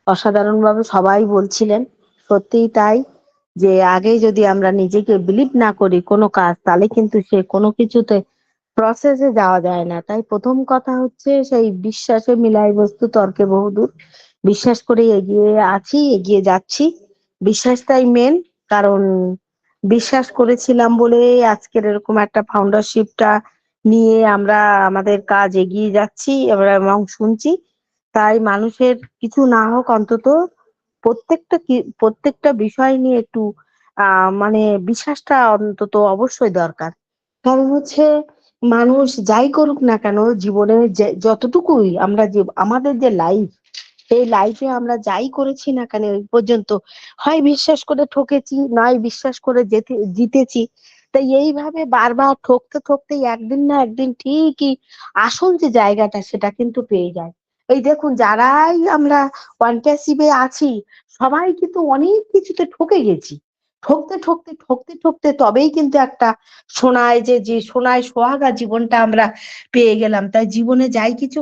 অসাধারণভাবে সবাই বলছিলেন, সত্যিই তাই, যে আগে যদি আমরা নিজেকে বিলিভ না করি কোনো কাজ, তাহলে কিন্তু সে কোনো কিছুতে প্রসেসে যাওয়া যায় না। তাই প্রথম কথা হচ্ছে সেই বিশ্বাসে মিলাই বস্তু তর্কে বহুদূর। বিশ্বাস করে এগিয়ে আছি, এগিয়ে যাচ্ছি। বিশ্বাসটাই মেন, কারণ বিশ্বাস করেছিলাম বলে আজকের এরকম একটা ফাউন্ডারশিপটা নিয়ে আমরা আমাদের কাজ এগিয়ে যাচ্ছি এবং শুনছি। তাই মানুষের কিছু না হোক, অন্তত প্রত্যেকটা বিষয় নিয়ে একটু মানে বিশ্বাসটা অন্তত অবশ্যই দরকার। কারণ হচ্ছে মানুষ যাই করুক না কেন জীবনে, যতটুকুই আমরা যে আমাদের যে লাইফ, এই লাইফে আমরা যাই করেছি না কেন এই পর্যন্ত, হয় বিশ্বাস করে ঠকেছি, নয় বিশ্বাস করে জিতেছি। তাই এইভাবে বারবার ঠকতে ঠকতে একদিন না একদিন ঠিকই আসল যে জায়গাটা সেটা কিন্তু পেয়ে যায়। এই দেখুন, যারাই আমরা ওয়ান প্যাসিভে আছি, সবাই কিন্তু অনেক কিছুতে ঠকে গেছি। ঠকতে ঠকতে ঠকতে ঠকতে তবেই কিন্তু একটা সোনায় যে সোনায় সোহাগা জীবনটা আমরা পেয়ে গেলাম। তাই জীবনে যাই কিছু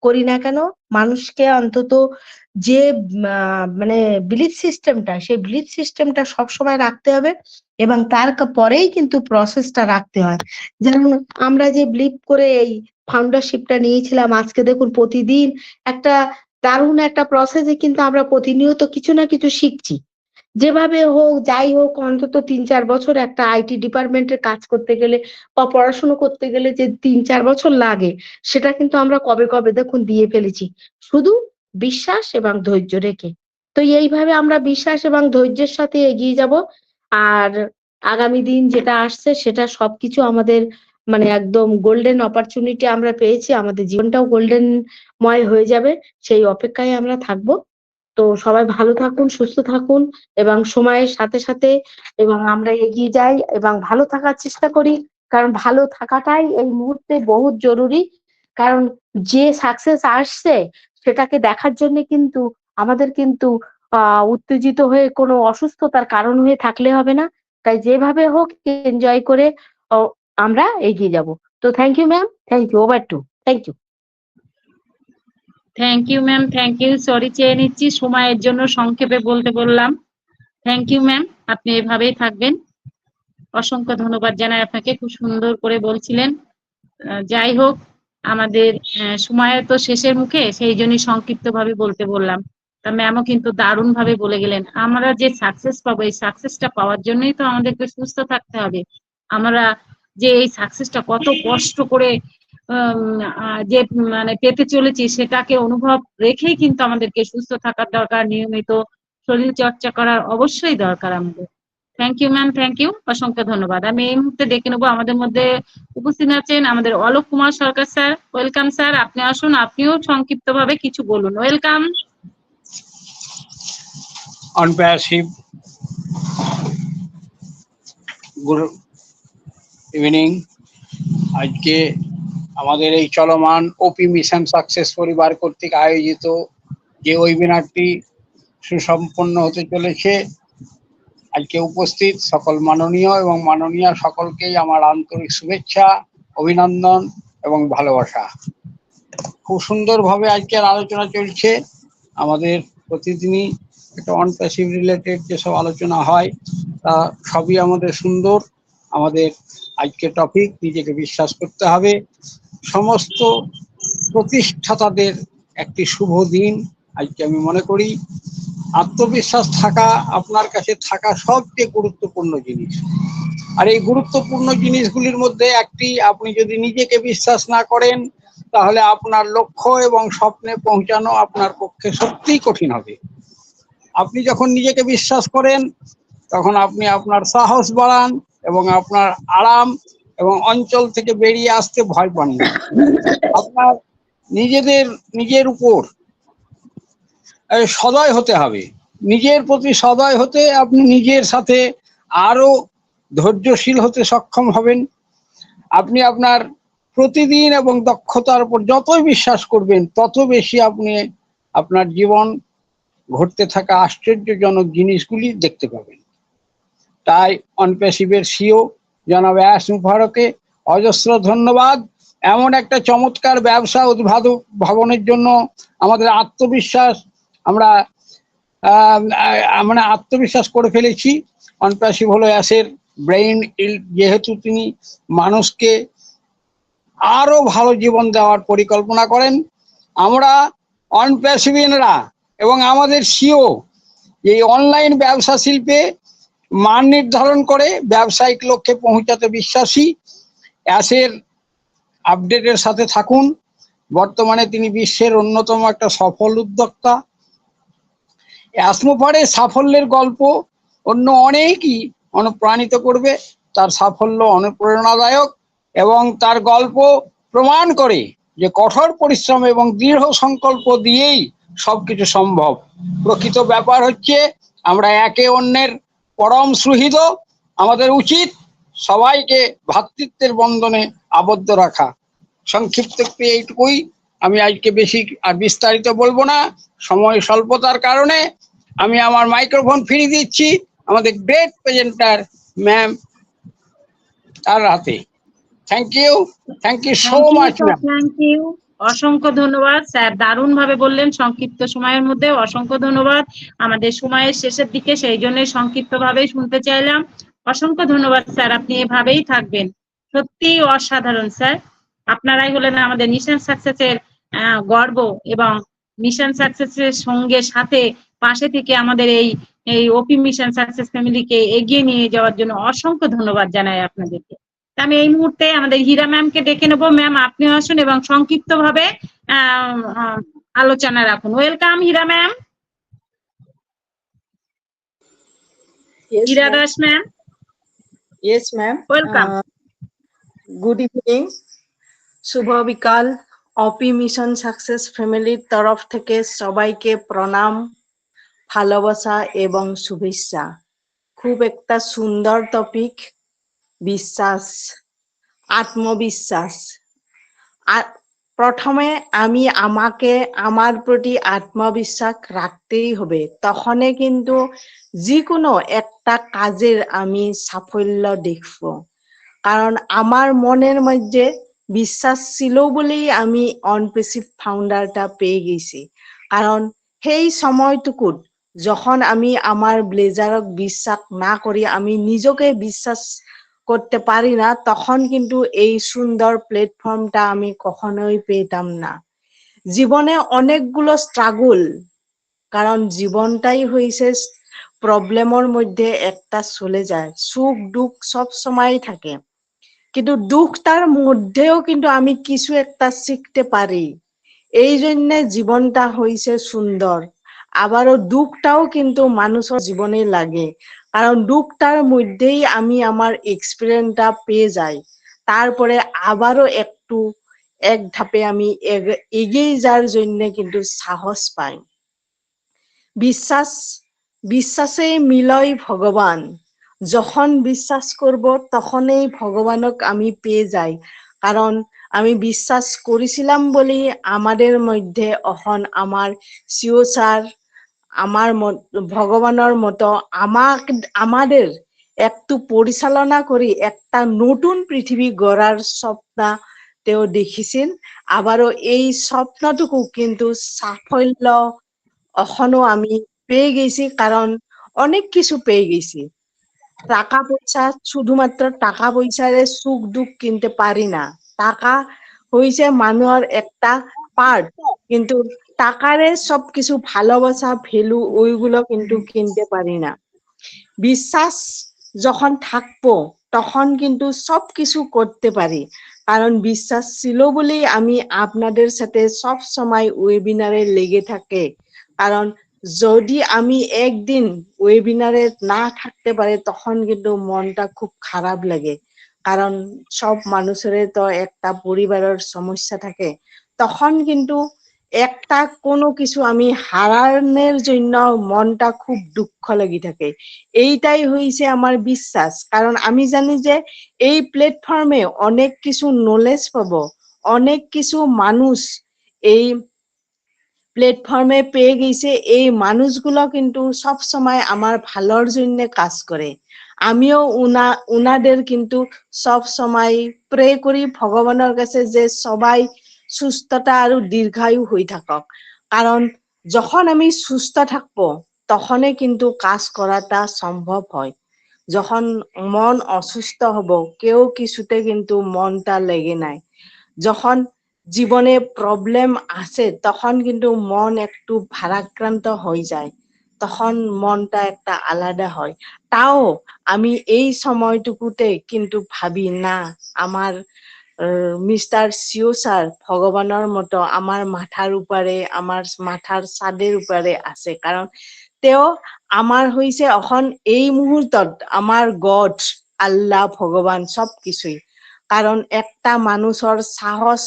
করি না কেন, মানুষকে অন্তত যে মানে বিলিফ সিস্টেমটা, সেই বিলিফ সিস্টেমটা সবসময় রাখতে হবে এবং তার পরেই কিন্তু প্রসেসটা রাখতে হয়। যেমন আমরা যে বিলিভ করে এই ফাউন্ডারশিপটা নিয়েছিলাম, আজকে দেখুন প্রতিদিন একটা দারুণ একটা প্রসেসে কিন্তু আমরা প্রতিনিয়ত কিছু না কিছু শিখছি। যেভাবে হোক যাই হোক, অন্তত ৩-৪ বছর একটা আইটি ডিপার্টমেন্টের কাজ করতে গেলে বা পড়াশোনা করতে গেলে যে ৩-৪ বছর লাগে, সেটা কিন্তু আমরা কবে কবে দেখুন দিয়ে ফেলেছি, শুধু বিশ্বাস এবং ধৈর্য রেখে। তো এইভাবে আমরা বিশ্বাস এবং ধৈর্যের সাথে এগিয়ে যাব। আর আগামী দিন যেটা আসছে সেটা সবকিছু আমাদের মানে একদম গোল্ডেন অপরচুনিটি আমরা পেয়েছি, আমাদের জীবনটাও গোল্ডেনময় হয়ে যাবে, সেই অপেক্ষায় আমরা থাকবো। তো সবাই ভালো থাকুন, সুস্থ থাকুন এবং সময়ের সাথে সাথে এবং আমরা এগিয়ে যাই এবং ভালো থাকার চেষ্টা করি, কারণ ভালো থাকাটাই এই মুহূর্তে বহুত জরুরি। কারণ যে সাকসেস আসছে সেটাকে দেখার জন্য কিন্তু আমাদের কিন্তু উত্তেজিত হয়ে কোনো অসুস্থতার কারণ হয়ে থাকলে হবে না। তাই যেভাবে হোক এনজয় করে আহ, আমরা এগিয়ে যাব। তো thank you ma'am, thank you, over to, thank you. Thank you ma'am, thank you. Sorry চেয়ে নিচ্ছি, সময়ের জন্য সংক্ষেপে বলতে বললাম। থ্যাংক ইউ ম্যাম, আপনি এভাবেই থাকবেন। অসংখ্য ধন্যবাদ জানাই আপনাকে, খুব সুন্দর করে বলছিলেন। যাই হোক, আমাদের সময় তো শেষের মুখে, সেই জন্যই সংক্ষিপ্ত ভাবে বলতে বললাম। তা ম্যামও কিন্তু দারুণ ভাবে বলে গেলেন, আমরা যে সাকসেস পাবো, এই সাকসেসটা পাওয়ার জন্যই তো আমাদেরকে সুস্থ থাকতে হবে। আমরা যে এই সাকসেসটা কত কষ্ট করে যে মানে পেতে চলেছি, সেটাকে অনুভব রেখেই কিন্তু আমাদেরকে সুস্থ থাকার দরকার, নিয়মিত শরীর চর্চা করার অবশ্যই দরকার আমাদের। Thank you ma'am, thank you, অসংখ্য ধন্যবাদ। আমি এই মুহূর্তে ডেকে নেবো, আমাদের মধ্যে উপস্থিত আছেন আমাদের Alok Kumar Sarkar sir. Welcome sir, আপনি আসুন, আপনিও সংক্ষিপ্ত ভাবে কিছু বলুন। Welcome. On passive, good evening. আজকে আমাদের এই চলমান ওপি মিশন সাকসেস পরিবার কর্তৃক আয়োজিত যে ওয়েবিনারটি সুসম্পন্ন হতে চলেছে, আজকে উপস্থিত সকল মাননীয় এবং মাননীয়া সকলকেই আমার আন্তরিক শুভেচ্ছা, অভিনন্দন এবং ভালোবাসা। খুব সুন্দরভাবে আজকের আলোচনা চলছে। আমাদের প্রতিদিনই একটা অন প্যাসিভ রিলেটেড যেসব আলোচনা হয় তা সবই আমাদের সুন্দর। আমাদের আজকে টপিক, নিজেকে বিশ্বাস করতে হবে। সমস্ত প্রতিষ্ঠাতাদের একটি শুভ দিন আজকে আমি মনে করি। আত্মবিশ্বাস থাকা আপনার কাছে থাকা সবচেয়ে গুরুত্বপূর্ণ জিনিস। আর এই গুরুত্বপূর্ণ জিনিসগুলির মধ্যে একটি, আপনি যদি নিজেকে বিশ্বাস না করেন তাহলে আপনার লক্ষ্য এবং স্বপ্নে পৌঁছানো আপনার পক্ষে সত্যিই কঠিন হবে। আপনি যখন নিজেকে বিশ্বাস করেন তখন আপনি আপনার সাহস বাড়ান এবং আপনার আরাম এবং অঞ্চল থেকে বেরিয়ে আসতে ভয় পান না। আপনার নিজের উপর সদয় হতে হবে। নিজের প্রতি সদয় হতে আপনি নিজের সাথে আরো ধৈর্যশীল হতে সক্ষম হবেন। আপনি আপনার প্রতিদিন এবং দক্ষতার উপর যতই বিশ্বাস করবেন তত বেশি আপনি আপনার জীবন ঘটতে থাকা আশ্চর্যজনক জিনিসগুলি দেখতে পাবেন। তাই অনপ্যাসিভের সিও জনাব এস মুবারককে অজস্র ধন্যবাদ। এমন একটা চমৎকার ব্যবসা উদ্ভাবনের জন্য আমাদের আত্মবিশ্বাস আমরা মানে আত্মবিশ্বাস করে ফেলেছি। অনপ্যাসিভ হলো এসের ব্রেইন, যেহেতু তিনি মানুষকে আরো ভালো জীবন দেওয়ার পরিকল্পনা করেন। আমরা অনপ্যাসিভিয়ানরা এবং আমাদের সিও এই অনলাইন ব্যবসা শিল্পে মান নির্ধারণ করে ব্যবসায়িক লক্ষ্যে পৌঁছাতে বিশ্বাসী। অ্যাসের আপডেটের সাথে থাকুন। বর্তমানে তিনি বিশ্বের অন্যতম একটা সফল উদ্যোক্তা। অ্যাসমোফারের সাফল্যের গল্প অন্য অনেকই অনুপ্রাণিত করবে। তার সাফল্য অনুপ্রেরণাদায়ক এবং তার গল্প প্রমাণ করে যে কঠোর পরিশ্রম এবং দৃঢ় সংকল্প দিয়েই সবকিছু সম্ভব। প্রকৃত ব্যাপার হচ্ছে আমরা একে অন্যের পরম সুহৃদ। আমাদের উচিত সবাইকে ভ্রাতৃত্বের বন্ধনে আবদ্ধ রাখা। সংক্ষিপ্ত এইটুকুই। আমি আজকে বেশি আর বিস্তারিত বলবো না, সময় স্বল্পতার কারণে। আমি আমার মাইক্রোফোন ফিরিয়ে দিচ্ছি আমাদের গ্রেট প্রেজেন্টার ম্যাম তার হাতে। Thank you so much ma'am. Thank you, অসংখ্য ধন্যবাদ স্যার, দারুণ ভাবে বললেন সংক্ষিপ্ত সময়ের মধ্যে। অসংখ্য ধন্যবাদ। আমাদের সময়ের শেষের দিকে, সেই জন্য সংক্ষিপ্ত ভাবেই শুনতে চাইলাম। অসংখ্য ধন্যবাদ স্যার, আপনি এভাবেই থাকবেন। সত্যি অসাধারণ স্যার। আপনারাই হলেন আমাদের মিশন সাকসেসের গর্ব, এবং মিশন সাকসেসের সঙ্গে সাথে পাশে থেকে আমাদের এই ওপি মিশন সাকসেস ফ্যামিলিকে এগিয়ে নিয়ে যাওয়ার জন্য অসংখ্য ধন্যবাদ জানাই আপনাদেরকে। আমি এই মুহূর্তে আমাদের হীরা ম্যামকে ডেকে নেবো। ম্যাম, আপনিও আসুন এবং সংক্ষিপ্ত ভাবে আলোচনা রাখুন। Welcome Hira ma'am. Hira Das ma'am. Yes, ma'am. Welcome. Good evening. শুভ বিকাল। অপি মিশন সাকসেস ফ্যামিলির তরফ থেকে সবাইকে প্রণাম, ভালোবাসা এবং শুভেচ্ছা। খুব একটা সুন্দর টপিক, বিশ্বাস, আত্মবিশ্বাস। আর প্রথমে আমি আমার প্রতি আত্মবিশ্বাস রাখতেই হবে, তখনই কিন্তু যে কোনো একটা কাজের আমি সাফল্য দেখব। কারণ আমার মনের মধ্যে বিশ্বাস ছিল বলেই আমি অনপ্যাসিভ ফাউন্ডারটা পেয়ে গেছি। কারণ সেই সময়টুকুত যখন আমি আমার ব্লেজারক বিশ্বাস না করি, আমি নিজকে বিশ্বাস করতে পারি না, তখন কিন্তু এই সুন্দর প্ল্যাটফর্মটা আমি কখনোই পেতাম না। জীবনে অনেকগুলো স্ট্রাগল, কারণ জীবনটাই হয়েছে প্রবলেমের মধ্যে একটা চলে যায়। সুখ দুঃখ সব সময় থাকে, কিন্তু দুঃখটার মধ্যেও কিন্তু আমি কিছু একটা শিখতে পারি। এই জন্য জীবনটা হয়েছে সুন্দর। আবারও দুঃখটাও কিন্তু মানুষের জীবনে লাগে, কারণ দুঃখটার মধ্যেই আমি আমার এক্সপিরিয়েন্সটা পেয়ে যাই। তারপরে আবারও এক ধাপে আমি এগিয়ে যাওয়ার জন্য কিন্তু সাহস পাই। বিশ্বাসেই মিলয় ভগবান। যখন বিশ্বাস করব তখনই ভগবানক আমি পেয়ে যাই। কারণ আমি বিশ্বাস করেছিলাম বলে আমাদের মধ্যে এখন আমার সিও স্যার, আমার ভগবানের মতো আমাদের একটু পরিচালনা করি একটা নতুন পৃথিবী গড়ার স্বপ্ন তেও দেখিছিল। আবারও এই স্বপ্নটুকু কিন্তু সাফল্য এখনো আমি পেয়ে গেছি, কারণ অনেক কিছু পেয়ে গেছি। টাকা পয়সা, শুধুমাত্র টাকা পয়সারে সুখ দুঃখ কিনতে পারি না। টাকা হয়েছে মানুষের একটা পার্ট, কিন্তু টাকারে সবকিছু ভালোবাসা, ভ্যালু ওইগুলো কিন্তু কিনতে পারি না। বিশ্বাস যখন থাকবো তখন কিন্তু সবকিছু করতে পারি। কারণ বিশ্বাস ছিল বলেই আমি আপনাদের সাথে সব সময় ওয়েবিনারে লেগে থাকে। কারণ যদি আমি একদিন ওয়েবিনারে না থাকতে পারি তখন কিন্তু মনটা খুব খারাপ লাগে। কারণ সব মানুষের তো একটা পরিবারের সমস্যা থাকে, তখন কিন্তু একটা কোনো কিছু আমি হারানোর জন্য মনটা খুব দুঃখ লাগি থাকে। এইটাই হইছে আমার বিশ্বাস, কারণ আমি জানি যে এই প্ল্যাটফর্মে অনেক কিছু নলেজ পাবো, অনেক কিছু মানুষ এই প্ল্যাটফর্মে পেয়ে গেছে। এই মানুষগুলো কিন্তু সব সময় আমার ভালোর জন্য কাজ করে। আমিও উনাদের কিন্তু সব সময় প্রে করি ভগবানের কাছে যে সবাই সুস্থতা আর দীর্ঘায়ু হয়ে থাকক, কারণ যখন আমি সুস্থ থাকবো তখনই কিন্তু কাজ করাটা সম্ভব হয়। যখন মন অসুস্থ হব কেউ কিছুতে কিন্তু মনটা লেগে নাই। যখন জীবনে প্রবলেম আসে তখন কিন্তু মন একটু ভারাক্রান্ত হয়ে যায়, তখন মনটা একটা আলাদা হয়। তাও আমি এই সময়টুকুতে কিন্তু ভাবি না, আমার মিস্টার সিও স্যার ভগবানের মতো আমার মাথার উপরে, আমার মাথার ছাদের উপরে আছে, কারণ তেওঁ আমার হইছে এখন এই মুহূর্তত আমার গড, আল্লাহ, ভগবান সবকিছুই। কারণ একটা মানুষের সাহস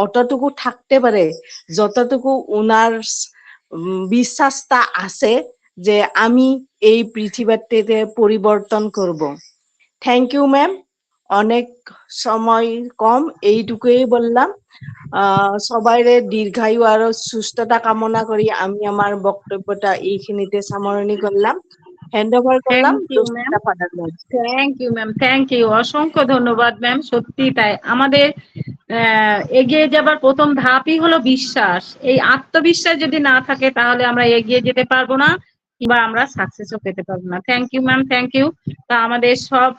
অতটুকু থাকতে পারে যতটুকু উনার বিশ্বাসটা আছে যে আমি এই পৃথিবীতে পরিবর্তন করব। থ্যাংক ইউ ম্যাম, অনেক সময় কম, এইটুকুই বললাম। সবাইরে দীর্ঘায়ু আর সুস্থতা কামনা করি আমি আমার বক্তব্যটা এইখানিতে সামরণী করলাম, হ্যান্ড ওভার করলাম thank you ma'am. Thank you ma'am, thank you, অসংখ্য ধন্যবাদ ম্যাম। সত্যি তাই, আমাদের এগিয়ে যাবার প্রথম ধাপই হলো বিশ্বাস। এই আত্মবিশ্বাস যদি না থাকে তাহলে আমরা এগিয়ে যেতে পারবো না, কিংবা আমরা সাকসেসও পেতে পারবো না। Thank you ma'am, thank you. তা আমাদের সব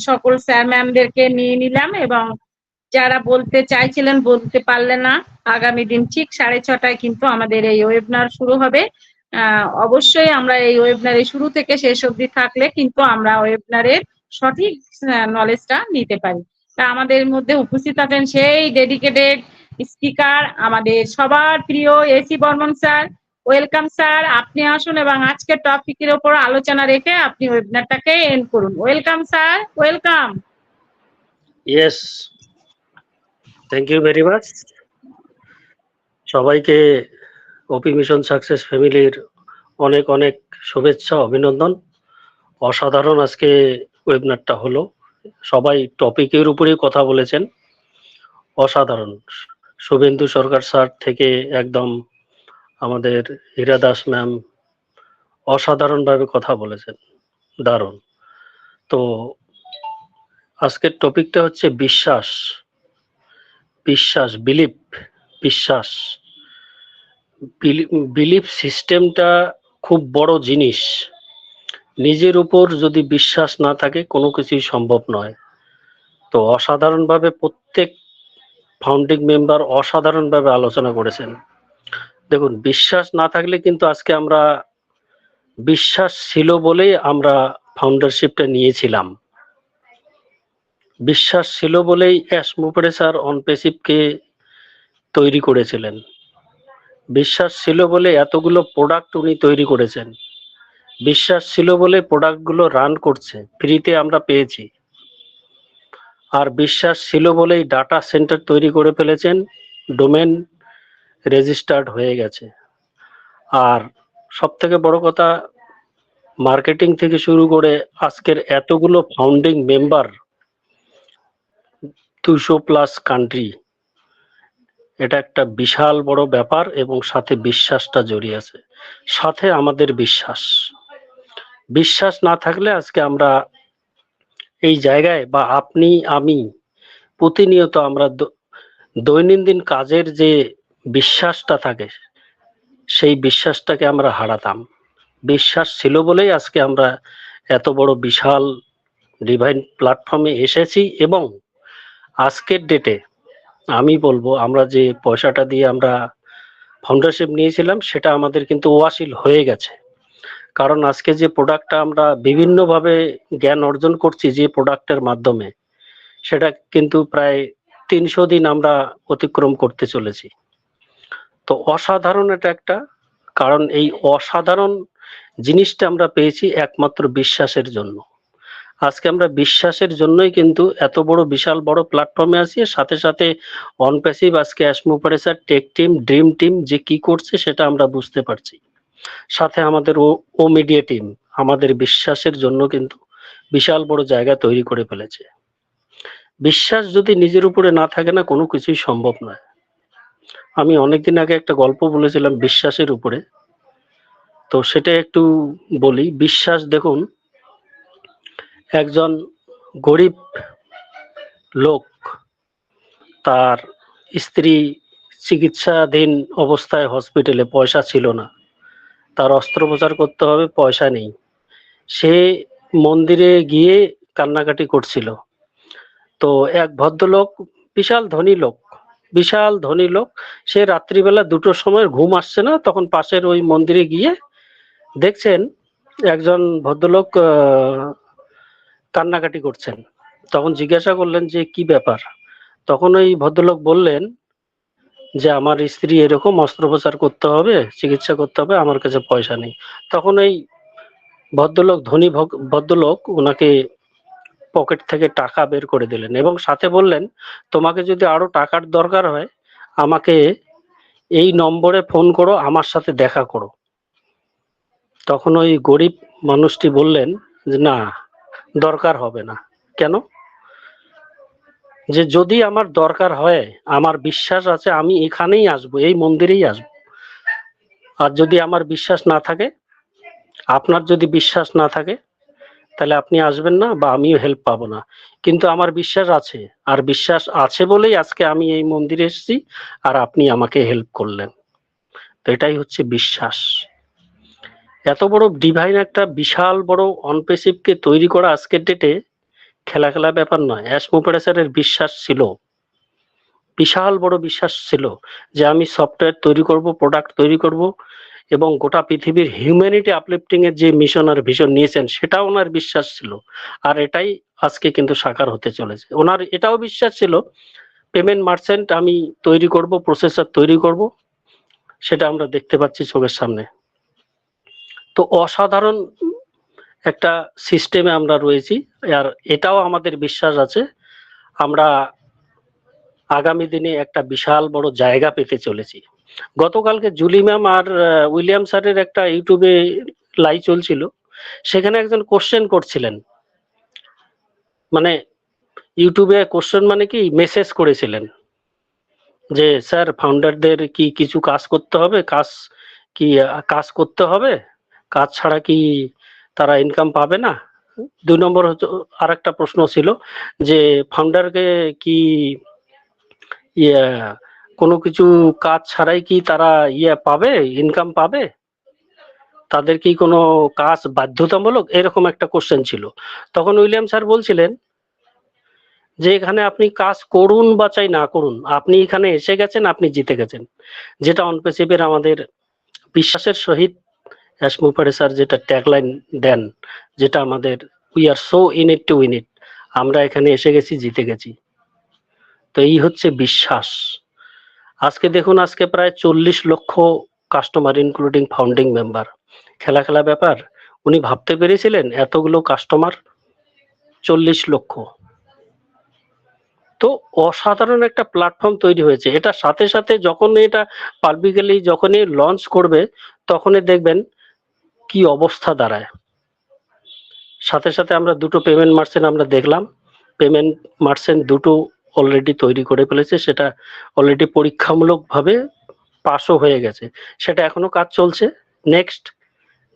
সকল স্যার ম্যামদেরকে নিয়ে নিলাম, এবং যারা বলতে চাইছিলেন বলতে পারলেন না, আগামী দিন ঠিক 6:30টায় কিন্তু আমাদের এই ওয়েবিনার শুরু হবে। অবশ্যই আমরা এই ওয়েবিনারে শুরু থেকে শেষ অবধি থাকলে কিন্তু আমরা ওয়েবিনারের সঠিক নলেজটা নিতে পারি। তা আমাদের মধ্যে উপস্থিত আছেন সেই ডেডিকেটেড স্পিকার, আমাদের সবার প্রিয় AC Barman sir. Welcome sir, আপনি আসুন এবং আজকের টপিকের উপর আলোচনা রেখে আপনি ওয়েবিনারটাকে এন্ড করুন। Welcome sir, welcome. Yes, thank you very much. সবাইকে ওপি মিশন সাকসেস ফ্যামিলির অনেক অনেক শুভেচ্ছা, অভিনন্দন। অসাধারণ আজকে ওয়েবিনারটা হলো, সবাই টপিকের উপরেই কথা বলেছেন, অসাধারণ। শুভেন্দু সরকার স্যার থেকে একদম আমাদের হীরা দাস ম্যাম অসাধারণভাবে কথা বলেছেন, দারুণ। তো আজকের টপিকটা হচ্ছে বিশ্বাস, বিশ্বাস, বিলিফ, বিশ্বাস। বিলিফ সিস্টেমটা খুব বড় জিনিস। নিজের উপর যদি বিশ্বাস না থাকে কোনো কিছুই সম্ভব নয়। তো অসাধারণভাবে প্রত্যেক ফাউন্ডিং মেম্বার অসাধারণভাবে আলোচনা করেছেন। দেখুন, বিশ্বাস না থাকলে কিন্তু আজকে আমরা, বিশ্বাস ছিল বলেই আমরা ফাউন্ডারশিপটা নিয়েছিলাম, বিশ্বাস ছিল বলেই এস মুপড়ে স্যার অনপেসিভকে তৈরি করেছিলেন, বিশ্বাস ছিল বলে এতগুলো প্রোডাক্ট উনি তৈরি করেছেন, বিশ্বাস ছিল বলে প্রোডাক্টগুলো রান করছে, ফ্রিতে আমরা পেয়েছি। আর বিশ্বাস ছিল বলেই ডাটা সেন্টার তৈরি করে ফেলেছেন, ডোমেন রেজিস্টার্ড হয়ে গেছে। আর সব থেকে বড় কথা, মার্কেটিং থেকে শুরু করে আজকের এতগুলো ফাউন্ডিং মেম্বার, 200+ কান্ট্রি, এটা একটা বিশাল বড় ব্যাপার। এবং সাথে বিশ্বাসটা জড়িয়ে আছে, সাথে আমাদের বিশ্বাস। বিশ্বাস না থাকলে আজকে আমরা এই জায়গায়, বা আপনি আমি প্রতিনিয়ত আমরা দৈনন্দিন কাজের যে বিশ্বাসটা থাকে সেই বিশ্বাসটাকে আমরা হারাতাম। বিশ্বাস ছিল বলেই আজকে আমরা এত বড় বিশাল ডিভাইন প্ল্যাটফর্মে এসেছি। এবং আজকের ডেটে আমি বলবো, আমরা যে পয়সাটা দিয়ে আমরা ফাউন্ডারশিপ নিয়েছিলাম সেটা আমাদের কিন্তু ওয়াসিল হয়ে গেছে। কারণ আজকে যে প্রোডাক্টটা আমরা বিভিন্নভাবে জ্ঞান অর্জন করছি যে প্রোডাক্টের মাধ্যমে, সেটা কিন্তু প্রায় 300 দিন আমরা অতিক্রম করতে চলেছি। তো অসাধারণ এটা একটা, কারণ এই অসাধারণ জিনিসটা আমরা পেয়েছি একমাত্র বিশ্বাসের জন্য। আজকে আমরা বিশ্বাসের জন্যই কিন্তু এত বড় বিশাল বড় প্ল্যাটফর্মে আছি। সাথে সাথে অন প্যাসিভ আজকে অ্যাসমোপ্রেসার টেক টিম ড্রিম টিম যে কি করছে সেটা আমরা বুঝতে পারছি। সাথে আমাদের ও মিডিয়া টিম আমাদের বিশ্বাসের জন্য কিন্তু বিশাল বড় জায়গা তৈরি করে ফেলেছে। বিশ্বাস যদি নিজের উপরে না থাকে না, কোনো কিছুই সম্ভব নয়। আমি অনেকদিন আগে একটা গল্প বলেছিলাম বিশ্বাসের উপরে, তো সেটা একটু বলি। বিশ্বাস, দেখুন, একজন গরিব লোক, তার স্ত্রী চিকিৎসাধীন অবস্থায় হসপিটালে, পয়সা ছিল না, তার অস্ত্রোপচার করতে হবে, পয়সা নেই। সে মন্দিরে গিয়ে কান্নাকাটি করছিল। তো এক ভদ্রলোক, বিশাল ধনী লোক, বিশাল ধনী লোক, সে রাত্রিবেলা 2টোর সময় ঘুম আসছে না, তখন পাশের ওই মন্দিরে গিয়ে দেখছেন একজন ভদ্রলোক কান্নাকাটি করছেন। তখন জিজ্ঞাসা করলেন যে কি ব্যাপার। তখন ওই ভদ্রলোক বললেন যে আমার স্ত্রী এরকম, অস্ত্রোপচার করতে হবে, চিকিৎসা করতে হবে, আমার কাছে পয়সা নেই। তখন এই ভদ্রলোক, ধনী ভদ্রলোক, ওনাকে পকেট থেকে টাকা বের করে দিলেন এবং সাথে বললেন, তোমাকে যদি আরো টাকার দরকার হয় আমাকে এই নম্বরে ফোন করো, আমার সাথে দেখা করো। তখন ওই গরিব মানুষটি বললেন যে না, দরকার হবে না। কেন? যে যদি আমার দরকার হয়, আমার বিশ্বাস আছে, আমি এখানেই আসবো, এই মন্দিরেই আসবো। আর যদি আমার বিশ্বাস না থাকে, আপনার যদি বিশ্বাস না থাকে, তাহলে আপনি আসবেন না বা আমিও হেল্প পাবো না। কিন্তু আমার বিশ্বাস আছে, আর বিশ্বাস আছে বলেই আজকে আমি এই মন্দিরে এসেছি আর আপনি আমাকে হেল্প করলেন। তো এটাই হচ্ছে বিশ্বাস। এত বড় ডিভাইন একটা বিশাল বড় অনপেসিভকে তৈরি করা আজকের ডেটে খেলা খেলা ব্যাপার নয়। অ্যাসমোপ্রেসারের বিশ্বাস ছিল, বিশাল বড় বিশ্বাস ছিল যে আমি সফটওয়্যার তৈরি করব, প্রোডাক্ট তৈরি করব এবং গোটা পৃথিবীর হিউম্যানিটি আপলিফটিং এর যে মিশন আর ভিশন নিয়েছেন সেটা ওনার বিশ্বাস ছিল। আর এটাই আজকে কিন্তু সাকার হতে চলেছে। ওনার এটাও বিশ্বাস ছিল পেমেন্ট মার্চেন্ট আমি তৈরি করব, প্রসেসর তৈরি করব, সেটা আমরা দেখতে পাচ্ছি চোখের সামনে। তো অসাধারণ একটা সিস্টেমে আমরা রয়েছি। আর এটাও আমাদের বিশ্বাস আছে আমরা আগামী দিনে একটা বিশাল বড় জায়গা পেতে চলেছি। গতকালকে জুলি ম্যাম আর উইলিয়াম স্যারের একটা ইউটিউবে লাইভ চলছিল, সেখানে একজন কোশ্চেন করছিলেন, মানে ইউটিউবে কোশ্চেন মানে কি মেসেজ করেছিলেন যে স্যার ফাউন্ডারদের কি কিছু কাজ করতে হবে, কাজ করতে হবে, কাজ ছাড়া কি তারা ইনকাম পাবে না। 2 নম্বর হচ্ছে আর একটা প্রশ্ন ছিল যে ফাউন্ডারকে কি কোনো কিছু কাজ ছাড়াই কি তারা পাবে, ইনকাম পাবে, তাদের কি কোনো কাজ বাধ্যতামূলক, এরকম একটা কোশ্চেন ছিল। তখন উইলিয়াম স্যার বলছিলেন যে এখানে আপনি কাজ করুন বা চাই না করুন, আপনি এখানে এসে গেছেন, আপনি জিতে গেছেন। যেটা অনপেসিভের আমাদের বিশ্বাসের সহিত অ্যাসমোপ্রেসার যেটা ট্যাগলাইন দেন, যেটা আমাদের we are so in it to win ইট, আমরা এখানে এসে গেছি, জিতে গেছি। তো এই হচ্ছে বিশ্বাস। আজকে দেখুন, আজকে প্রায় 40 লক্ষ কাস্টমার ইনক্লুডিং ফাউন্ডিং মেম্বার। খেলা খেলা ব্যাপার। উনি ভাবতে পেরেছিলেন এতগুলো কাস্টমার, 40 লক্ষ। তো অসাধারণ একটা প্ল্যাটফর্ম তৈরি হয়েছে। এটা সাথে সাথে যখন এটা পাবলিকলি যখনই লঞ্চ করবে তখনই দেখবেন কি অবস্থা দাঁড়ায়। সাথে সাথে আমরা 2টো পেমেন্ট মার্চেন্ট আমরা দেখলাম, পেমেন্ট মার্চেন্ট 2টো অলরেডি তৈরি করে ফেলেছে, সেটা অলরেডি পরীক্ষামূলকভাবে পাসও হয়ে গেছে, সেটা এখনো কাজ চলছে। নেক্সট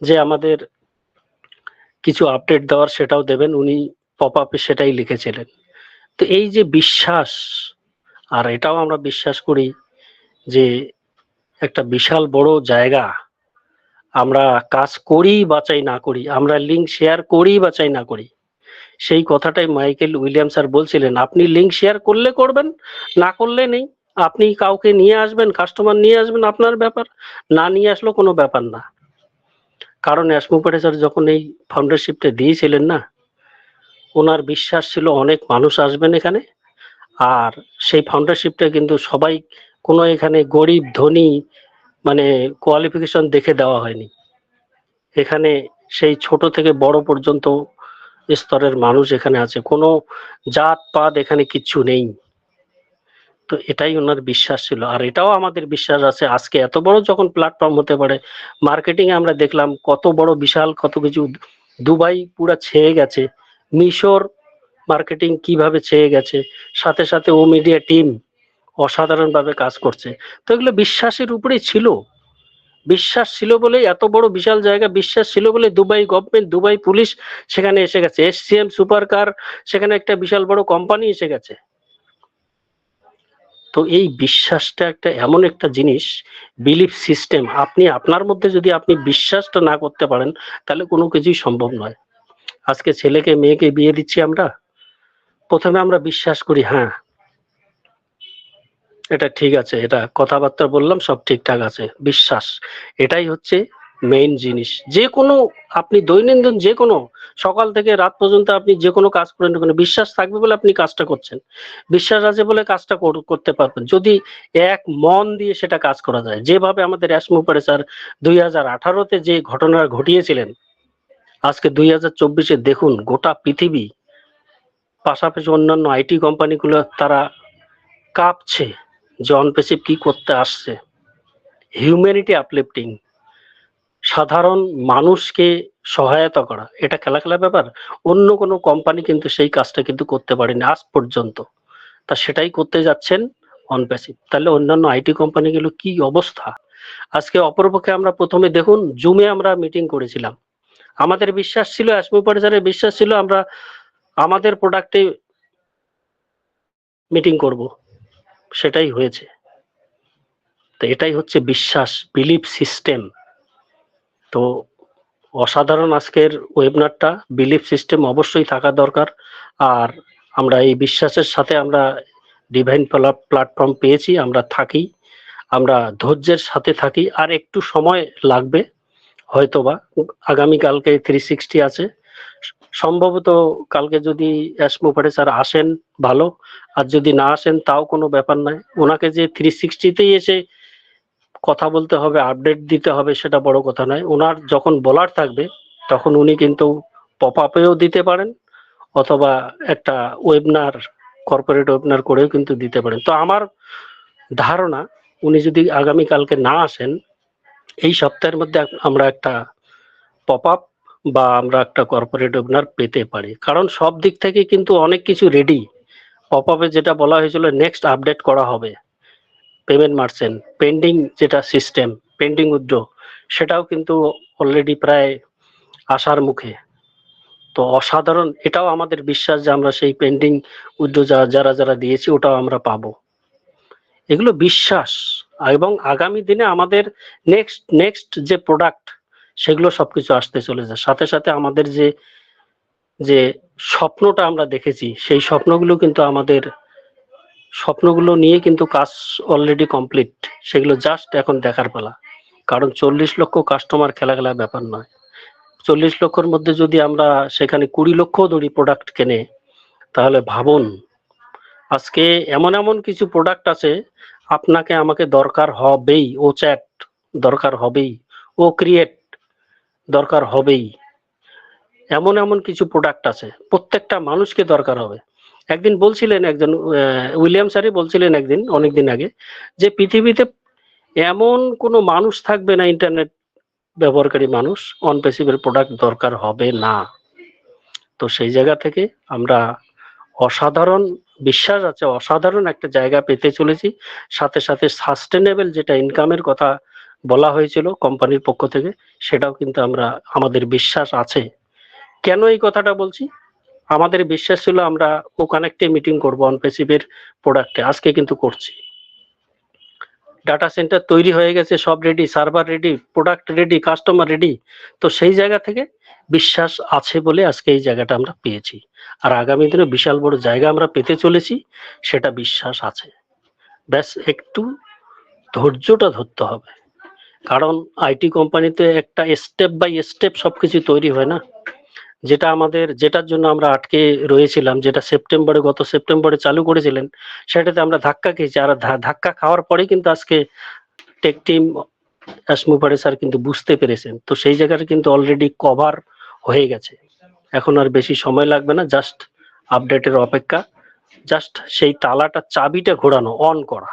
যে আমাদের কিছু আপডেট দেওয়ার সেটাও দেবেন, উনি পপ আপে সেটাই লিখেছিলেন। তো এই যে বিশ্বাস, আর এটাও আমরা বিশ্বাস করি যে একটা বিশাল বড় জায়গা, আমরা কাজ করি বা চাই না করি, আমরা লিঙ্ক শেয়ার করি বা চাই না করি, সেই কথাটাই মাইকেল উইলিয়াম স্যার বলছিলেন। আপনি লিঙ্ক শেয়ার করলে করবেন, না করলে নেই। আপনি কাউকে নিয়ে আসবেন, কাস্টমার নিয়ে আসবেন, আপনার ব্যাপার, না নিয়ে আসলেও কোনো ব্যাপার না। কারণ অ্যাসমোপ্রেসার যখন এই ফাউন্ডারশিপটা দিয়েছিলেন না, ওনার বিশ্বাস ছিল অনেক মানুষ আসবেন এখানে। আর সেই ফাউন্ডারশিপটা কিন্তু সবাই, কোনো এখানে গরিব ধনী মানে কোয়ালিফিকেশন দেখে দেওয়া হয়নি। এখানে সেই ছোট থেকে বড় পর্যন্ত স্তরের মানুষ এখানে আছে, কোনো জাত পাত এখানে কিচ্ছু নেই। তো এটাই ওনার বিশ্বাস ছিল, আর এটাও আমাদের বিশ্বাস আছে। আজকে এত বড় যখন প্ল্যাটফর্ম হতে পারে, মার্কেটিং এ আমরা দেখলাম কত বড় বিশাল কত কিছু, দুবাই পুরা ছেয়ে গেছে, মিশর মার্কেটিং কিভাবে ছেয়ে গেছে, সাথে সাথে ও মিডিয়া টিম অসাধারণ ভাবে কাজ করছে। তো এগুলো বিশ্বাসের উপরেই ছিল, বিশ্বাস ছিল বলে এত বড় বিশাল জায়গা, বিশ্বাস ছিল বলে দুবাই গভর্নমেন্ট, দুবাই পুলিশ সেখানে এসে গেছে, এসসিএম সুপার কার সেখানে একটা বিশাল বড় কোম্পানি এসে গেছে। তো এই বিশ্বাসটা একটা এমন একটা জিনিস, বিলিফ সিস্টেম, আপনি আপনার মধ্যে যদি আপনি বিশ্বাসটা না করতে পারেন তাহলে কোনো কিছুই সম্ভব নয়। আজকে ছেলেকে মেয়েকে বিয়ে দিচ্ছি আমরা, প্রথমে আমরা বিশ্বাস করি হ্যাঁ এটা ঠিক আছে, এটা কথাবার্তা বললাম সব ঠিকঠাক আছে, বিশ্বাস এটাই হচ্ছে মেইন জিনিস। যে কোনো আপনি দৈনন্দিন যে কোনো সকাল থেকে রাত পর্যন্ত আপনি যে কোনো কাজ করেন না কেন, বিশ্বাস থাকবে বলে আপনি কাজটা করছেন, বিশ্বাস আছে বলে কাজটা করতে পারবেন, যদি এক মন দিয়ে সেটা কাজ করা যায়। যেভাবে আমাদের অ্যাসমুপারে স্যার 2018-তে যে ঘটনা ঘটিয়েছিলেন, আজকে 2024-এ দেখুন গোটা পৃথিবী, পাশাপাশি অন্যান্য আইটি কোম্পানিগুলো তারা কাঁপছে যে অনপেসিভ কি করতে আসছে। হিউম্যানিটি আপলিফটিং, সাধারণ মানুষকে সহায়তা করা, এটা খেলা ব্যাপার। অন্য কোনো কোম্পানি কিন্তু সেই কাজটা কিন্তু করতে পারেনি আজ পর্যন্ত, তা সেটাই করতে যাচ্ছেন অনপেসিভ। তাহলে অন্যান্য আইটি কোম্পানিগুলো কি অবস্থা। আজকে অপরপক্ষে আমরা প্রথমে দেখুন জুমে আমরা মিটিং করেছিলাম, আমাদের বিশ্বাস ছিল, অ্যাসমুপারে স্যারের বিশ্বাস ছিল আমরা আমাদের প্রোডাক্টে মিটিং করব, সেটাই হয়েছে। তো এটাই হচ্ছে বিশ্বাস, বিলিফ সিস্টেম। তো অসাধারণ আজকের ওয়েবিনারটা, বিলিফ সিস্টেম অবশ্যই থাকা দরকার। আর আমরা এই বিশ্বাসের সাথে আমরা ডিভাইন প্ল্যাটফর্ম পেয়েছি, আমরা থাকি, আমরা ধৈর্যের সাথে থাকি। আর একটু সময় লাগবে হয়তোবা, আগামীকালকে 360 আছে, সম্ভবত কালকে যদি অ্যাসমুপারে স্যার আসেন ভালো, আর যদি না আসেন তাও কোনো ব্যাপার নয়। ওনাকে যে 360-তেই এসে কথা বলতে হবে, আপডেট দিতে হবে, সেটা বড় কথা নয়। ওনার যখন বলার থাকবে তখন উনি কিন্তু পপ আপেও দিতে পারেন, অথবা একটা ওয়েবিনার, কর্পোরেট ওয়েবিনার করেও কিন্তু দিতে পারেন। তো আমার ধারণা উনি যদি আগামীকালকে না আসেন, এই সপ্তাহের মধ্যে আমরা একটা পপ আপ বা আমরা একটা কর্পোরেট ওয়েবিনার পেতে পারি, কারণ সব দিক থেকে কিন্তু অনেক কিছু রেডি। পপ আপে যেটা বলা হয়েছিল নেক্সট আপডেট করা হবে, পেমেন্ট মার্চেন্ট পেন্ডিং যেটা সিস্টেম, পেন্ডিং উইথড্র, সেটাও কিন্তু অলরেডি প্রায় আসার মুখে। তো অসাধারণ, এটাও আমাদের বিশ্বাস যে আমরা সেই পেন্ডিং উইথড্র যারা যারা দিয়েছি ওটাও আমরা পাবো। এগুলো বিশ্বাস। এবং আগামী দিনে আমাদের নেক্সট যে প্রোডাক্ট সেগুলো সবকিছু আসতে চলেছে। সাথে সাথে আমাদের যে স্বপ্নটা আমরা দেখেছি, সেই স্বপ্নগুলো নিয়ে কিন্তু কাজ অলরেডি কমপ্লিট, সেগুলো জাস্ট এখন দেখার পালা। কারণ 40 লক্ষ কাস্টমার খেলা ব্যাপার নয়। 40 লক্ষের মধ্যে যদি আমরা সেখানে 20 লক্ষ ধরি প্রোডাক্ট কেনে, তাহলে ভাবুন আজকে এমন কিছু প্রোডাক্ট আছে আপনাকে আমাকে দরকার হবেই, ও চ্যাট দরকার হবেই, ও ক্রিয়েট দরকার হবেই। এমন কিছু প্রোডাক্ট আছে প্রত্যেকটা মানুষকে দরকার হবে। একদিন বলছিলেন একজন উইলিয়াম স্যারই বলছিলেন একদিন, অনেকদিন আগে, যে পৃথিবীতে এমন কোনো মানুষ থাকবে না, ইন্টারনেট ব্যবহারকারী মানুষ, অনপেসিভের প্রোডাক্ট দরকার হবে না। তো সেই জায়গা থেকে আমরা অসাধারণ বিশ্বাস আছে, অসাধারণ একটা জায়গা পেতে চলেছি। সাথে সাথে সাস্টেনেবল যেটা ইনকামের কথা বলা হয়েছিল কোম্পানির পক্ষ থেকে, সেটাও কিন্তু আমাদের বিশ্বাস আছে। কেন এই কথাটা বলছি? আমাদের বিশ্বাস ছিল আমরা ও কানেক্টে মিটিং করব অনপেসিভের প্রোডাক্টে, আজকে কিন্তু করছি। ডাটা সেন্টার তৈরি হয়ে গেছে, সব ready, server ready, product ready, customer ready. তো সেই জায়গা থেকে বিশ্বাস আছে বলে আজকে এই জায়গাটা আমরা পেয়েছি। আর আগামী দিনে বিশাল বড় জায়গা আমরা পেতে চলেছি, সেটা বিশ্বাস আছে। ব্যাস একটু ধৈর্যটা ধরতে হবে, কারণ আইটি কোম্পানিতে একটা স্টেপ বাই স্টেপ সবকিছু তৈরি হয় না। যেটার জন্য আমরা আটকে রয়েছিলাম, যেটা গত সেপ্টেম্বরে চালু করেছিলেন, সেটাতে আমরা ধাক্কা খেয়েছি। আর ধাক্কা খাওয়ার পরে কিন্তু আজকে টেক টিম অ্যাসমুপারে স্যার কিন্তু বুঝতে পেরেছেন। তো সেই জায়গাটা কিন্তু অলরেডি কভার হয়ে গেছে। এখন আর বেশি সময় লাগবে না, জাস্ট আপডেটের অপেক্ষা, জাস্ট সেই তালাটা চাবিটা ঘোরানো, অন করা।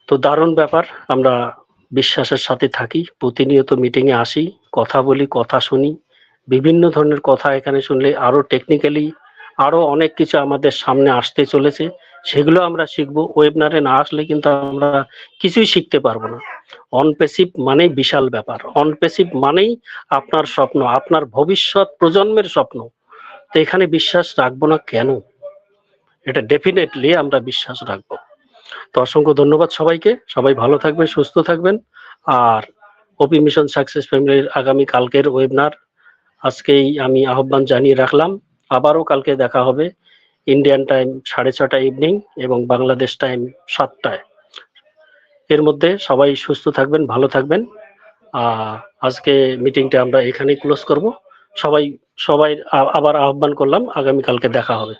তো দারুণ ব্যাপার। আমরা বিশ্বাসের সাথে থাকি, প্রতিনিয়ত মিটিং এ আসি, কথা বলি, কথা শুনি, বিভিন্ন ধরনের কথা এখানে শুনলে আরো টেকনিক্যালি আরো অনেক কিছু আমাদের সামনে আসতে চলেছে, সেগুলো আমরা শিখবো। ওয়েবিনারে না আসলে কিন্তু আমরা কিছুই শিখতে পারবো না। অনপেসিভ মানেই বিশাল ব্যাপার, অনপেসিভ মানেই আপনার স্বপ্ন, আপনার ভবিষ্যৎ প্রজন্মের স্বপ্ন। তো এখানে বিশ্বাস রাখবো না কেন? এটা ডেফিনেটলি আমরা বিশ্বাস রাখবো। তো অসংখ্য ধন্যবাদ সবাইকে, সবাই ভালো থাকবেন, সুস্থ থাকবেন। আর ওপি মিশন সাকসেস ফ্যামিলির আগামী কালকের ওয়েবিনার আজকেই আমি আহ্বান জানিয়ে রাখলাম। আবারও কালকে দেখা হবে ইন্ডিয়ান টাইম 6:30 ইভিনিং এবং বাংলাদেশ টাইম 7টায়। এর মধ্যে সবাই সুস্থ থাকবেন, ভালো থাকবেন। আজকে মিটিংটা আমরা এখানেই ক্লোজ করব। সবাই সবাই আবার আহ্বান করলাম, আগামী কালকে দেখা হবে।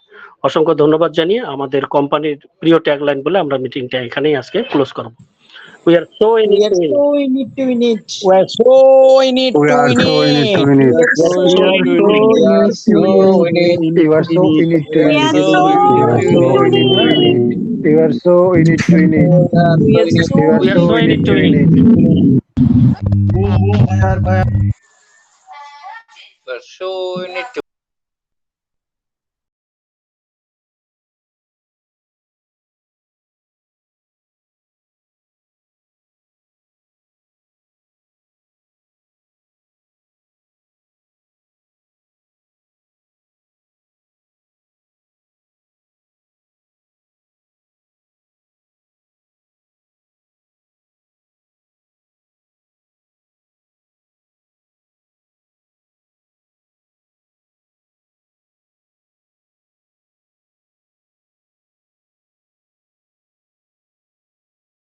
অসংখ্য ধন্যবাদ জানিয়ে আমাদের কোম্পানির প্রিয় ট্যাগলাইন বলে আমরা মিটিংটা এখানেই আজকে ক্লোজ করব। We are so in it. We are so in it to win it. You are so in it. You are so in it to win it. You are so in it to win it. We are so in it to win it. So in it